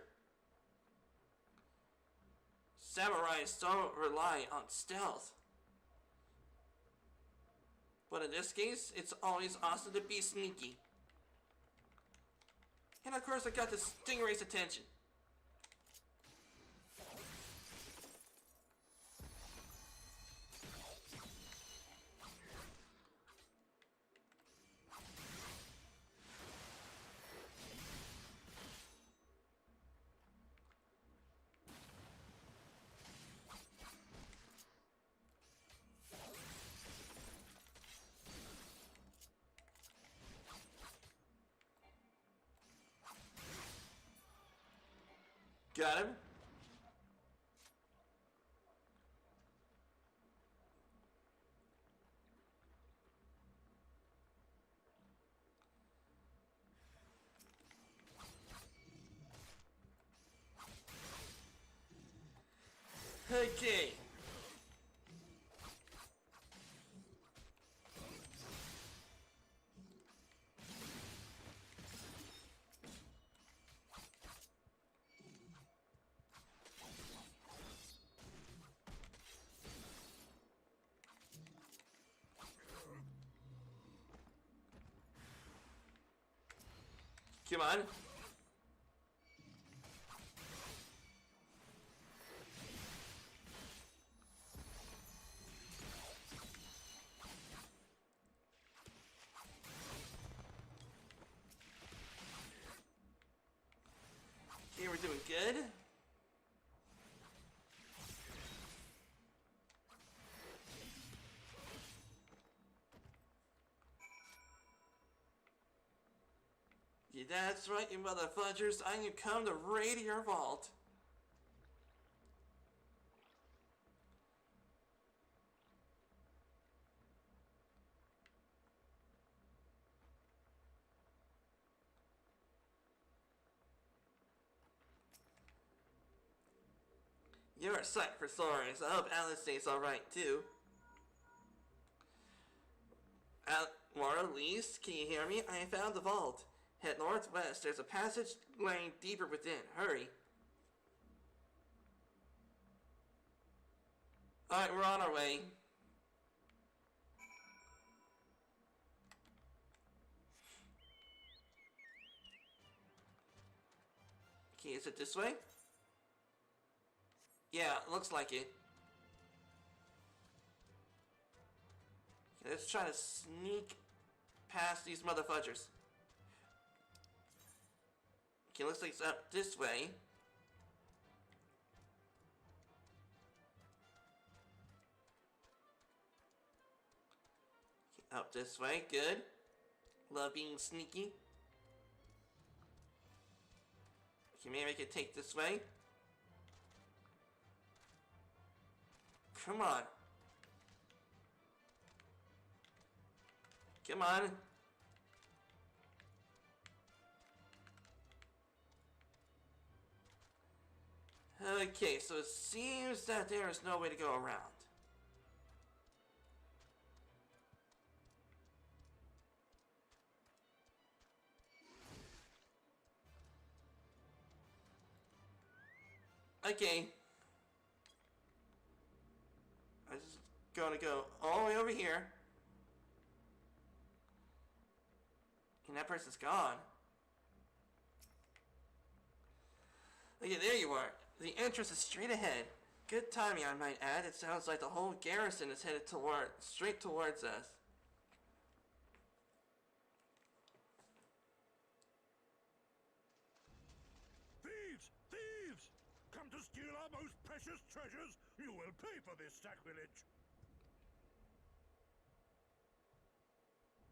Samurais don't rely on stealth. But in this case, it's always awesome to be sneaky. And of course I got the Stingray's attention. Got him. Okay. Come on. Okay, we're doing good. Yeah, that's right, you motherfudgers. I am come to raid your vault. You're a sight for sore eyes. I hope Alice stays alright too. Marlies, can you hear me? I found the vault. Head northwest. There's a passage lying deeper within. Hurry. Alright, we're on our way. Okay, is it this way? Yeah, looks like it. Okay, let's try to sneak past these motherfudgers. Okay, looks like it's up this way. Okay, up this way, good. Love being sneaky. Okay, maybe I can take this way. Come on. Come on. Okay, so it seems that there is no way to go around. Okay. I'm just gonna go all the way over here. And that person's gone. Okay, there you are. The entrance is straight ahead. Good timing, I might add. It sounds like the whole garrison is headed straight towards us.
Thieves! Thieves! Come to steal our most precious treasures? You will pay for this sacrilege.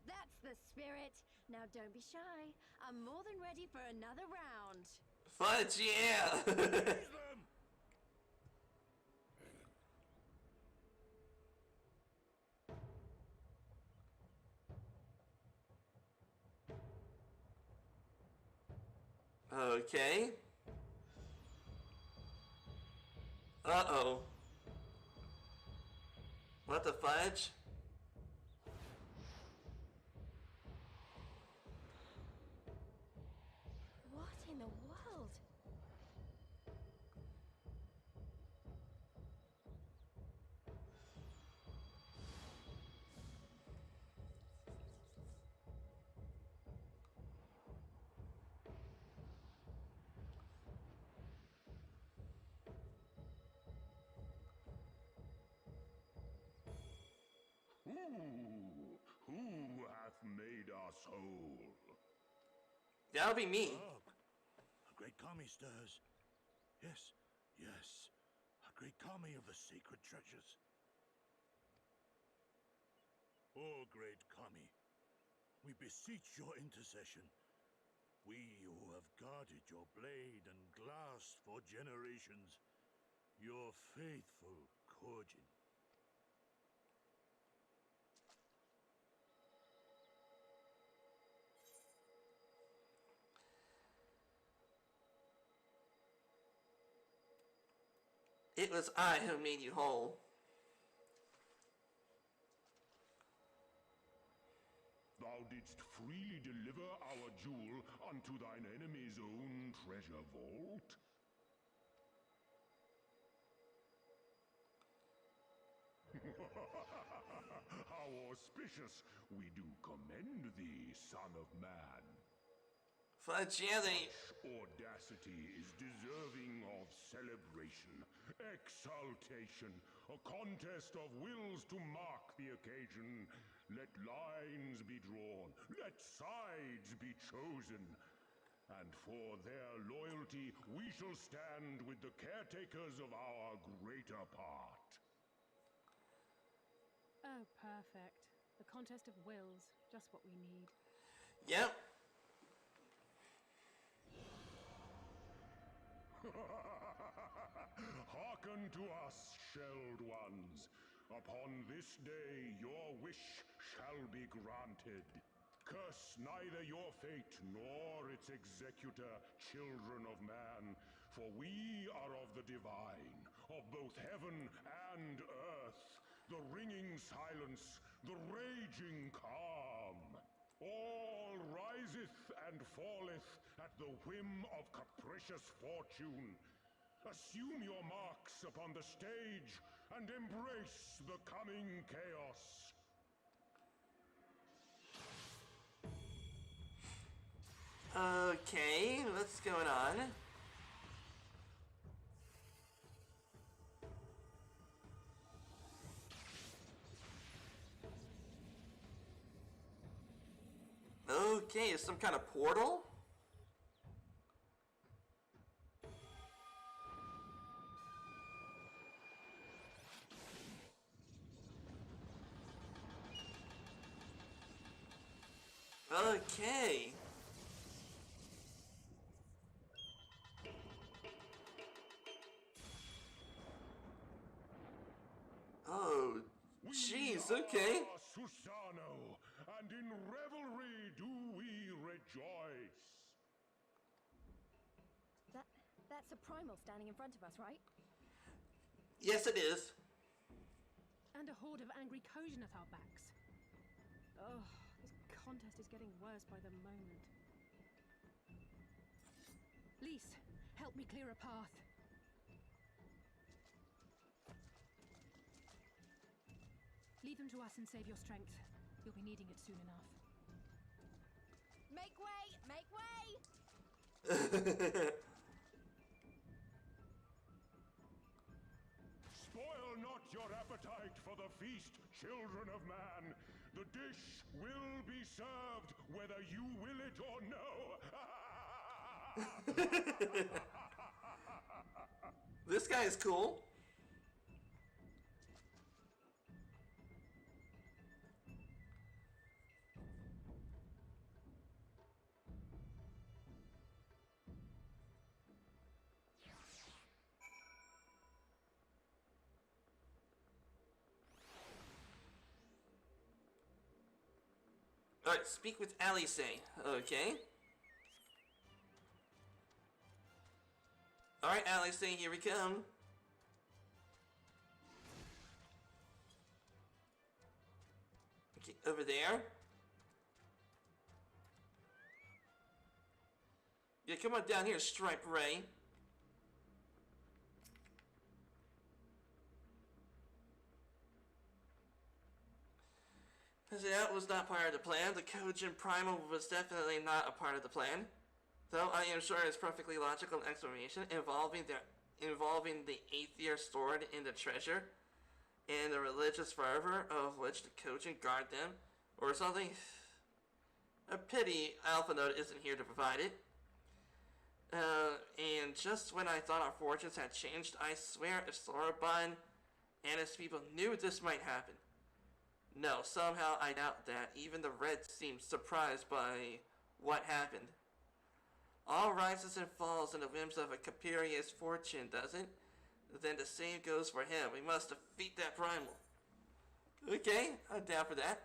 That's the spirit. Now don't be shy. I'm more than ready for another round.
Fudge, yeah!
Seize them!
Okay. Uh-oh. What the fudge?
Who hath made us whole?
That'll be me.
A great kami stirs. Yes, yes. A great kami of the sacred treasures. O great kami, we beseech your intercession. We who have guarded your blade and glass for generations, your faithful Kojin.
It was I who made you whole.
Thou didst freely deliver our jewel unto thine enemy's own treasure vault? How auspicious! We do commend thee, son of man.
Fudgelly.
Audacity is deserving of celebration, exaltation, a contest of wills to mark the occasion. Let lines be drawn, let sides be chosen, and for their loyalty we shall stand with the caretakers of our greater part.
Oh, perfect. The contest of wills, just what we need.
Yep.
Hearken to us, shelled ones. Upon this day your wish shall be granted. Curse neither your fate nor its executor, children of man, for we are of the divine, of both heaven and earth, the ringing silence, the raging calm. All riseth and falleth at the whim of capricious fortune. Assume your marks upon the stage and embrace the coming chaos.
Okay, what's going on? Okay, some kind of portal? Okay. Oh, jeez, okay.
Susano, and in revelry do we rejoice.
That's a primal standing in front of us, right?
Yes, it is.
And a horde of angry Kojin at our backs. Oh, this contest is getting worse by the moment. Lise, help me clear a path. Leave them to us and save your strength. You'll be needing it soon enough.
Make way! Make way!
Spoil not your appetite for the feast, children of man. The dish will be served whether you will it or no.
This guy is cool. Alright, speak with Alice. Okay. Alright, Alice, here we come. Okay, over there. Yeah, come on down here, Stripe Ray. As that was not part of the plan, the Kojin Primal was definitely not a part of the plan. Though I am sure it's perfectly logical explanation involving the Aether stored in the treasure. and the religious fervor of which the Kojin guard them, or something. A pity Alpha Node isn't here to provide it. And just when I thought our fortunes had changed, I swear if Soraban and his people knew this might happen. No, somehow I doubt that. Even the Reds seemed surprised by what happened. All rises and falls in the whims of a Caperius fortune, doesn't? Then the same goes for him. We must defeat that primal. Okay, I'm down for that.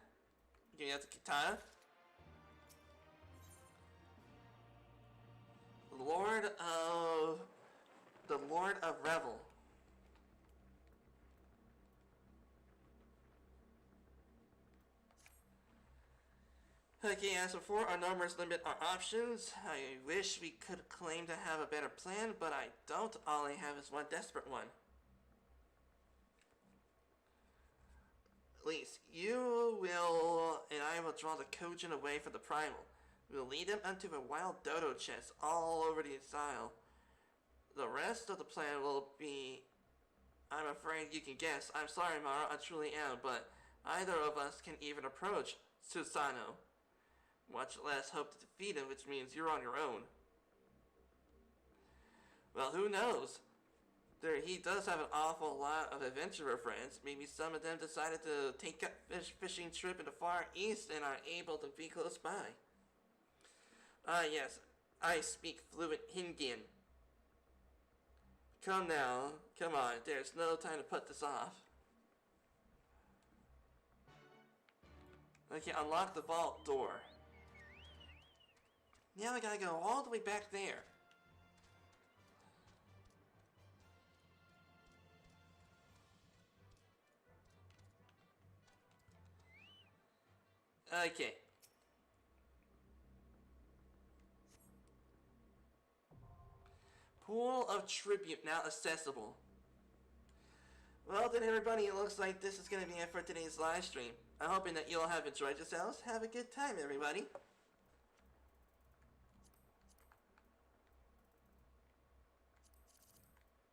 Getting out the katana. The Lord of Revel. Okay, as before, our numbers limit our options. I wish we could claim to have a better plan, but I don't. All I have is one desperate one. At least you will, and I will draw the Kojin away from the primal. We'll lead them onto a wild dodo chest all over the isle. The rest of the plan will be... I'm afraid you can guess. I'm sorry, Mara, I truly am, but either of us can even approach Susano. Much less hope to defeat him, which means you're on your own. Well, who knows? He does have an awful lot of adventurer friends. Maybe some of them decided to take a fishing trip in the Far East and are able to be close by. Yes, I speak fluent Hingian. Come now, come on, there's no time to put this off. Okay, unlock the vault door. Now I gotta go all the way back there. Okay. Pool of Tribute now accessible. Well then everybody, it looks like this is going to be it for today's live stream. I'm hoping that you all have enjoyed yourselves. Have a good time everybody.